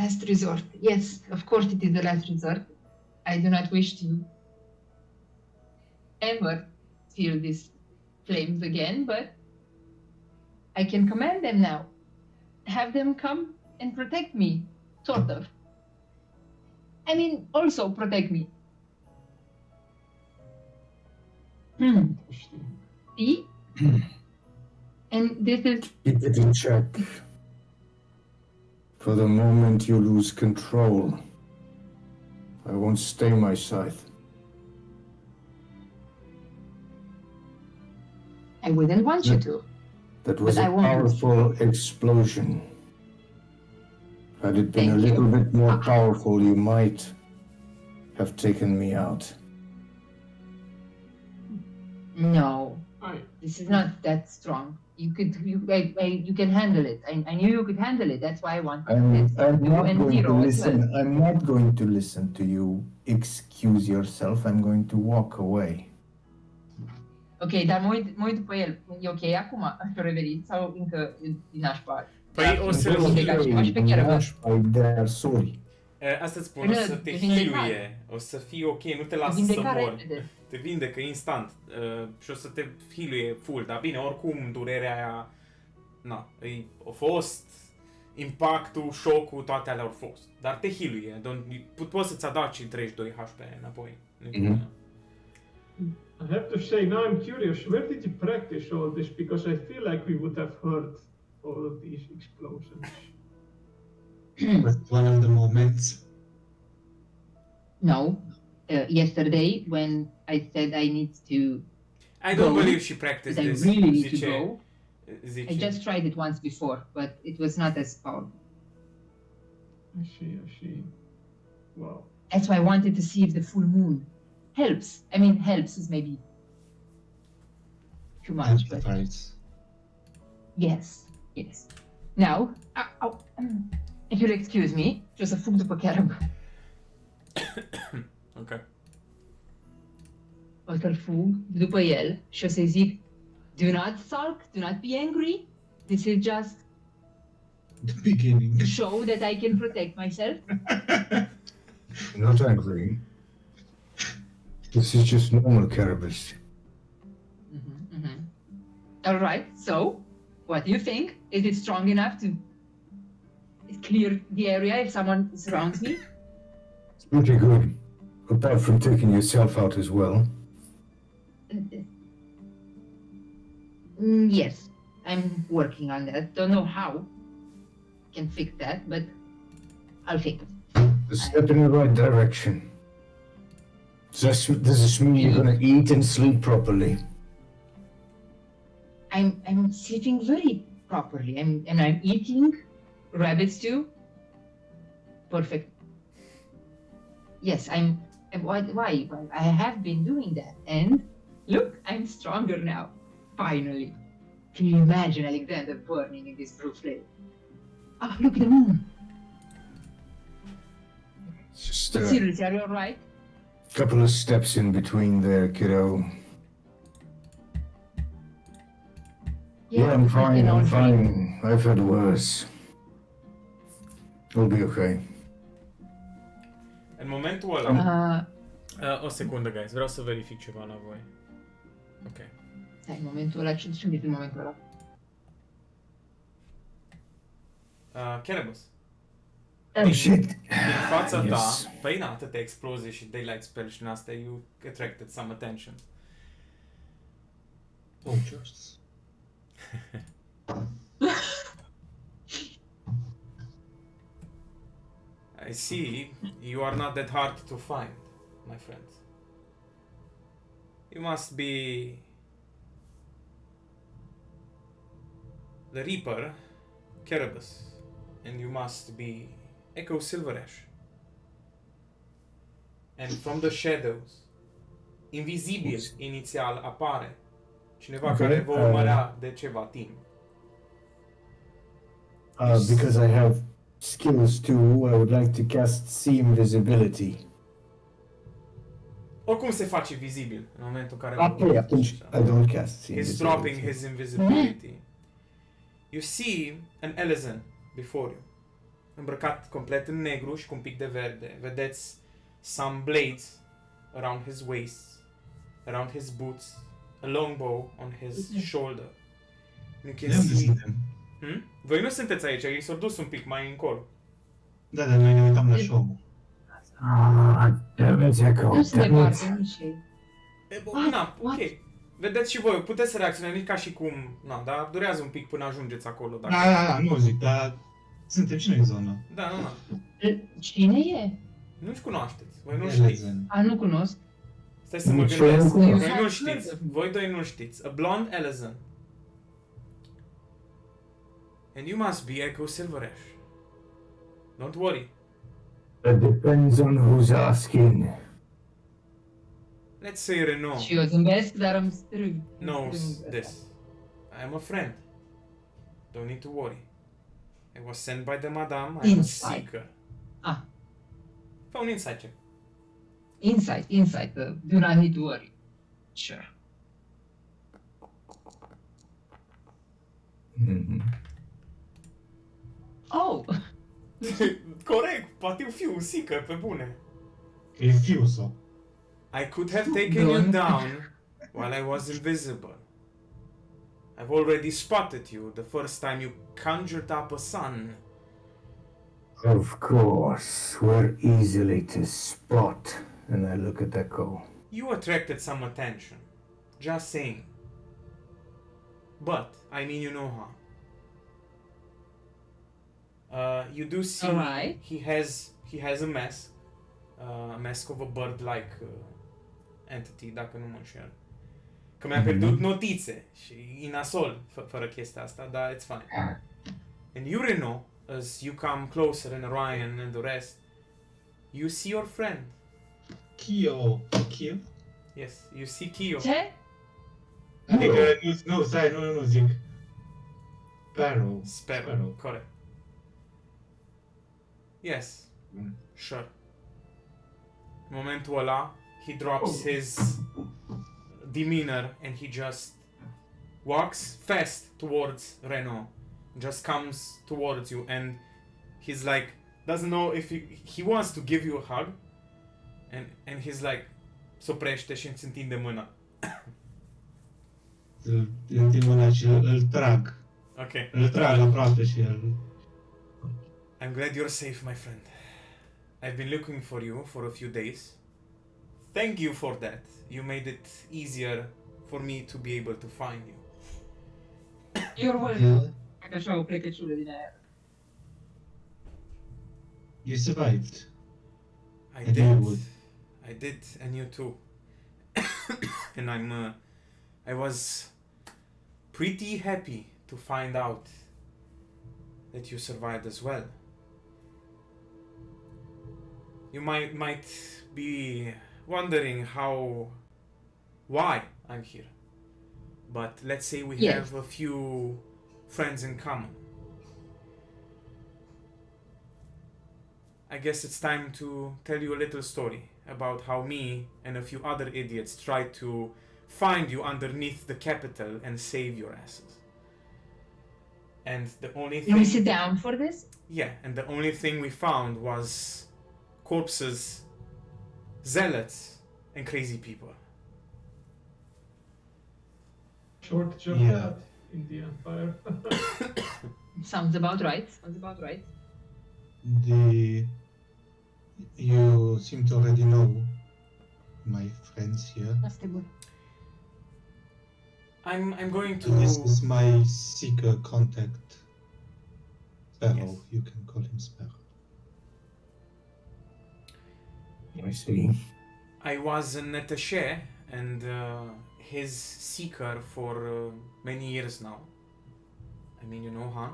Last resort. Yes, of course it is the last resort. I do not wish to ever feel these flames again, but I can command them now. Have them come and protect me, sort of. I mean, also protect me. Interesting. See? And this is Keep it in check. For the moment you lose control, I won't stay my scythe. I wouldn't want you to. That was But I a won't. powerful explosion. Had it been Thank a little you. bit more powerful, you might have taken me out. No, I this is not that strong. You can handle it. I knew you could handle it. That's why I wanted I'm this. not and going to zero as well. listen. I'm not going to listen to you excuse yourself. I'm going to walk away. Ok, dar mă uit după el. E ok acum? Aș revenit sau încă e din nașpa? Păi o să vindecat cineva și pe chiar de arsuri. asta îți spun, o să te heal-uie, o să fii ok, nu te lasă să Vindecat mori. repede. Te vindecă instant și o să te heal-uie full, dar bine, oricum durerea aia, a fost, impactul, șocul, toate alea au fost. Dar te heal-uie, poți să-ți adaci 32 HP înapoi. I have to say, now I'm curious, where did you practice all this? Because I feel like we would have heard all of these explosions. Was one of the moments. No. Yesterday, when I said I need to, I don't Go. believe she practiced that I this, really need to zice, go, zice. I just tried it once before, but it was not as powerful. I see. Wow. That's why I wanted to see if the full moon helps. I mean, helps is maybe too much, but Amplifies. yes. Now, if you'll excuse me, și o să fug după Carib. Ok. O să-l fug după el și o să-i zic, Do not sulk, do not be angry. This is just The beginning. to show that I can protect myself. Not angry. This is just normal cannabis. All right, so what do you think? Is it strong enough to clear the area if someone surrounds me? It's pretty good. Apart from taking yourself out as well. Yes, I'm working on that. Don't know how. Can fix that, but I'll fix it. A step in the right direction. Does this mean you're gonna eat and sleep properly? I'm sleeping very properly. I'm eating rabbit stew. Perfect. Yes, why? I have been doing that, and look, I'm stronger now. Finally. Can you imagine Alexander burning in this blue flame? Ah, look at the moon. Just But a seriously, are you alright? couple of steps in between there, kiddo. Yeah, I'm I fine, can I'm only- fine. I've had worse. It'll be okay. În momentul ăla... Uh, o secundă, guys. Vreau să verific ceva la voi. Ok. Stai, momentul ăla, ce sunt în momentul ăla? Cannabis. Oh shit! Din fața Yes. ta, păi na, atâtea explozii și daylight spell și din astea, you attracted some attention. Vultures. I see you are not that hard to find, my friend. You must be the Reaper, Cerebus, and you must be Echo Silverash. And from the shadows, invizibil inițial apare cineva Ok, care vă urmărea de ceva timp. Because I have skills too, I would like to cast See Invisibility. Oricum se face vizibil în momentul în care Okay, atunci I don't cast See he's dropping Invisibility. his invisibility. You see an Elezen before you, îmbrăcat complet în negru și cu un pic de verde. Vedeți some blades around his waist, around his boots, a longbow on his shoulder. You can De unde see... suntem? Voi nu sunteți aici, ei s-au dus un pic mai încolo. Da, dar noi ne uitam la show. Ah, damn it, Echo, Nu sunt damn departe, it. nici ei. Na, ok. Vedeți și voi, puteți să reacționați ca și cum... Na, dar durează un pic până ajungeți acolo. Dacă... Da, nu zic, dar suntem și noi în zonă. Da, nu. Cine e? Nu-și cunoașteți, voi nu știți. Elezen. Nu cunosc. Stai să mă Nici gândesc. eu nu cunosc. Voi nu știți. Voi doi nu știți. A blonde Elezen. And you must be Echo Silverash. Don't worry. It depends on who's asking. Let's say Renault Și eu zâmbesc, dar îmi strâng. knows this. I am a friend. Don't need to worry. I was sent by the madame. I am a Inside. seeker. Ah, Fă un insight check. insight. Do not need to worry. Sure. Mhm. Oh! Corect, poate fi un seeker, pe bune. E fiul său. I could have taken you Don't. down while I was invisible. I've already spotted you the first time you conjured up a sun. Of course, we're easily to spot. And I look at Echo. You attracted some attention. Just saying. But, I mean you know how. You do see Alright. he has a mask. A mask of a bird-like entity, dacă nu mă înșel. Că mi-a pierdut notițe și e nasol fără chestia asta, dar it's fine. And you, Renault, as you come closer and Ryan and the rest, you see your friend. Kyo. Yes, you see Kyo. Ce? Adică, nu, stai, nu, zic. Sparrow, corect. Yes, sure. În momentul ăla, he drops his demeanor and he just walks fast towards Renault, just comes towards you, and he's like, doesn't know if he wants to give you a hug, and he's like, se oprește și îți întinde mâna. Îl întind mâna și îl trag. Okay. Îl trag aproape și el... I'm glad you're safe, my friend. I've been looking for you for a few days. Thank you for that. You made it easier for me to be able to find you. You're welcome. Fac așa o plecăciune din aer. You survived. I And did. you would. I did, and you too. And I was pretty happy to find out that you survived as well. You might be wondering why I'm here. But let's say we Yes. have a few friends in common. I guess it's time to tell you a little story about how me and a few other idiots tried to find you underneath the capital and save your asses. And the only Can we thing... sit down for this? Yeah, and the only thing we found was corpses, zealots, and crazy people. Shortage of Yeah. that in the Empire. Sounds about right. You seem to already know my friends here. Asta e bun. I'm going to... This is my seeker contact. Sparrow, Yes. you can call him Sparrow. I see. I was an attaché and his seeker for many years now. I mean, you know, huh?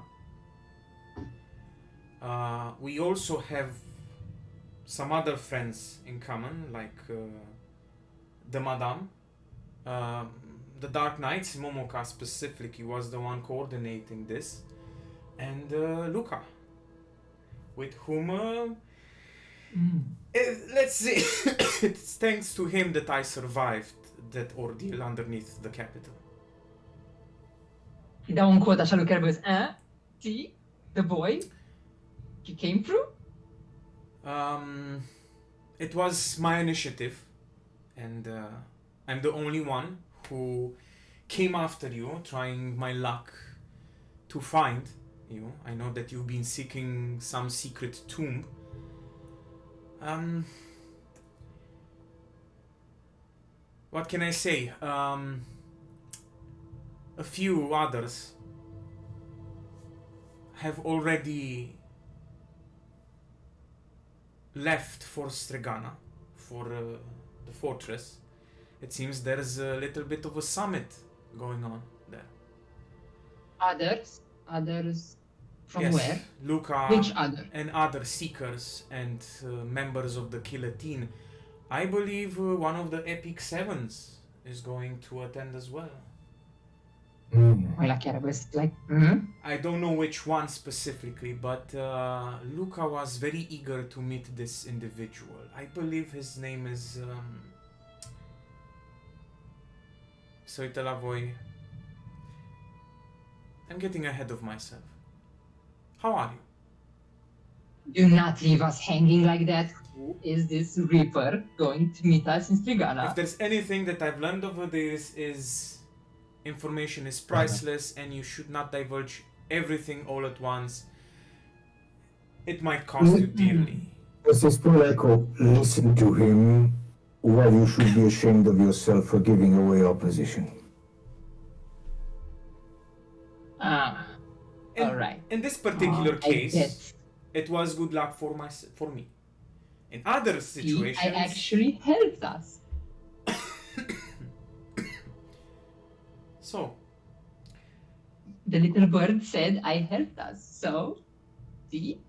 We also have some other friends in common, like the Madame, the Dark Knights, Momoka specifically was the one coordinating this, and Luca, with whom, let's see, it's thanks to him that I survived that ordeal underneath the capital. Îi dau un cod așa lui Kerberos. See? The boy? You came through? It was my initiative, and I'm the only one who came after you, trying my luck to find you. I know that you've been seeking some secret tomb. What can I say? A few others have already left for Stregana, for the fortress. It seems there's a little bit of a summit going on there. Others? Others from Yes, where? Luca Which other? and other seekers and members of the Guillotine. I believe one of the Epic Sevens is going to attend as well. Well, la Kerberos like, I don't know which one specifically, but Luca was very eager to meet this individual. I believe his name is... Să uită la voi. I'm getting ahead of myself. How are you? Do not leave us hanging like that. Who is this Reaper going to meet us in If Strigana? there's anything that I've learned over this is information is priceless and you should not divulge everything all at once. It might cost you dearly. Does this feel like, listen to him, while you should be ashamed of yourself for giving away our position? In- All right. In this particular I case, get. it was good luck for me. In other See, situations, I actually helped us. so The little bird said I helped us. So, see?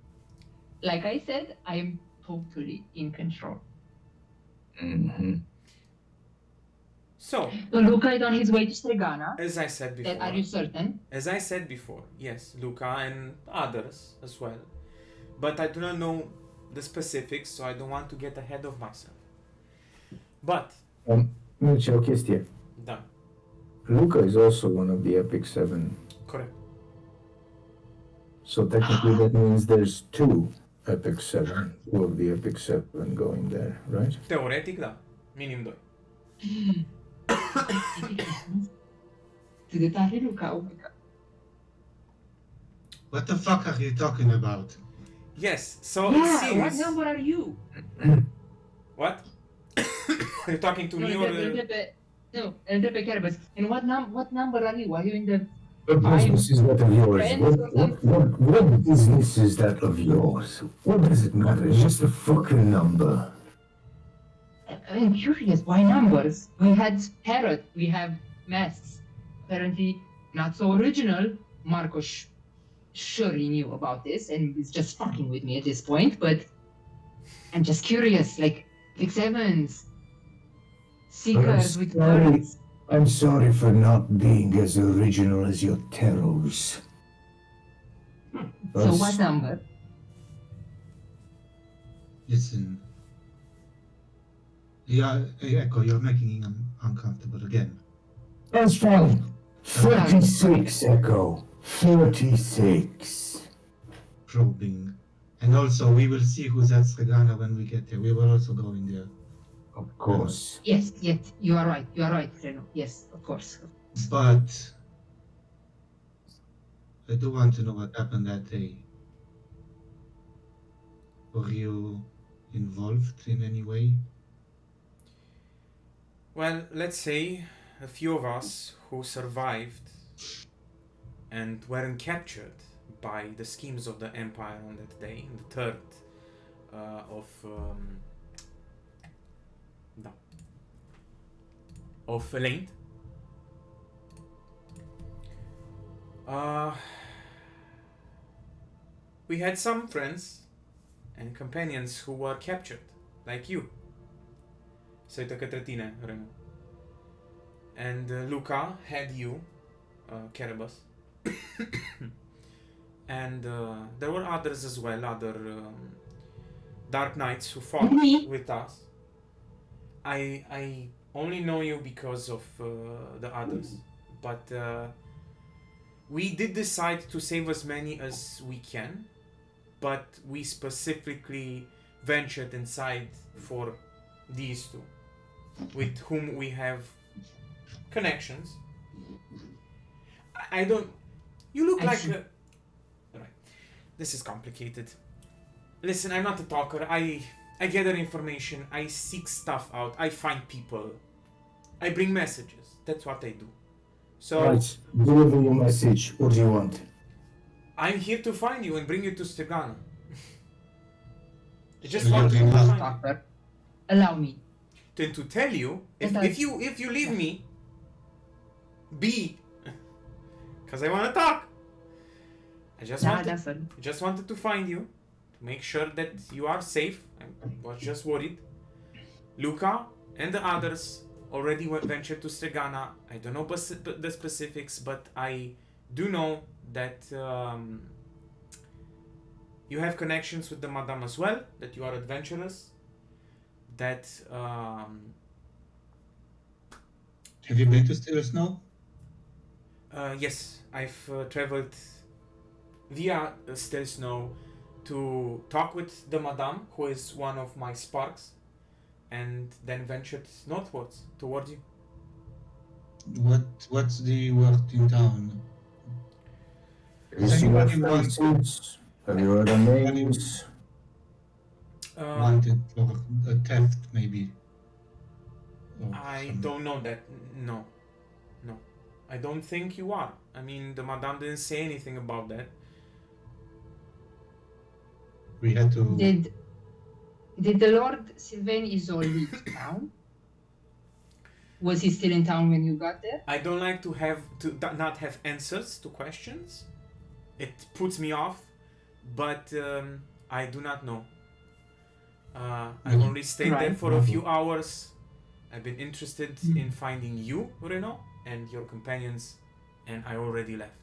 Like I said, I am totally in control. Mm-hmm. so So Luca is on his way to Strigana. as I said before, Are you certain? as I said before, yes, Luca and others as well. But I do not know the specifics, so I don't want to get ahead of myself. But Mircea, o chestie. da, Luca is also one of the Epic Seven. Corect. So technically that means there's two Epic Seven, two of the Epic Seven going there, right? Teoretic, da. Minim 2. To the tare, Luca, oh my god. What the fuck are you talking about? Yes, so it Yeah, seems... what number are you? What? You're talking to No, me or... El Pepe Carabas. And what number are you? Are you in the What business is that of yours? friends or What business is that of yours? What does it matter? It's just a fucking number. I'm curious, why numbers? We had parrot, we have masks. Apparently not so original. Marcos surely knew about this and is just fucking with me at this point, but I'm just curious, like X7s, seekers with birds. I'm sorry for not being as original as your Teros. So what number? Listen. Yeah, Echo, you're making him uncomfortable again. That's fine. 36, Echo. 36. Probing. And also, we will see who's at Sregana when we get there. We were also going there. Of course. Yes, you are right, Reno. Yes, of course. But I do want to know what happened that day. Were you involved in any way? Well, let's say a few of us who survived and weren't captured by the schemes of the Empire on that day, in the 3rd of Elaine. We had some friends and companions who were captured, like you. Se uită către tine, Renu. And Luca had you, Carabas. And there were others as well, other Dark Knights who fought with us. I only know you because of the others, but we did decide to save as many as we can, but we specifically ventured inside for these two, with whom we have connections. I don't... You look like a... Right. This is complicated. Listen, I'm not a talker. I gather information. I seek stuff out. I find people. I bring messages. That's what I do. So... Right. Deliver your message. What do you want? I'm here to find you and bring you to Stegana. I just So want to you're find you. Stopper. Allow me. To tell you, if you leave me be, because I want to talk. I just wanted to find you, to make sure that you are safe. I was just worried. Luca and the others already ventured to Stegana. I don't know the specifics, but I do know that you have connections with the Madame as well, that you are adventurous, that... Have you been to Still Snow? Yes, I've traveled via Still Snow to talk with the Madame, who is one of my sparks, and then ventured northwards towards you. What's the word in town? Is you Anybody have want- faces? Have you heard of names? Wanted for a theft, maybe? Or I some- don't know that. No. I don't think you are. I mean, the Madame didn't say anything about that. We had to... Did the Lord Sylvain Isol leave town? Was he still in town when you got there? I don't like to not have answers to questions. It puts me off, but I do not know. I've only stayed there for a few hours. I've been interested in finding you, Reno, and your companions, and I already left.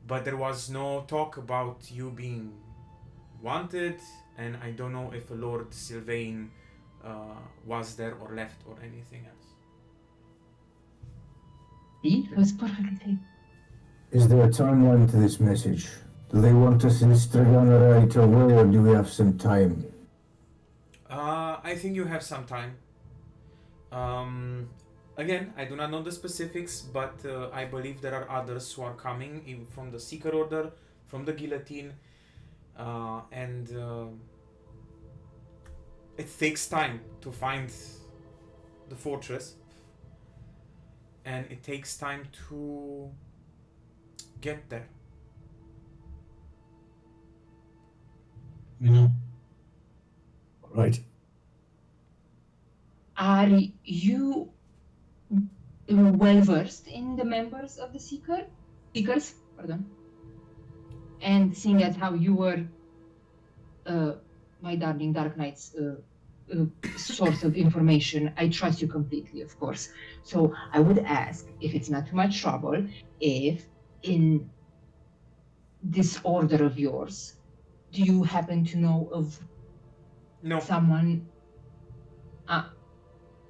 But there was no talk about you being wanted, and I don't know if Lord Sylvain was there or left or anything else. See? It was perfectly safe. Is there a timeline to this message? Do they want us in Stragana right away, or do we have some time? I think you have some time. Again, I do not know the specifics, but I believe there are others who are coming in from the Seeker Order, from the Guillotine, and it takes time to find the fortress, and it takes time to get there. You know, Right. Are you well versed in the members of the Seekers? Pardon. And seeing as how you were, my darling Dark Knight's source of information, I trust you completely, of course. So I would ask, if it's not too much trouble, if in this order of yours, do you happen to know of No, someone?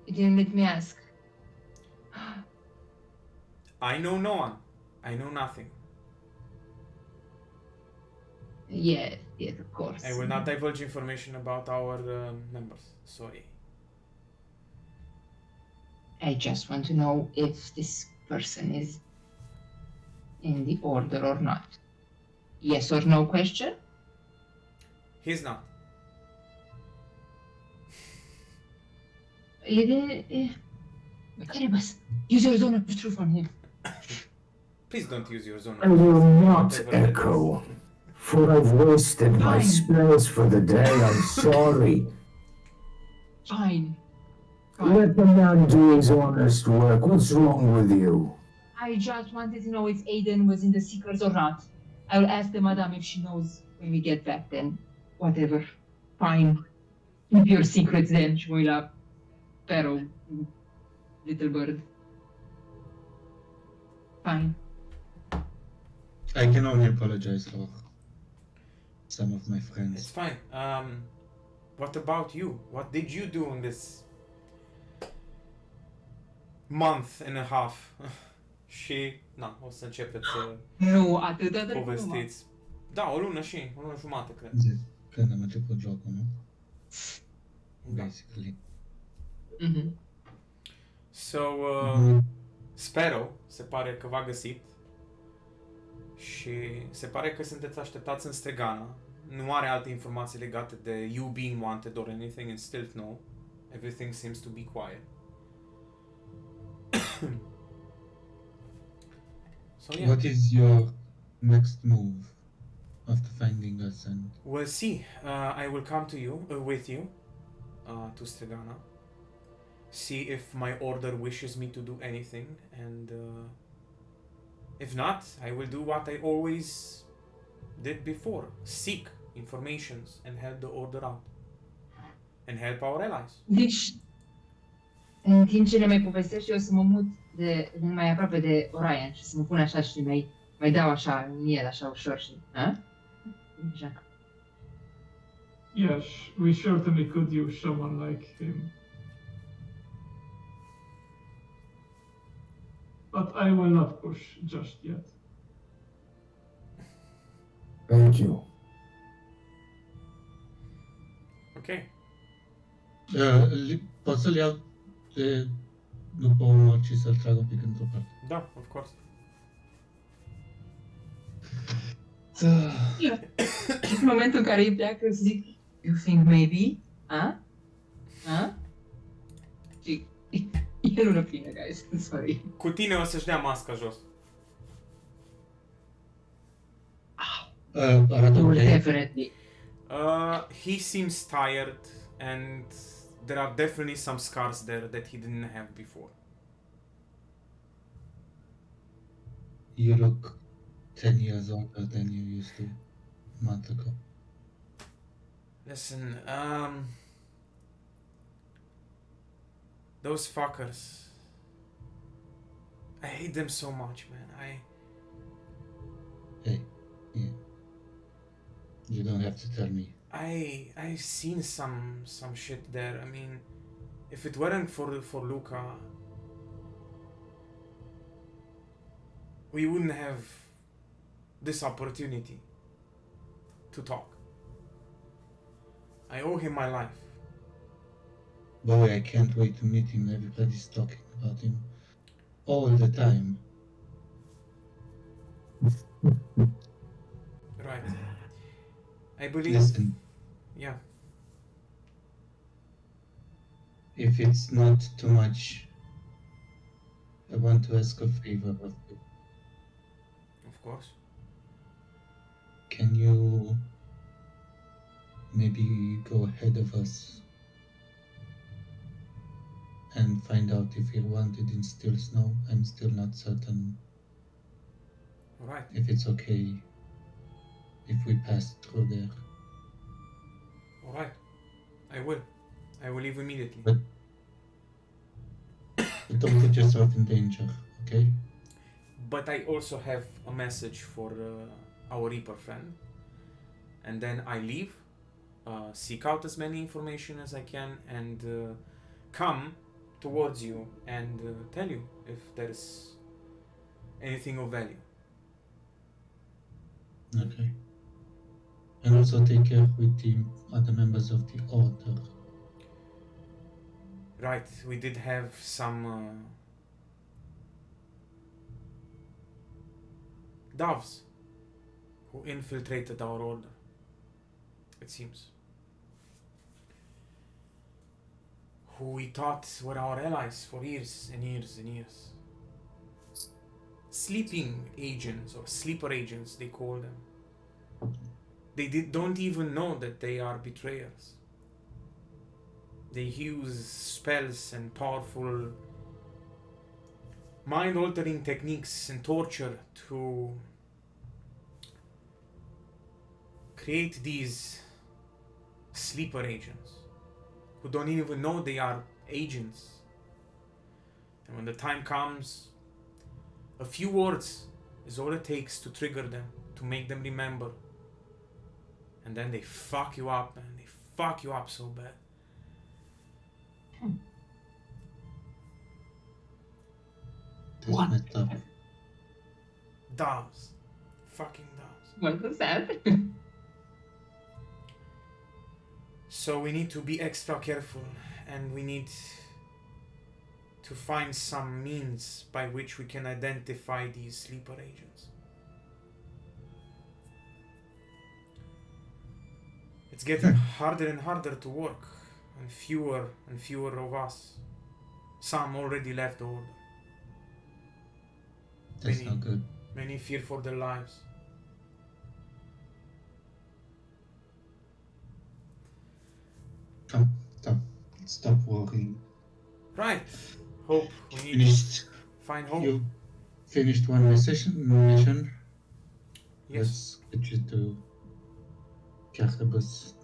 You didn't let me ask. I know no one. I know nothing. Yes, of course. I will not divulge information about our members. Sorry. I just want to know if this person is in the order or not. Yes or no question? He's not. You didn't. Caribus, use your zone of truth on him. Please don't use your zone. I will not Whatever that is. echo, for I've wasted my Fine. spells for the day. I'm sorry. Fine. Let the man do his honest work. What's wrong with you? I just wanted to know if Aiden was in the Seekers or not. I will ask the madame if she knows when we get back then. Whatever. Fine. Keep your secrets then, și mă uit la Sparrow, little bird. Fine. I can only apologize for some of my It's friends. fine. What about you? What did you do in this month and a half? Și, na, o să începeți să Nu, atâta de povestiți. Da, o lună jumătate, cred. De când am început jocul, nu? Da. Basically. Mhm. So, Mhm. Sparrow se pare că v-a găsit și se pare că sunteți așteptați în Strigana. Nu are alte informații legate de you being wanted or anything in stealth, no. Everything seems to be quiet. So yeah, What is your next move after finding us and we'll see. I will come to you, with you, to Strigana. See if my order wishes me to do anything, and if not, I will do what I always did before: seek informations and help the order out, and help our allies. Deci, în timp ce le mai povestești, eu o să mă mut de mai aproape de Orion și să mă pun așa și mai dau așa în el, așa ușor și... A? Așa. Yes, we certainly could use someone like him. But I will not push just yet. Thank you. Okay. pot să-l iau de după umăr și să-l trag un pic într-o parte. Da, of course. În momentul în care îi pleacă, zic, you think maybe? A? Și e lună plină, guys, sorry. Cu tine o să-și dea masca jos. Arată ok. Definitely. He seems tired, and there are definitely some scars there that he didn't have before. You look 10 years older than you used to a month ago. Listen, those fuckers. I hate them so much, man. Hey, yeah. You don't have to tell me. I've seen some shit there. I mean, if it weren't for Luca, we wouldn't have this opportunity to talk. I owe him my life. Boy, I can't wait to meet him. Everybody's talking about him all the time. Right. I believe. Listen, Yeah. if it's not too much, I want to ask a favor of you. Of course. Can you maybe go ahead of us and find out if you're wanted in Still Snow? I'm still not certain All right. if it's okay if we pass through there. All right. I will. I will leave immediately. But don't put yourself in danger, okay? But I also have a message for our Reaper friend. And then I leave, seek out as many information as I can, and come towards you and tell you if there's anything of value. Okay. And also take care with the other members of the Order. Right, we did have some doves who infiltrated our order, it seems. Who we thought were our allies for years and years and years. Sleeping agents, or sleeper agents they call them. They don't even know that they are betrayers. They use spells and powerful mind-altering techniques and torture to create these sleeper agents who don't even know they are agents. And when the time comes, a few words is all it takes to trigger them, to make them remember. And then they fuck you up, and they fuck you up so bad. That's What? messed up. Doves. Fucking doves. What was that? So we need to be extra careful, and we need to find some means by which we can identify these sleeper agents. It's getting harder and harder to work, and fewer of us. Some already left the order. That's Many. not good. Many fear for their lives. Come, stop worrying. Right. Hope. We need to Finished. find hope. You finished one mission. Yes. Let's get you to Carabas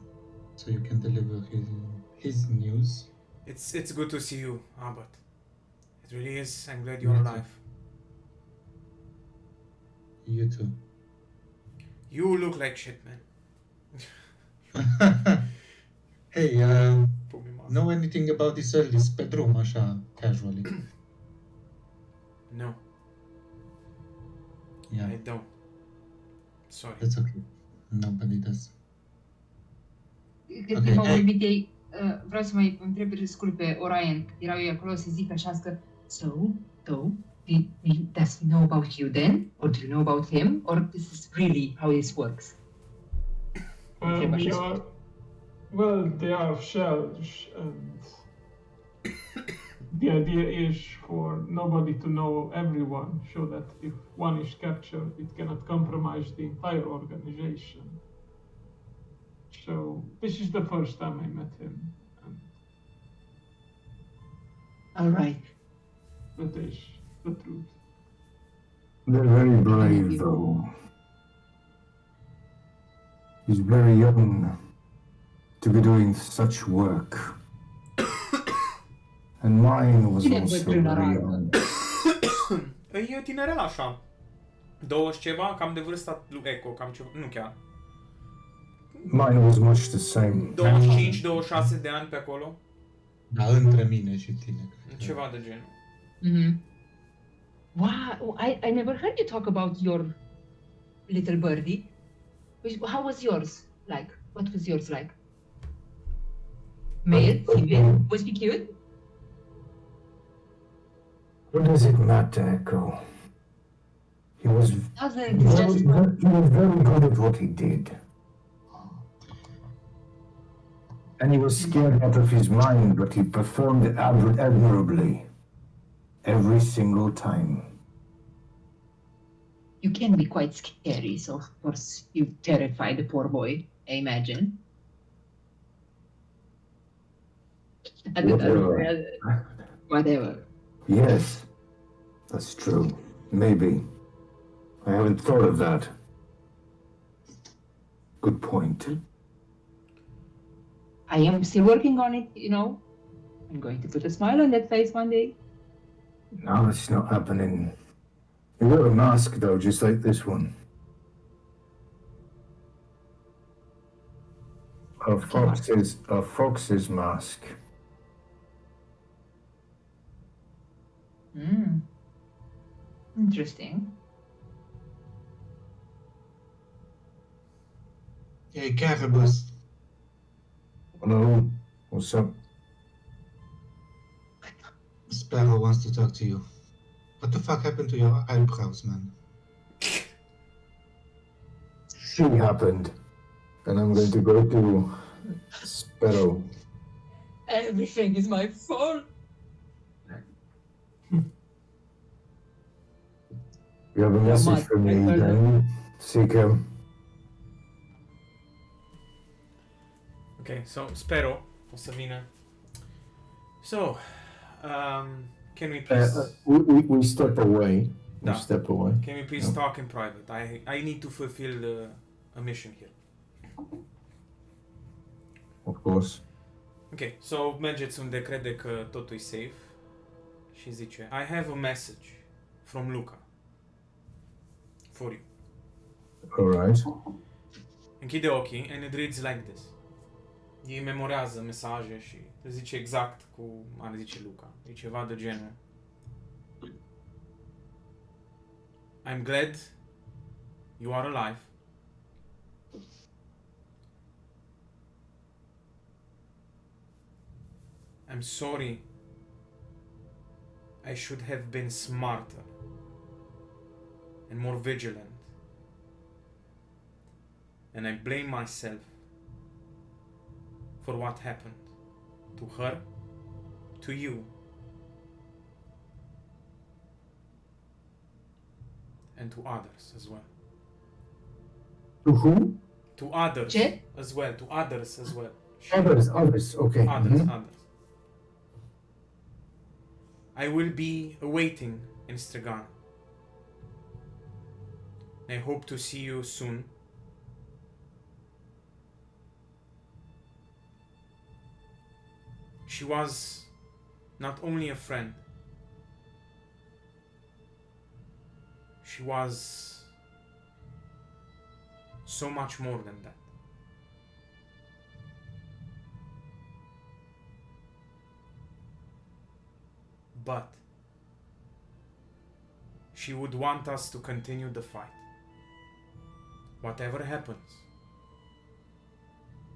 so you can deliver his news. It's good to see you, Albert. It really is. I'm glad you're Me too. alive. You too. You look like shit, man. Hey, Put me mask. know anything about this Elis pe drum, așa, casually? No, Yeah, I don't. Sorry. that's okay. Nobody does. Cât Ok, timp au hai. vorbit ei, vreau să mai întreb scurt pe Orion. Erau ei acolo să zic așa că does he know about you then? Or do you know about him? Or this is really how this works? Okay, but yes. They are shells, and the idea is for nobody to know everyone, so that if one is captured, it cannot compromise the entire organization. So this is the first time I met him, and All right. that is the truth. They're very brave, though. He's very young to be doing such work. And mine was Cine also bătrân very arată? young. E tinerel așa. 20 ceva, cam de vârsta lui Echo, cam ceva, nu chiar. Mine was much the same. 25-26 de ani pe acolo. Da, între mine și tine. cred că. Ceva de genul. Mhm. Wow, I never heard you talk about your little birdie. How was yours like? What was yours like? Male, female? Was he cute? What does it matter, Echo? He was Doesn't, it's just he was very good at what he did. And he was scared out of his mind, but he performed admirably. Every single time. you can be quite scary, so of course you terrified the poor boy, I imagine. Whatever. Whatever. Yes, that's true. Maybe. I haven't thought of that. Good point. I am still working on it, you know. I'm going to put a smile on that face one day. No, it's not happening. You wear a mask, though, just like this one. A fox's mask. Interesting. Hey, Caribous. Hello, what's up? Sparrow wants to talk to you. What the fuck happened to your eyebrows, man? She happened. And I'm going to go to Sparrow. Everything is my fault. You have a message for me, then. Seek him. Ok, so spero o să vină. So, can we please... We step away. Da. We step away. Can we please talk in private? I need to fulfill a mission here. Of course. Ok, so mergeți unde crede că totul e safe și zice I have a message from Luca for you. Alright. Închide ochii and it reads like this. Ei memorează mesaje și le zice exact cum ar zice Luca. E ceva de genul I'm glad you are alive. I'm sorry. I should have been smarter and more vigilant. And I blame myself for what happened to her, to you, and to others as well. To who? To others Ce? as well. To others as well. Others, okay. Others, Mhm. others. I will be awaiting in Strigana. I hope to see you soon. She was not only a friend, she was so much more than that. But she would want us to continue the fight. Whatever happens,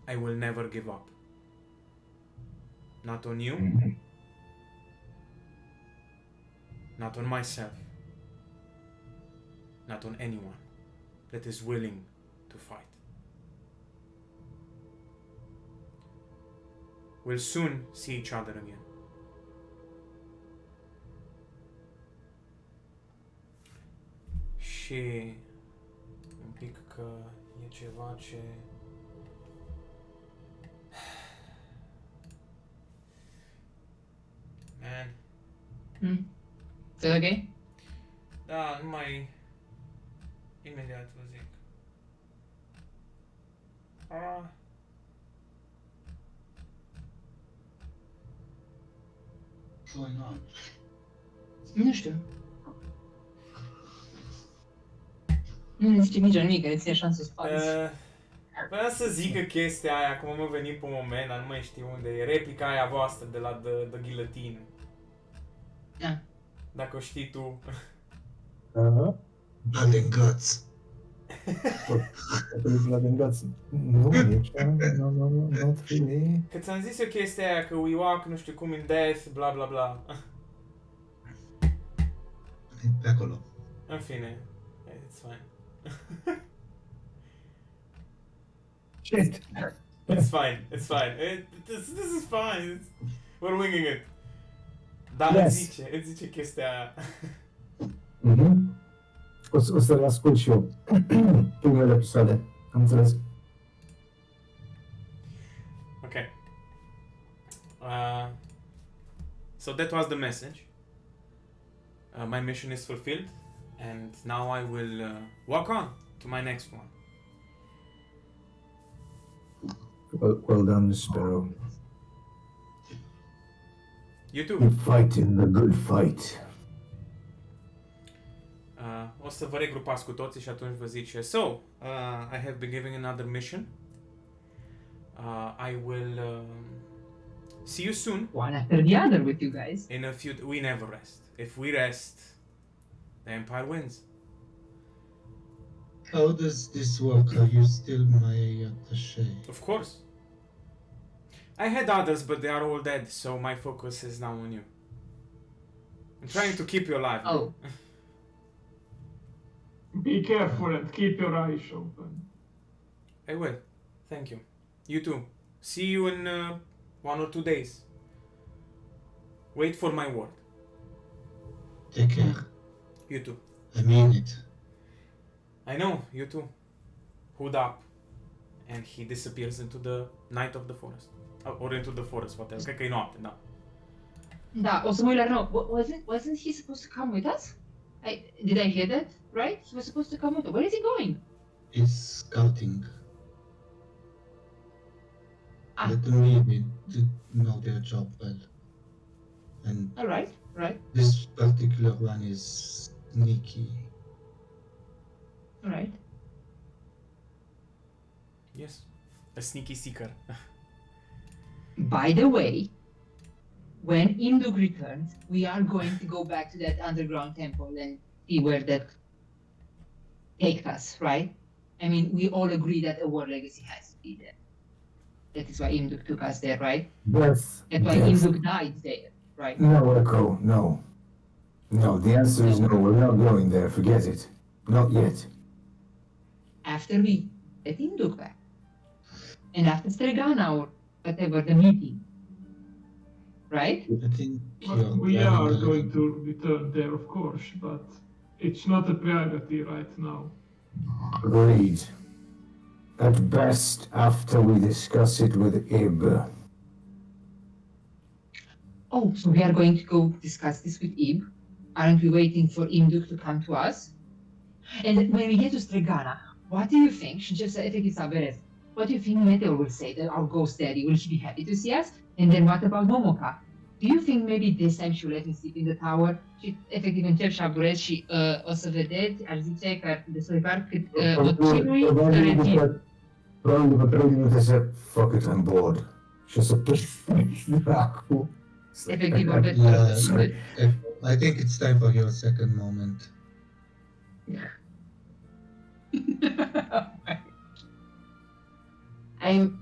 I will never give up. Not on you, not on myself, not on anyone that is willing to fight. We'll soon see each other again. Și un pic că e ceva ce... Man. Is it okay? Da, numai imediat vă zic. What's going on? Nu știu. Nu ne zice nimic, că ne ține așa în suspans. Vreau să zică chestia aia, cum am venit pe un moment, dar nu mai știu unde e, replica aia voastră de la The Guillotine. Da. Dacă o știi tu. Blood and guts. Blood and guts. Nu, aici, no, not really. Că ți-am zis eu chestia aia, că we walk, nu știu cum, in death, bla bla bla. E pe acolo. În fine, it's fine. Shit. It's fine, it's fine. This is fine. We're winging it. Dar Yes. îți zice chestia aia. Mhm. O să le ascult și eu. Primele episoade. Am înțeles. Okay. So that was the message. My mission is fulfilled, and now I will walk on to my next one. Well done, Sparrow. You too. Keep fighting the good fight. O să vă regrupați cu toții și atunci vă zice, so, I have been given another mission. I will see you soon. One after the other with you guys. In a few, we never rest. If we rest, the Empire wins. How does this work? Are you still my attaché? Of course. I had others, but they are all dead, so my focus is now on you. I'm trying to keep you alive. Oh. Be careful and keep your eyes open. I will. Thank you. You too. See you in 1 or 2 days. Wait for my word. Take care. You too. I mean it. I know, you too. Hood up. And he disappears into the night of the forest. Or into the forest, whatever. Cred că e noapte, da. Da, o să mă uit la nou. Wasn't he supposed to come with us? Did I hear that? Right? He was supposed to come with us. Where is he going? It's scouting. Ah. Let them really know their job well. And Alright, right, this particular one is sneaky. alright. Yes. A sneaky seeker. By the way, when Induk returns, we are going to go back to that underground temple and see where that takes us, right? I mean, we all agree that a war legacy has to be there. That is why Induk took us there, right? Yes. That's why yes. Induk died there, right? No, Echo, no. No, the answer is no. We're not going there. Forget it. Not yet. After we get Induk back. And after Stregana or whatever the meeting. Right? I think But we are going to return there, of course, but it's not a priority right now. Agreed. At best, after we discuss it with Ib. Oh, so we are going to go discuss this with Ib. Aren't we waiting for Induk to come to us? And when we get to Stregana, what do you think? She just said, what do you think Meteor will say? That our ghost daddy, will she be happy to see us? And then what about Momoka? Do you think maybe this time she'll let me sleep in the tower? Și efectiv încep și aburez și o să vedeți, aș zice că destul de clar cât o chinui să rețin. Probabil după 3 minute să fuck it, I'm bored. Și o să pleci dracu. Efectiv vorbesc. I think it's time for your second moment. I'm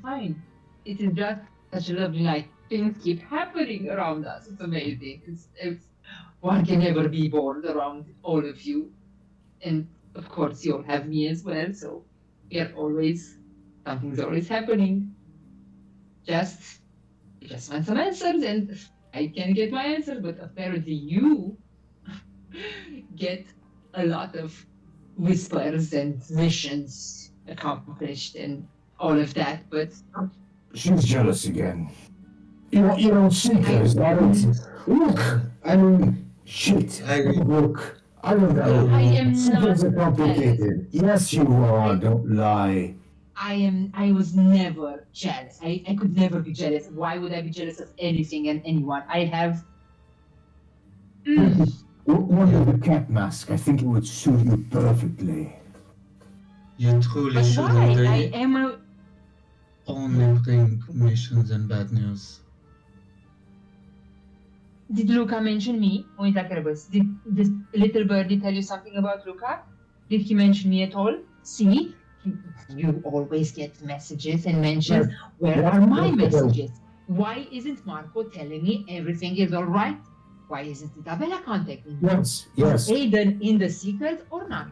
fine. It is just such a lovely night. Things keep happening around us. It's amazing. One can never be bored around all of you. And of course you'll have me as well, so something's always happening. Just want some answers and I can get my answers, but apparently you get a lot of whispers and missions accomplished and all of that, but She's jealous again. You don't seek her, is that it? Look, I mean, shit. Look, I don't know. I am Secrets are not complicated. Yes, you are. Don't lie. I was never jealous. I could never be jealous. Why would I be jealous of anything and anyone? I have One with the cat mask. I think it would suit you perfectly. You truly but should why? I am a only bring missions and bad news. Did Luca mention me? Uita Kerbis. Did this little birdie tell you something about Luca? Did he mention me at all? See? You always get messages and mentions. Where are my messages? Why isn't Marco telling me everything is all right? Why isn't Isabella contacting me? Yes, yes. Is Aiden in the secret or not?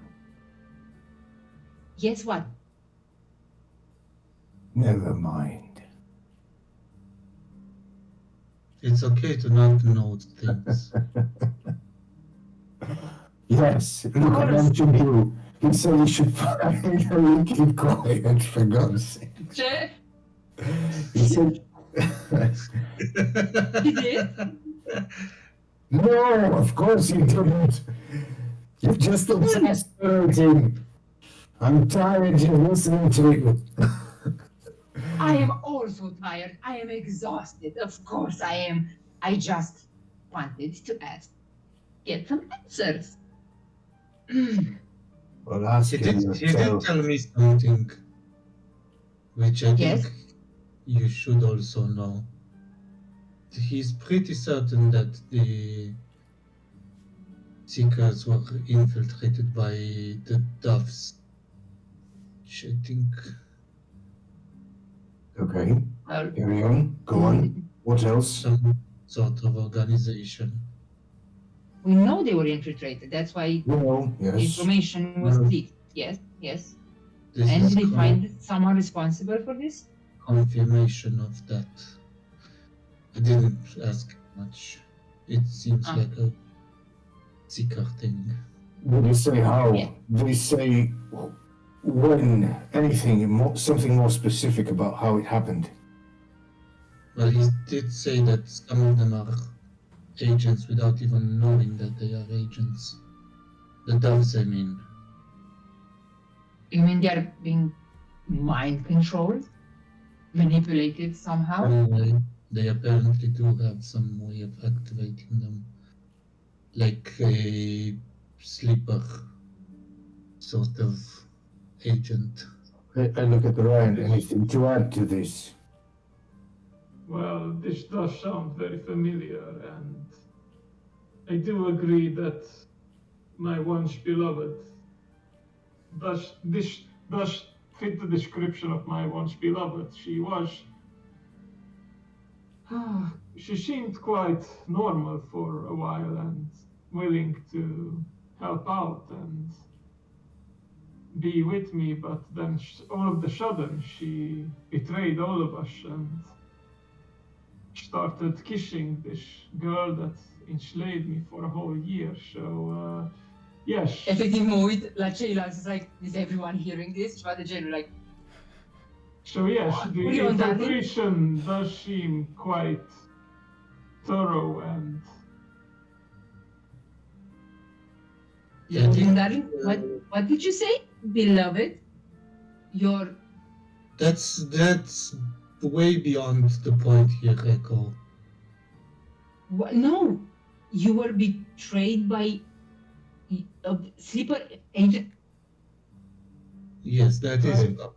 Guess what? Never mind. It's okay to not know things. Yes, look, I mentioned you. He said you should finally keep quiet, for God's sake. Che? He said... He did? No, of course he didn't. You're just exasperating. I'm tired of listening to you. I am also tired. I am exhausted. Of course I am. I just wanted to ask. Get some answers. Well, ask He him did yourself. tell me something, which I Yes? think you should also know. He's pretty certain that the Seekers were infiltrated by the Doves, which I think... Okay, Well, carry on. Go on. What else? some sort of organization. we know they were infiltrated. That's why No, the yes. information was No. leaked. Yes, yes. This And is did they find someone responsible for this? confirmation of that. I didn't ask much. It seems Ah. like a Seeker thing. Did he say how? Yeah. Did he say when? Anything, something more specific about how it happened? Well, he did say that some of them are agents without even knowing that they are agents. The Doves, I mean. You mean they are being mind controlled? Manipulated somehow? Anyway, they apparently do have some way of activating them. Like a sleeper sort of agent. I look at Ryan. Anything to add to this? Well, this does sound very familiar, and I do agree that my once beloved does fit the description of my once beloved. She was. She seemed quite normal for a while and willing to help out and be with me, but then all of a sudden she betrayed all of us and started kissing this girl that enslaved me for a whole year. So, yes. Effectivement, oui, la Sheila is like, is everyone hearing this? But the general like, So yes, the What are you on, Daddy? infiltration does seem quite thorough and Yeah, I think, darling, what did you say? Beloved? Your that's way beyond the point here, Echo. no, you were betrayed by a sleeper agent. Yes, that is Right.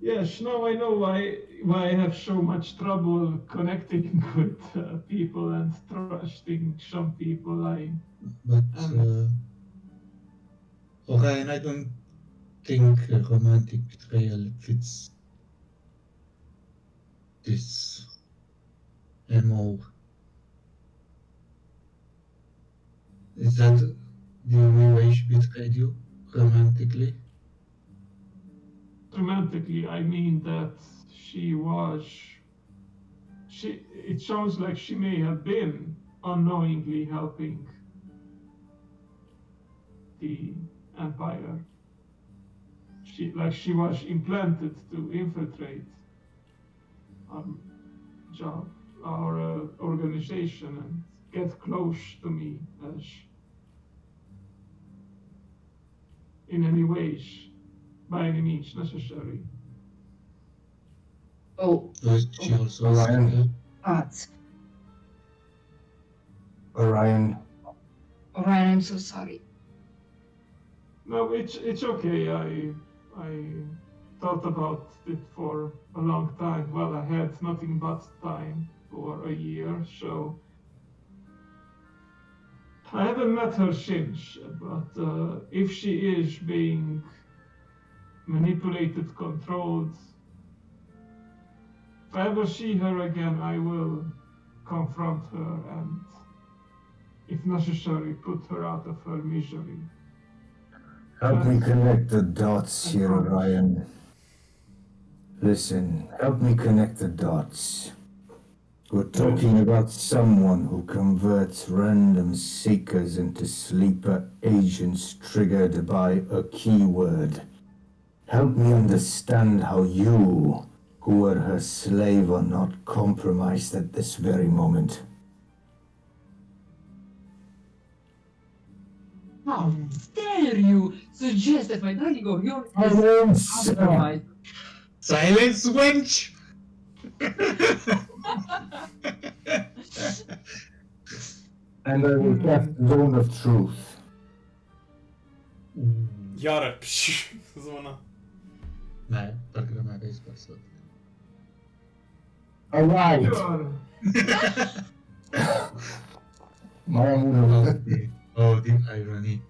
yes, now I know why I have so much trouble connecting with people and trusting some people. But Orion, I don't think a romantic betrayal fits this MO. Is that the only way she betrayed you? Romantically? Romantically, I mean that it sounds like she may have been unknowingly helping the Empire. She was implanted to infiltrate our organization and get close to me as in any ways, by any means necessary. Oh, Or she also Orion. Arts. Orion. Orion, I'm so sorry. No, it's okay. I thought about it for a long time. Well, I had nothing but time. for a year, so I haven't met her since. But if she is being manipulated, controlled, if I ever see her again, I will confront her and, if necessary, put her out of her misery. Help me That's- connect the dots I here, promise. Orion. Listen, help me connect the dots. We're talking about someone who converts random seekers into sleeper agents triggered by a keyword. Help me understand how you, who were her slave, are not compromised at this very moment. How dare you suggest that my darling Orion is Silence! compromised? Silence, wench! And I will cast Zone of Truth. Iară, zona. Ne, parcă nu mai aveai spus. Alright! Sure. Mai am unul. Oh, the irony.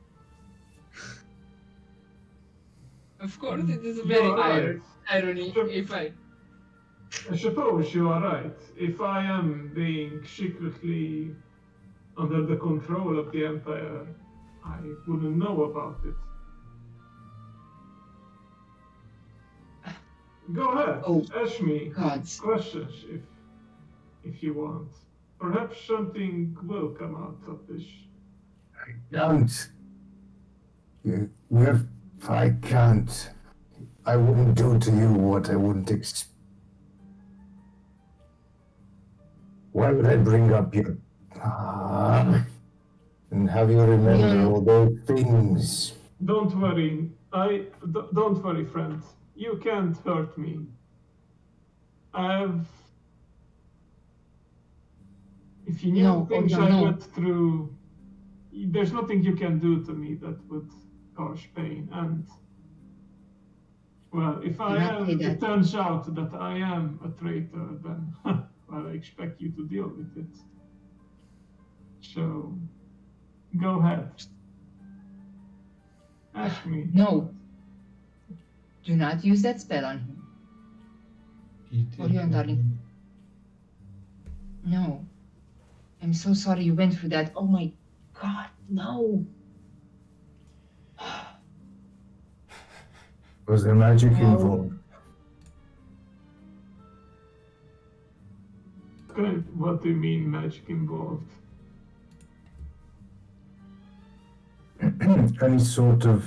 Of course, it is a very You're right. irony if I... I suppose you are right. If I am being secretly under the control of the Empire, I wouldn't know about it. Go ahead, Oh, ask me gods. questions if you want. Perhaps something will come out of this. Don't. I can't. I wouldn't do to you what I wouldn't Why would I bring up your... and have you remember all those things? Don't worry. Don't worry, friend. You can't hurt me. If you knew No, things Orion, I no. went through, there's nothing you can do to me that would cause pain. And well, if I not am, say that. it turns out that I am a traitor, then well, I expect you to deal with it. So, go ahead. Ask me. No. Do not use that spell on him. Orion, darling. No. I'm so sorry you went through that. Oh my god, no. Was there magic No. involved? Okay, what do you mean magic involved? Any sort of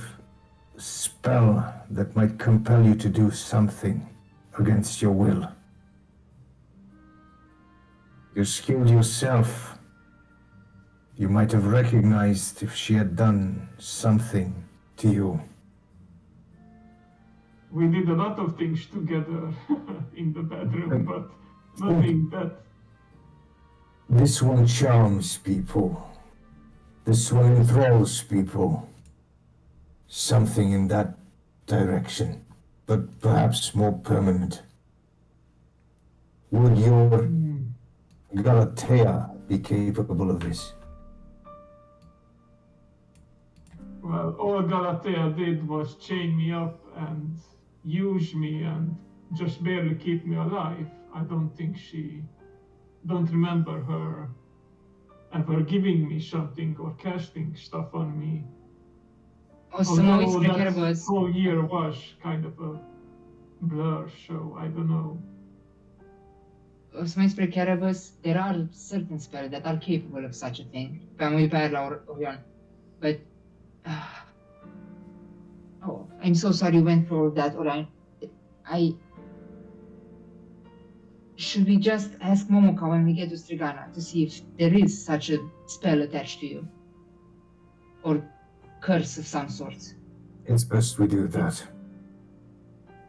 spell that might compel you to do something against your will. You're skilled yourself. You might have recognized if she had done something to you. We did a lot of things together in the bedroom, but nothing that. This one charms people. This one enthralls people. Something in that direction, but perhaps more permanent. Would your Galatea be capable of this? Well, all Galatea did was chain me up and use me and just barely keep me alive. I don't remember her ever giving me something or casting stuff on me. O să mă uit Although spre that Kerbos. whole year was kind of a blur, so I don't know. O să mă uit spre Kerbos. There are certain spells that are capable of such a thing. Pe am uit pe aia la Orion. But... oh, I'm so sorry you went through all that, Orion. Should we just ask Momoka when we get to Strigana to see if there is such a spell attached to you? Or curse of some sort? It's best we do that.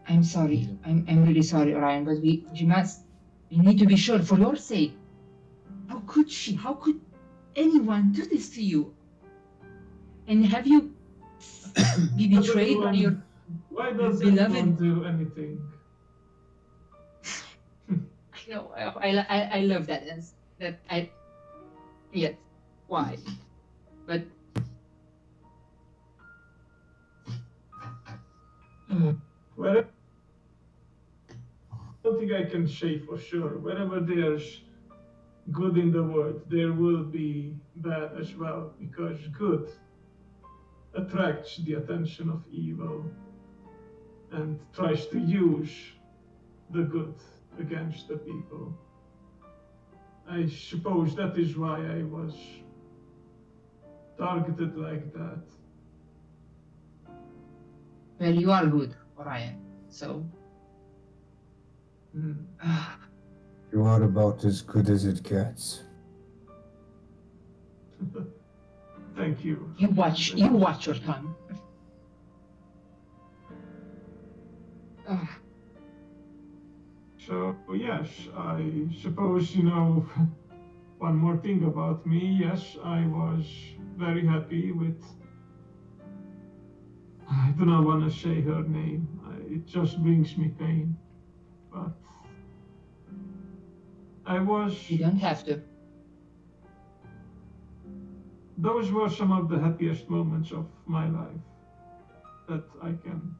I'm sorry. I'm really sorry, Orion, but we need to be sure for your sake. How could anyone do this to you? And have you be betrayed by your... Why does beloved- anyone do anything? I No, I love that. Yes. Why? But Well, I don't think I can say for sure. Wherever there's good in the world, there will be bad as well, because good attracts the attention of evil and tries to use the good against the people. I suppose that is why I was targeted like that. well, you are good, Orion. So Hmm. You are about as good as it gets. Thank you. you watch your tongue. So, yes, I suppose, one more thing about me. Yes, I was very happy with. I do not want to say her name. It just brings me pain. But I was. You don't have to. Those were some of the happiest moments of my life that I can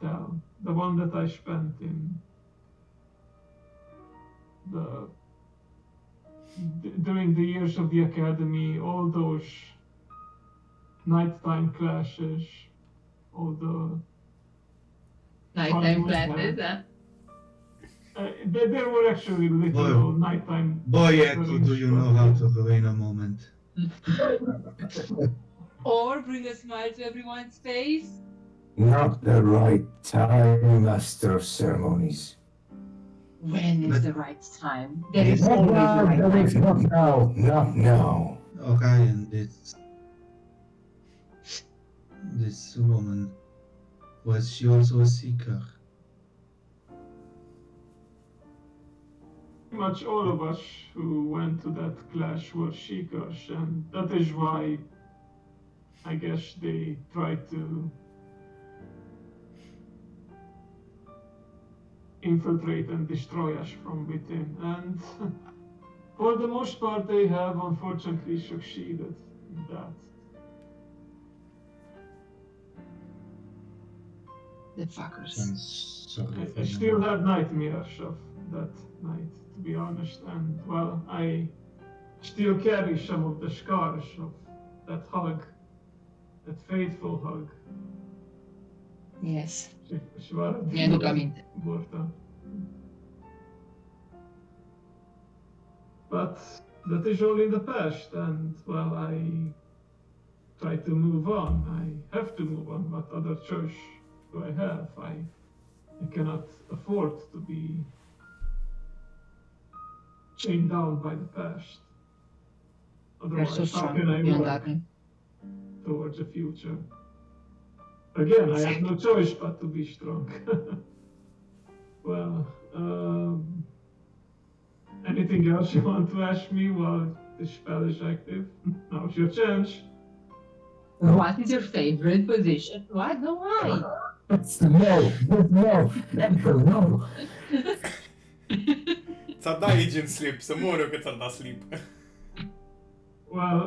tell. The one that I spent in during the years of the academy, all those nighttime classes, all the Nighttime fun we had. classes, huh? There were actually literal nighttime. Boy, Echo, do you know how to ruin a moment? Or bring a smile to everyone's face. Not the right time, Master of Ceremonies. When is But- the right time? There is Not always now, the right Alex, time. not now, not now. Orion, this woman, was she also a seeker? Pretty much all of us who went to that class were seekers, and that is why I guess they tried to infiltrate and destroy us from within. And for the most part, they have unfortunately succeeded in that. The fuckers. Sorry for I your still mom. have nightmares of that night, to be honest, and well, I still carry some of the scars of that hug, that fateful hug. Yes. Și vă arăt Mi-aduc aminte. burta. But that is all in the past, and well, I try to move on. I have to move on. What other choice do I have? I cannot afford to be chained down by the past. You're so Otherwise, how strong. can I Beyond work that. towards the future? Again, I have no choice but to be strong. Well, anything else you want to ask me while this spell is active? Now's your chance. What is your favorite position? What? No, why? No. Ți-a dat agent sleep, să mor eu că ți-a dat sleep. Well,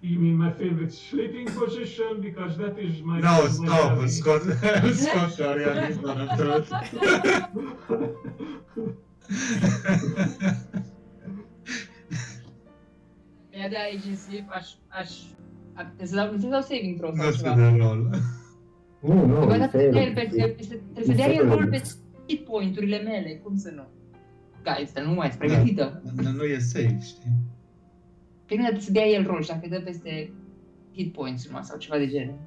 you mean my favorite sleeping position? Because that is my... No, my stop! hobby. Scott Orion is not a truth. Mi-a dat agency, trebuie să dau saving throw sau Nu ceva. știu de rol. No, Bă, he dar trebuie failed. să dea el rol pe hit point-urile mele, cum să nu? Guys, dar nu mai ești pregătită. Nu e safe, știi? Pe mine trebuie să dea el rol și dacă dă peste hit points numai sau ceva de genul.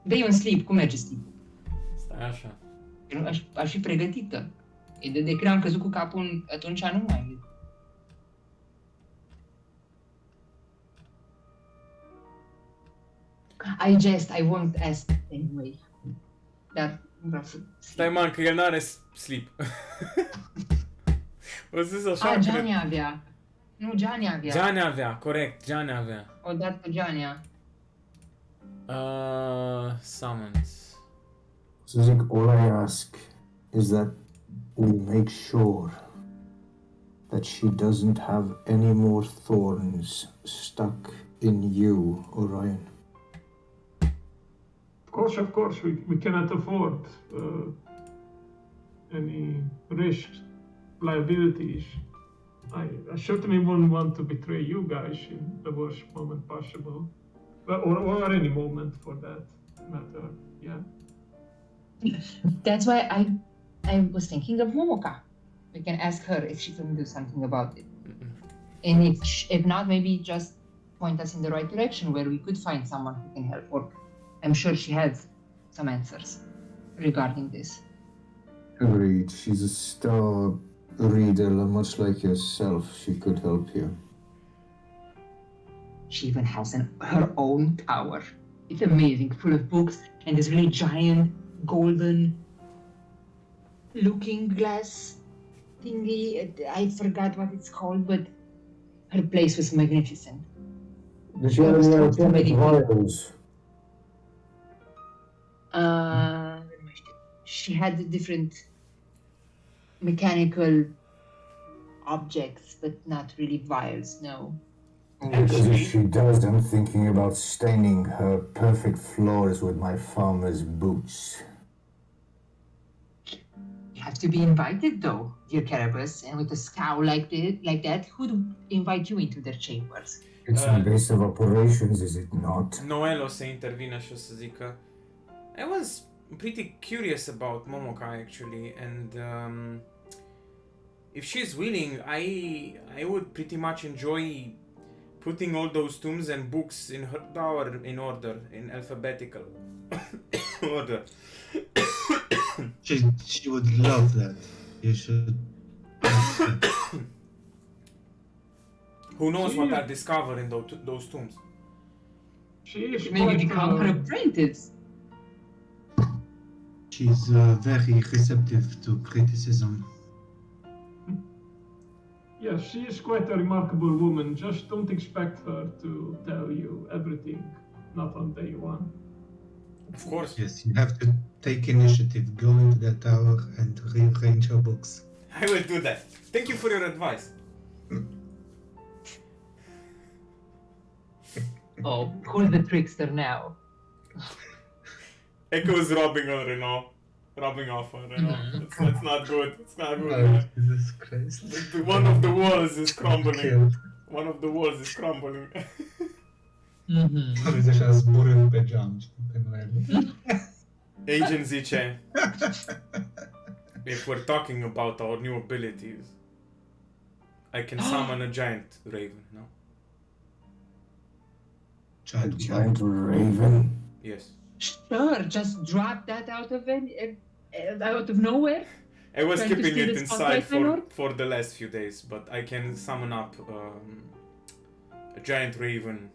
Dă-i un sleep, cum merge sleep? Stai așa. Eu aș fi pregătită. E de când am căzut cu capul, atunci nu mai. I won't ask anyway. Dar nu vreau să... Stai, man, că el n-are sleep. O zis așa, A, cred. Gianni avea. Nu, Gianni avea. Gianni avea, corect, Gianni avea. O dat pe Gianni. Summons. So I think all I ask is that we make sure that she doesn't have any more thorns stuck in you, Orion. Of course, we cannot afford any risks, liabilities. I certainly wouldn't want to betray you guys in the worst moment possible. Or any moment for that matter, yeah. That's why I was thinking of Momoka. We can ask her if she can do something about it. And if not, maybe just point us in the right direction where we could find someone who can help. Or I'm sure she has some answers regarding this. Agreed. She's a star reader, much like yourself. She could help you. She even has her own tower. It's amazing, full of books and this really giant golden looking glass thingy. I forgot what it's called, but her place was magnificent. Does she have any alchemic vials? She had different mechanical objects, but not really vials, no. Because if she does, I'm thinking about staining her perfect floors with my farmer's boots. You have to be invited, though, dear Carapace, and with a scowl like that, who'd invite you into their chambers? It's a base of operations, is it not? Noel o să intervină și o să zică I was pretty curious about Momoka actually, and if she's willing, I would pretty much enjoy putting all those tombs and books in her tower in order, in alphabetical order. She would love that. You should. Who knows what I'll discover in those tombs? She is Maybe quite, become her apprentice. She's very receptive to criticism. yes, she is quite a remarkable woman. Just don't expect her to tell you everything, not on day one. Of course. Yes, you have to take initiative, go into that tower and rearrange her books. I will do that. Thank you for your advice. Oh, who's the trickster now? Echo's rubbing on Renault. Rubbing off on Renault. It's not good. It's not good. Oh, Man. Jesus Christ. One of the walls is crumbling. One of the walls is crumbling. Uite așa zburând pe geam, știi, pe Noel. Agent zice, if we're talking about our new abilities, I can summon a giant raven, no? Giant raven? Yes. Sure, just drop that out of nowhere. I was Trying to keeping steal it the inside spotlight, my lord? for the last few days, but I can summon up a giant raven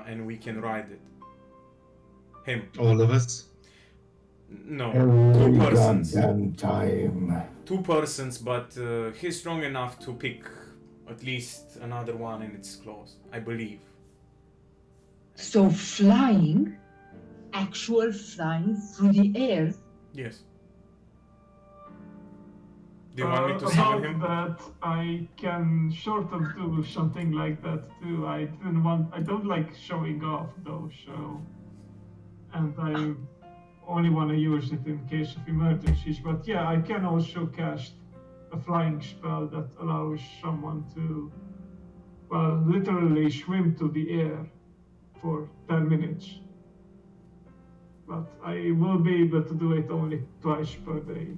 and we can ride it. Him. All of us? No, Every 2 persons. goddamn time. 2 persons, but he's strong enough to pick at least another one in its claws, I believe. So flying, actual flying through the air. Yes. Do you want me to summon him? About that, I can sort of do something like that too. I don't like showing off though, so. And I only want to use it in case of emergencies. But yeah, I can also cast a flying spell that allows someone to, well, literally swim to the air for 10 minutes. But I will be able to do it only twice per day,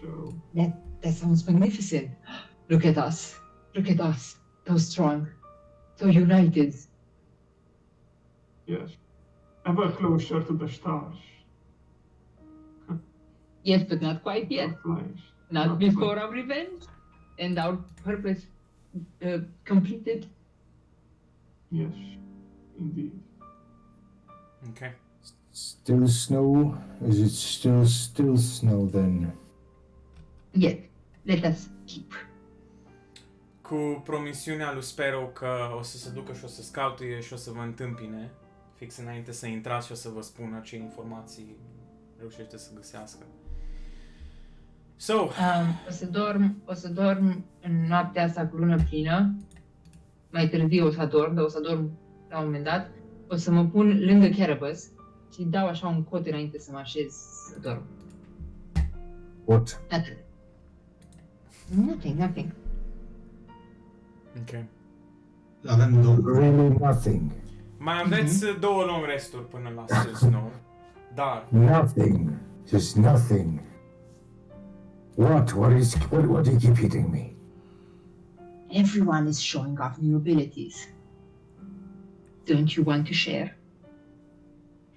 so. That sounds magnificent. Look at us. Look at us. So strong. So united. Yes. Ever closer to the stars. Yes, but not quite yet. Not flies. Not before our revenge and our purpose completed. Yes, indeed. Okay. Still snow? Is it still snow then? Yet, let us keep. Cu promisiunea lui Sparrow că o să se ducă și o să scautuje și o să vă întâmpine fix înainte să intrați și o să vă spună ce informații reușește să găsească. So, O să dorm în noaptea asta cu lună plină. Mai târziu o să adorm, dar o să adorm la un moment dat. O să mă pun lângă Carabas și dau așa un cot înainte să mă așez să dorm. What? Atât. Nothing. ok. Avem două. Really nothing. Mai aveți 2 long resturi până la snow. Dar, Nothing. Just nothing. What? What do you keep hitting me? Everyone is showing off new abilities. Don't you want to share?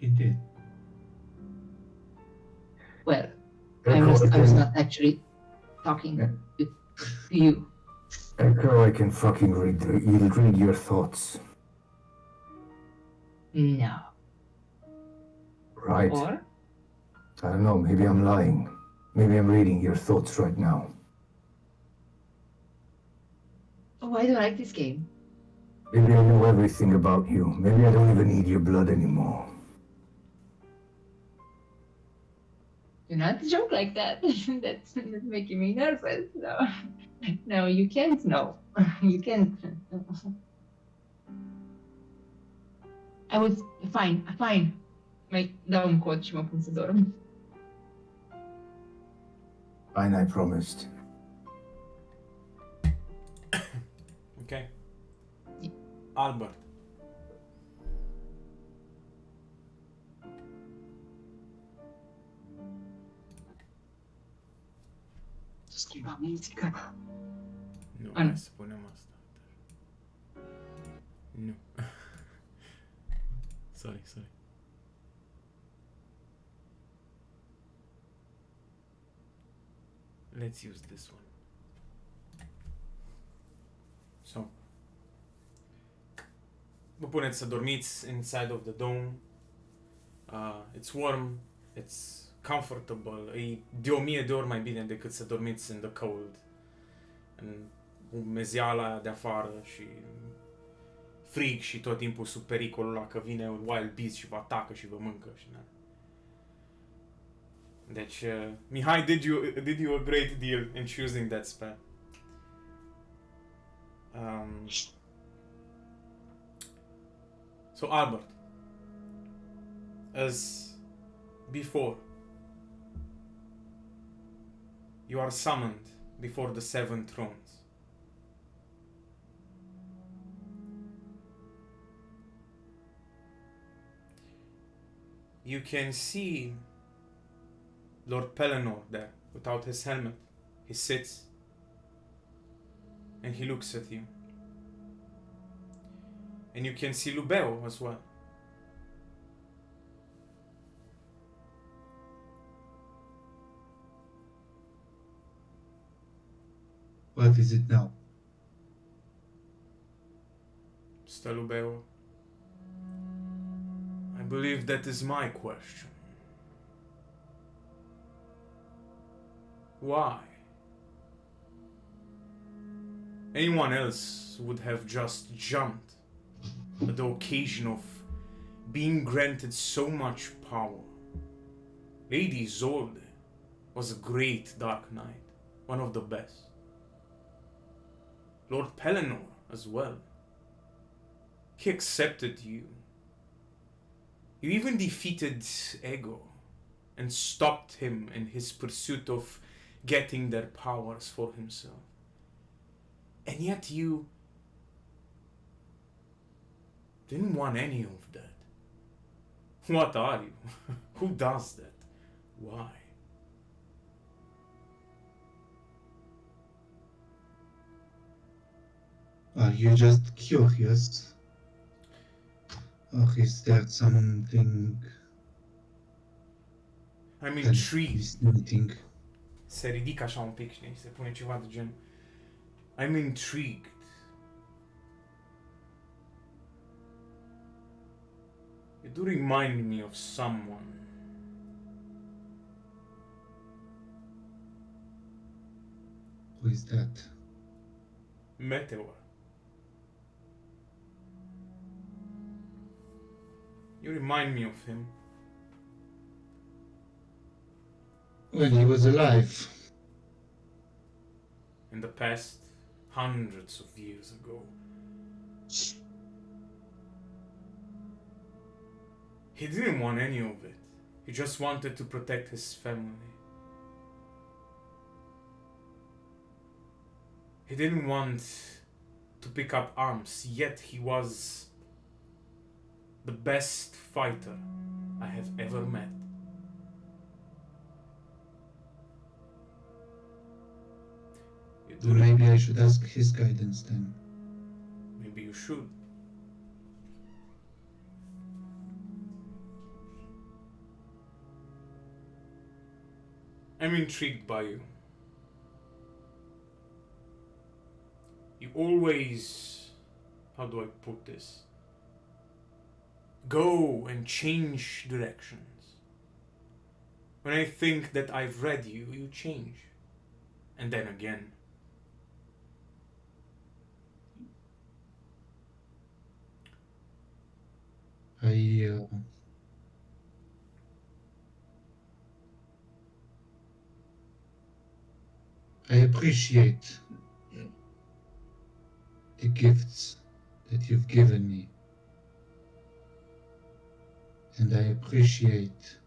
He did. Well, Echo, I was I not actually talking to you. can fucking read your thoughts, No. right? Or? I don't know, maybe I'm lying. Maybe I'm reading your thoughts right now. Oh, I don't like this game. Maybe I know everything about you. Maybe I don't even need your blood anymore. Do not joke like that. That's making me nervous. No, no, you can't. No, you can't. I was fine. Mai dau un cod și mă pun să dorm. Fine, I promised. ok. Albert. Schimba muzica. Nu, An. hai să punem asta. Nu. sorry. Let's use this one. So. Vă puneți să dormiți inside of the dome. It's warm, it's comfortable. E de 1000 de ori mai bine decât să dormiți in the cold. În umezeala aia de afară și frig și tot timpul sub pericolul ăla că vine un wild beast și vă atacă și vă mâncă și na. Deci, Mihai did you a great deal in choosing that spell. So Albert, as before, you are summoned before the 7 thrones. You can see Lord Pelennor there, without his helmet. He sits and he looks at you. And you can see Lubeo as well. What is it now? Mr. Lubeo, I believe that is my question. Why? Anyone else would have just jumped at the occasion of being granted so much power. Lady Isolde was a great Dark Knight, one of the best. Lord Pelennor as well. He accepted you. You even defeated Ego and stopped him in his pursuit of getting their powers for himself. And yet you didn't want any of that. What are you? Who does that? Why? Are you just curious? Or is there something I'm that intrigued. is meeting? Se ridică așa un pic, știi? Se pune ceva de gen. I'm intrigued. You do remind me of someone. Who is that? Meteor. You remind me of him. When he was alive, in the past, hundreds of years ago. He didn't want any of it. He just wanted to protect his family. He didn't want to pick up arms, yet he was the best fighter I have ever met. Maybe I should ask his guidance then. Maybe you should. I'm intrigued by you. You always, how do I put this? Go and change directions. When I think that I've read you, you change. And then again. I appreciate the gifts that you've given me. And I appreciate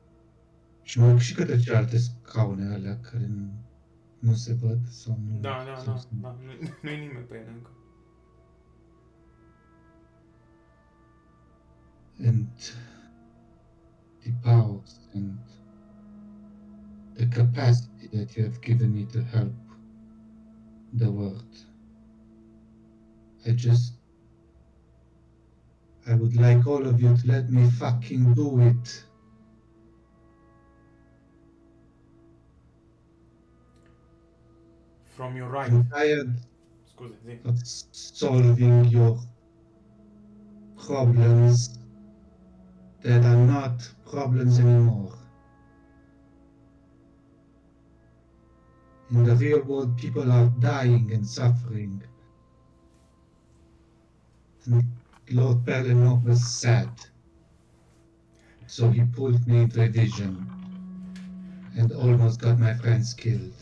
și către celelalte scaune alea care nu se văd sau nu... Da, nu-i nimeni pe ele încă. And the powers and the capacity that you have given me to help the world. I would like all of you to let me fucking do it. From your right. I'm tired Scuze, zi. of solving your problems that are not problems anymore. In the real world, people are dying and suffering. And Lord Pelennor was sad. So he pulled me into a vision and almost got my friends killed.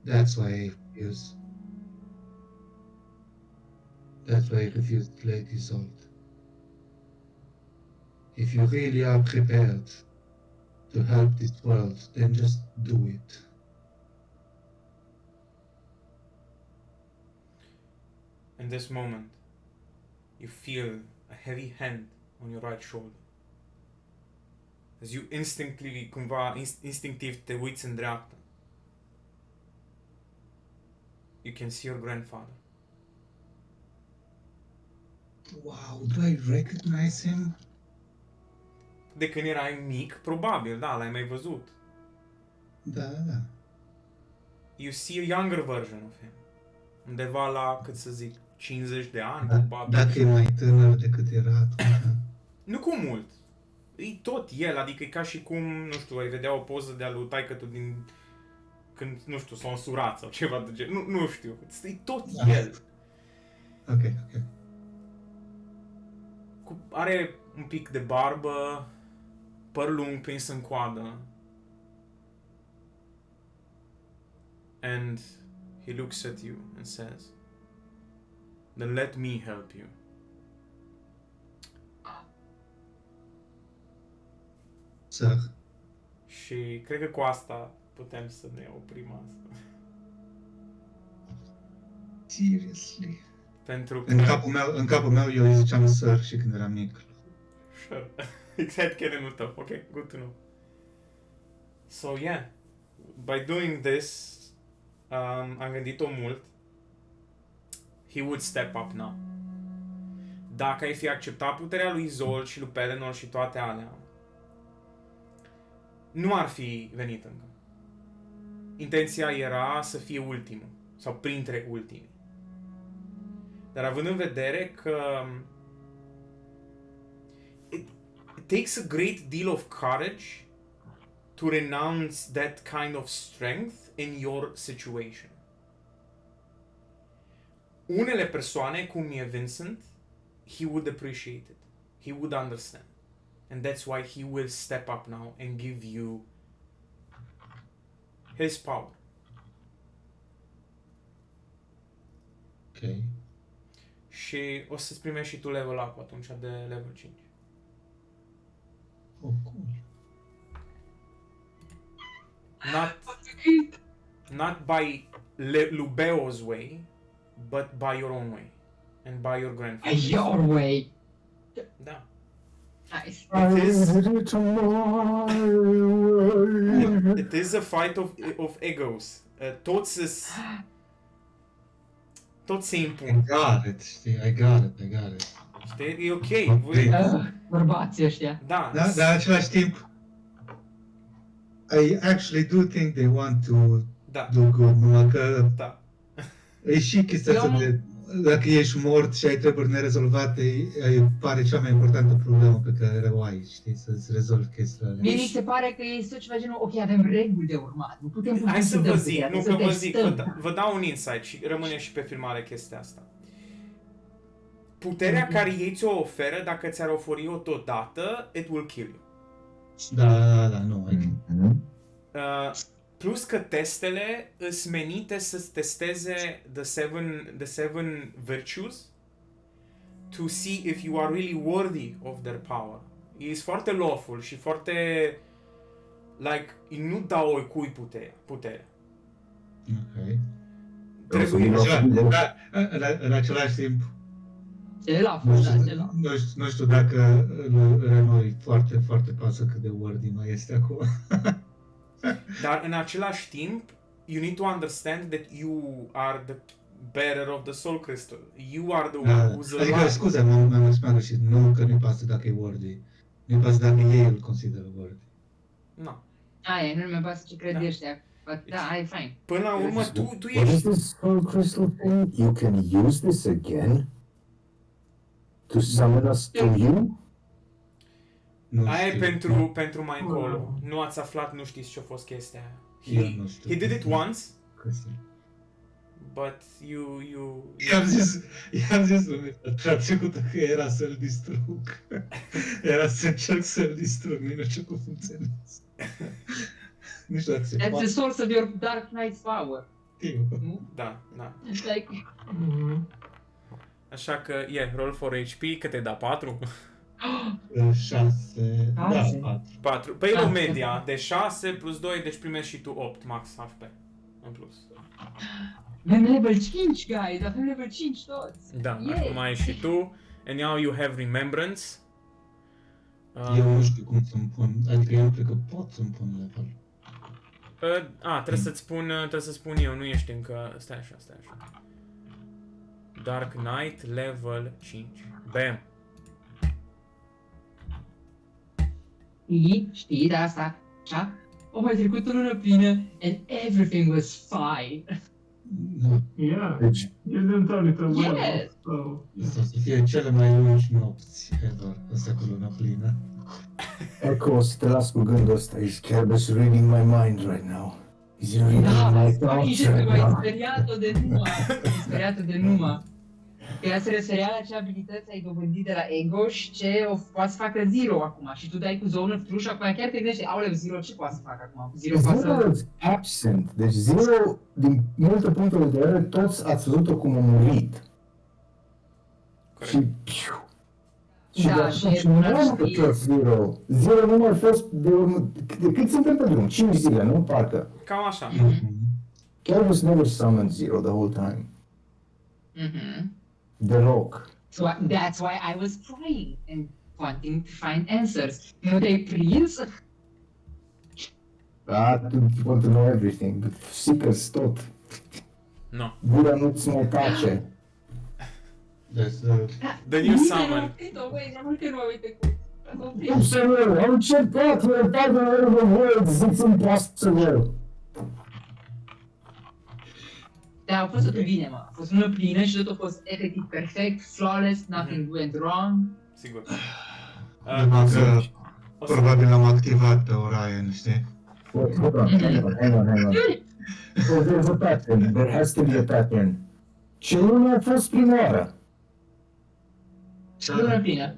That's why I refuse. That's why I refused Lady Salt. If you really are prepared to help this world, then just do it. In this moment, you feel a heavy hand on your right shoulder. As you instinctiv te uiți în dreapta. You can see your grandfather. Wow, do I recognize him? De când erai mic, probabil, da, l-ai mai văzut. Da. You see a younger version of him. Undeva la, cât să zic, 50 de ani, Da, probabil. dacă e mai tânăr decât era atunci. Nu cu mult. E tot el, adică e ca și cum, nu știu, ai vedea o poză de-a lui taică-tu din... Când, nu știu, s-a însurat sau ceva de genul. Nu știu. E tot el. Ok. Are un pic de barbă, păr lung prins în coadă. And he looks at you and says, "Then let me help you." Sir, Și cred că cu asta putem să ne oprim asta. seriously? Pentru că... În capul meu eu îi ziceam sir și când eram mic. Sure. Exact chelenul tău. Ok, good to know. So, yeah. By doing this, am gândit-o mult. He would step up now. Dacă ai fi acceptat puterea lui Izol și lui Pelennor și toate alea, nu ar fi venit încă. Intenția era să fie ultimul, sau printre ultimii. Dar având în vedere că it takes a great deal of courage to renounce that kind of strength in your situation. Unele persoane, cum e Vincent, he would appreciate it. he would understand. And that's why he will step up now and give you his power. Ok. Și o să-ți primești și tu level up atunci de level 5. Oh, cool. Not by Lubeo's way, but by your own way. And by your grandfather's. Your way. Da. Nice. It is a fight of egos. Toți se I impun. got it, știi, I got it. Știi? E ok. Voi... Bărbații ăștia. Da. Da, dar în același timp, I actually do think they want to Da. do good, numai că Da. e și chestia asta Eu- de dacă ești mort și ai treburi nerezolvate, pare cea mai importantă problemă pe care o ai, știi, să-ți rezolvi chestiile alea. Mie mi se pare că e tot ceva genul, ok, avem reguli de urmat, nu putem Hai să vă zic, nu că vă zic, testăm. vă dau un insight și rămâne și pe filmare chestia asta. Puterea care ei ți-o oferă, dacă ți-ar oferi o totodată, it will kill you. Da, nu. Mhm. Plus că testele îs menite să testeze the seven virtues to see if you are really worthy of their power. E foarte lawful și foarte like, nu dau oricui puterea. Ok. Trebuie... În același timp, Ce la nu fel, știu, nu știu dacă lui foarte, foarte pasă cât de worthy mai este acum. Dar în același timp, you need to understand that you are the bearer of the soul crystal. You are the one who's alive. Adică, scuze, m-am exprimat și nu că nu-i pasă dacă e worthy. Nu-i pasă dacă ei îl consideră worthy. No. Aia, nu mi-a pasă ce cred Da. ăștia. But, da, aia e fain. Până la urmă, tu What is ești... this soul crystal thing? You can use this again? To summon us to you? Nu Aia e știu. pentru mai încolo. Nu ați aflat, nu știți ce a fost chestia Eu aia. nu știu. He did it once, Crystal. but you... I-am zis lui data trecută că era să-l distrug. Era să încerc să-l distrug, nu știu cum funcționează. Nu știu dacă se That's the poate. source of your Dark Knight's power. Știu. Nu? Da. It's like, Așa că, roll for HP, cât te da? 4? 6, da, Șase. 4. 4. Păi e o Șase. media de 6 plus 2, deci primești și tu 8 max HP în plus. avem level 5, guys, avem level 5 toți. Da, Yay. acum ai și tu. And now you have Remembrance. Eu nu știu cum să-mi pun, adică eu cred că pot să-mi pun level. Trebuie să spun eu, nu ești încă... Stai așa. Dark Knight, level 5. Bam! Știi de asta? Așa? O mai trecut o lună plină and everything was fine. Nu, Yeah, Deci, you didn't turn it away. Yes. So, asta o să fie cele mai lungi nopți ever, asta cu luna plină. Echo, o să te las cu gândul ăsta. Is Kerbis reading my mind right now? Is he reading Da, my ești thoughts că right m-ai now? speriat-o de numai. Că ea se referea la ce abilități ai dobândit de la Ego și ce poate să facă Zero acum. Și tu dai cu Zone of True și acum chiar te gândești, aoleu, Zero ce poate să facă acum? Zero poate Zero să... is absent. Deci Zero, din multe puncte de vedere, toți ați văzut-o cum a murit. Și... piu. Și Da, de și atunci e nu bună, am știi. plăcut Zero. Zero nu mai a fost de cât suntem pe drum? 5 zile, nu? Parcă. Cam așa. Kerbis never summoned Zero the whole time. Mhm. Deloc. So that's why I was trying and wanting to find answers. Nu te-ai prins? You want to know everything, but Seekers tot. No. Gura nu-ți mai tace. The new summon. Mult că nu mă uite cu... Cum să nu? Am încercat, you're partner of the words, it's impossible. Da, a fost totul bine, mă. A fost lună plină și totul a fost efectiv perfect, flawless, nothing went wrong. Sigur. Numai că O să... probabil am activat pe Orion, știi? Wait, hold on. So there's a pattern, there has to be a pattern. Ce lume a fost prima oară? Lună plină.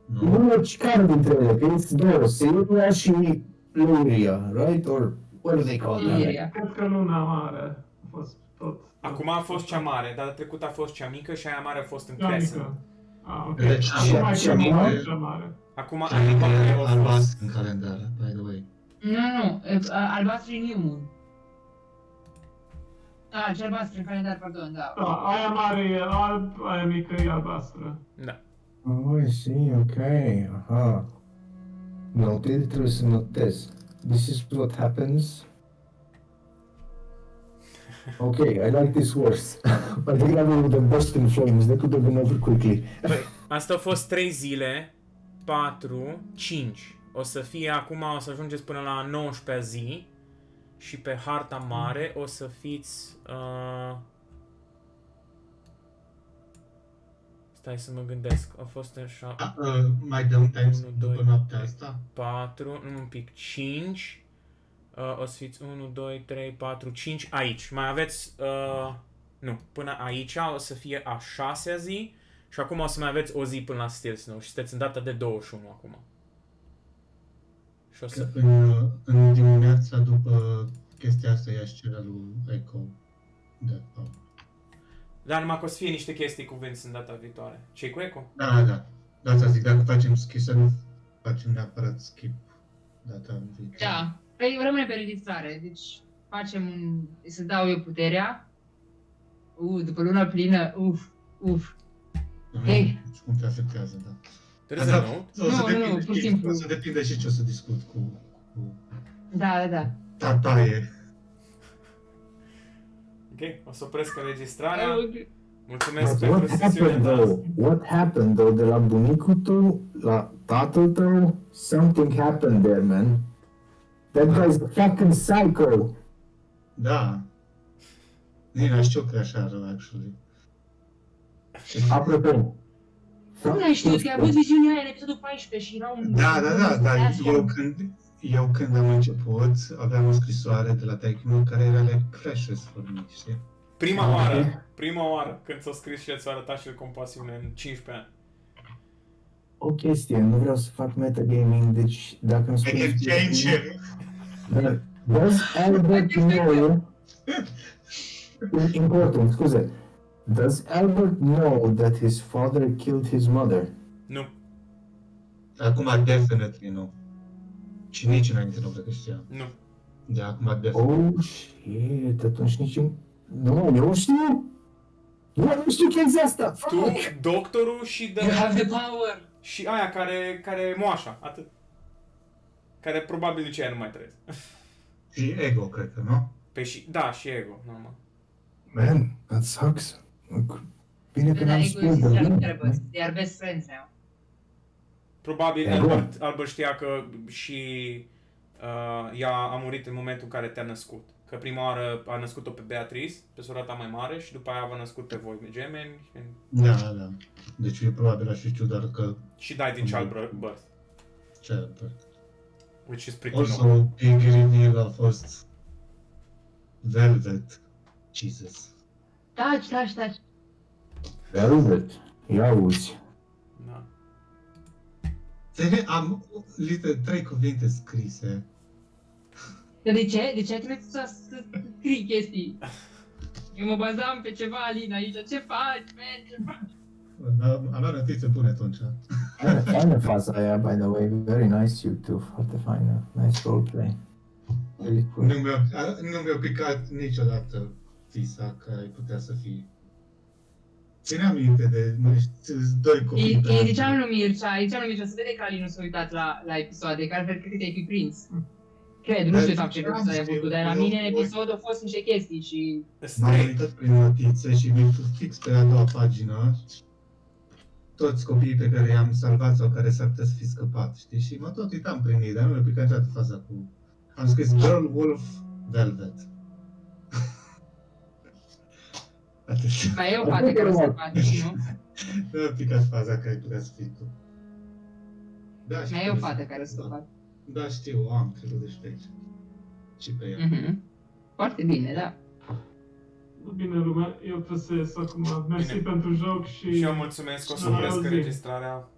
Nu? Nu, care dintre ele? Că it's două, Siria și Luria, right? Or what do they call that? Illyria. Cred că luna mare a fost tot. Acum a fost cea mare, data trecută a fost cea mică și aia mare a fost în Cea Crescent. mică. Ah, ok. Deci, Acum ai cea cea mare? cea mare. Acum Cea mică acum e a fost... albastră în calendar, by the way. Nu, albastru e New Moon. Ce albastru în calendar, pardon, da. Da, aia mare e alb, aia mică e albastră. Da. Oh, I see, okay, aha. Noted, trebuie să notez. This is what happens. Okay, I like this worse. I think I will the burst in flames. That could have been over quickly. Băi, asta a fost 3 zile, 4, 5. O să fie acum, o să ajungeți până la 19-a zi și pe harta mare o să fiți... Stai să mă gândesc, a fost așa... Mai dă un time 1, după 2, noaptea asta? 4, nu un pic, 5. O să fiți 1, 2, 3, 4, 5 aici. Mai aveți... nu, până aici o să fie a 6-a zi și acum o să mai aveți o zi până la Still Snow și sunteți în data de 21 acum. Și o să... În dimineața după chestia asta i-aș cere lui Echo. Da, Dar numai că o să fie niște chestii cu Vince în data viitoare. Ce-i cu Eco? da. Da, asta zic, dacă facem skip, să nu facem neapărat skip data viitoare. Da. Păi rămâne pe registrare, deci facem un... să dau eu puterea. După luna plină, uf. Hei. Cum te afectează, da. There is a note? Nu, pur și simplu. O să depinde și ce o să discut cu Da. tataie. Ok, o să opresc înregistrarea. Ok. Mulțumesc But pentru what sesiunea happened de though? azi. What happened though? De la bunicul tău, la tatăl tău, something happened there, man. That guy's a fucking psycho. Da. Nici n-aș știu că e așa rău, actually. Apropo. Nu l-ai știut, că ai avut viziunea aia în episodul 14 și era un... Da, dar asshole. eu când am început, aveam o scrisoare de la taică meu care era like precious for me, știi? Prima oară când s-a scris și ți-a arătat și compasiune în 15 ani. O chestie, nu vreau să fac metagaming, deci dacă îmi I can spui... change him. Dar does Albert know... Important, scuze. Does Albert know that his father killed his mother? Nu, Acum definitely nu. Și nici înainte nu cred că știa. nu. De acum definitely. Oh, shit, atunci nici... Nu, eu știu! Eu nu știu chestia asta! Tu, Fuck! doctorul și de... You have the power! Și aia care e moașa, atât. Care probabil nici aia nu mai trăiesc. Și ego, cred că, nu? Păi și, da, și ego, normal. Man, that sucks. Bine că Da, n-am Ego spus is de still bine. terrible. They are best friends now. Probabil Ego. Albert știa că și ea a murit în momentul în care te-a născut. Că prima oară a născut-o pe Beatrice, pe sora ta mai mare, și după aia v-a născut pe voi gemeni Da. Deci e probabil aș fi știu doar că și died in childbirth, ce which is pretty normal. Also, big reveal a fost Velvet. Jesus. Taci. Velvet, ia uzi. Da. Am literally 3 cuvinte scrise. Dar de ce? De ce ai trebuit să scrii chestii? Eu mă bazam pe ceva, Alina, aici. Ce faci, man? Ce faci? Am luat notițe bune atunci. Faină faza aia, by the way. Very nice, you two. Foarte faină. Nice roleplay. Very cool. Nu mi-a picat niciodată visa că ai putea să fii. Țineam minte de, nu știu, 2 copii. Îi ziceam lui Mircea, să vede că Alin nu s-a uitat la episoade, că altfel cred că te-ai fi prins. Cred, nu știu de fapt ce episod ai avut, dar la mine în episod au fost niște chestii și... M-am uitat prin notițe și mi-a fix pe a doua pagină toți copiii pe care i-am salvat sau care s-ar putea să fi scăpat, știi? Și mă tot uitam prin ei, dar nu mi-a picat niciodată faza cu... Am scris Girl, Wolf, Velvet. Atât. Mai e o fată care o scăpat, nu? Nu mi-a picat faza că ai putea să fii tu. Da, Mai e o fată care o scăpat. Da, știu, am trecut de și pe aici. Și pe ea. Mhm. Foarte bine, da. Bine, lumea, eu trebuie să ies acum. Mersi Bine. pentru joc și... Și eu mulțumesc, o să Ne opresc auzim. înregistrarea.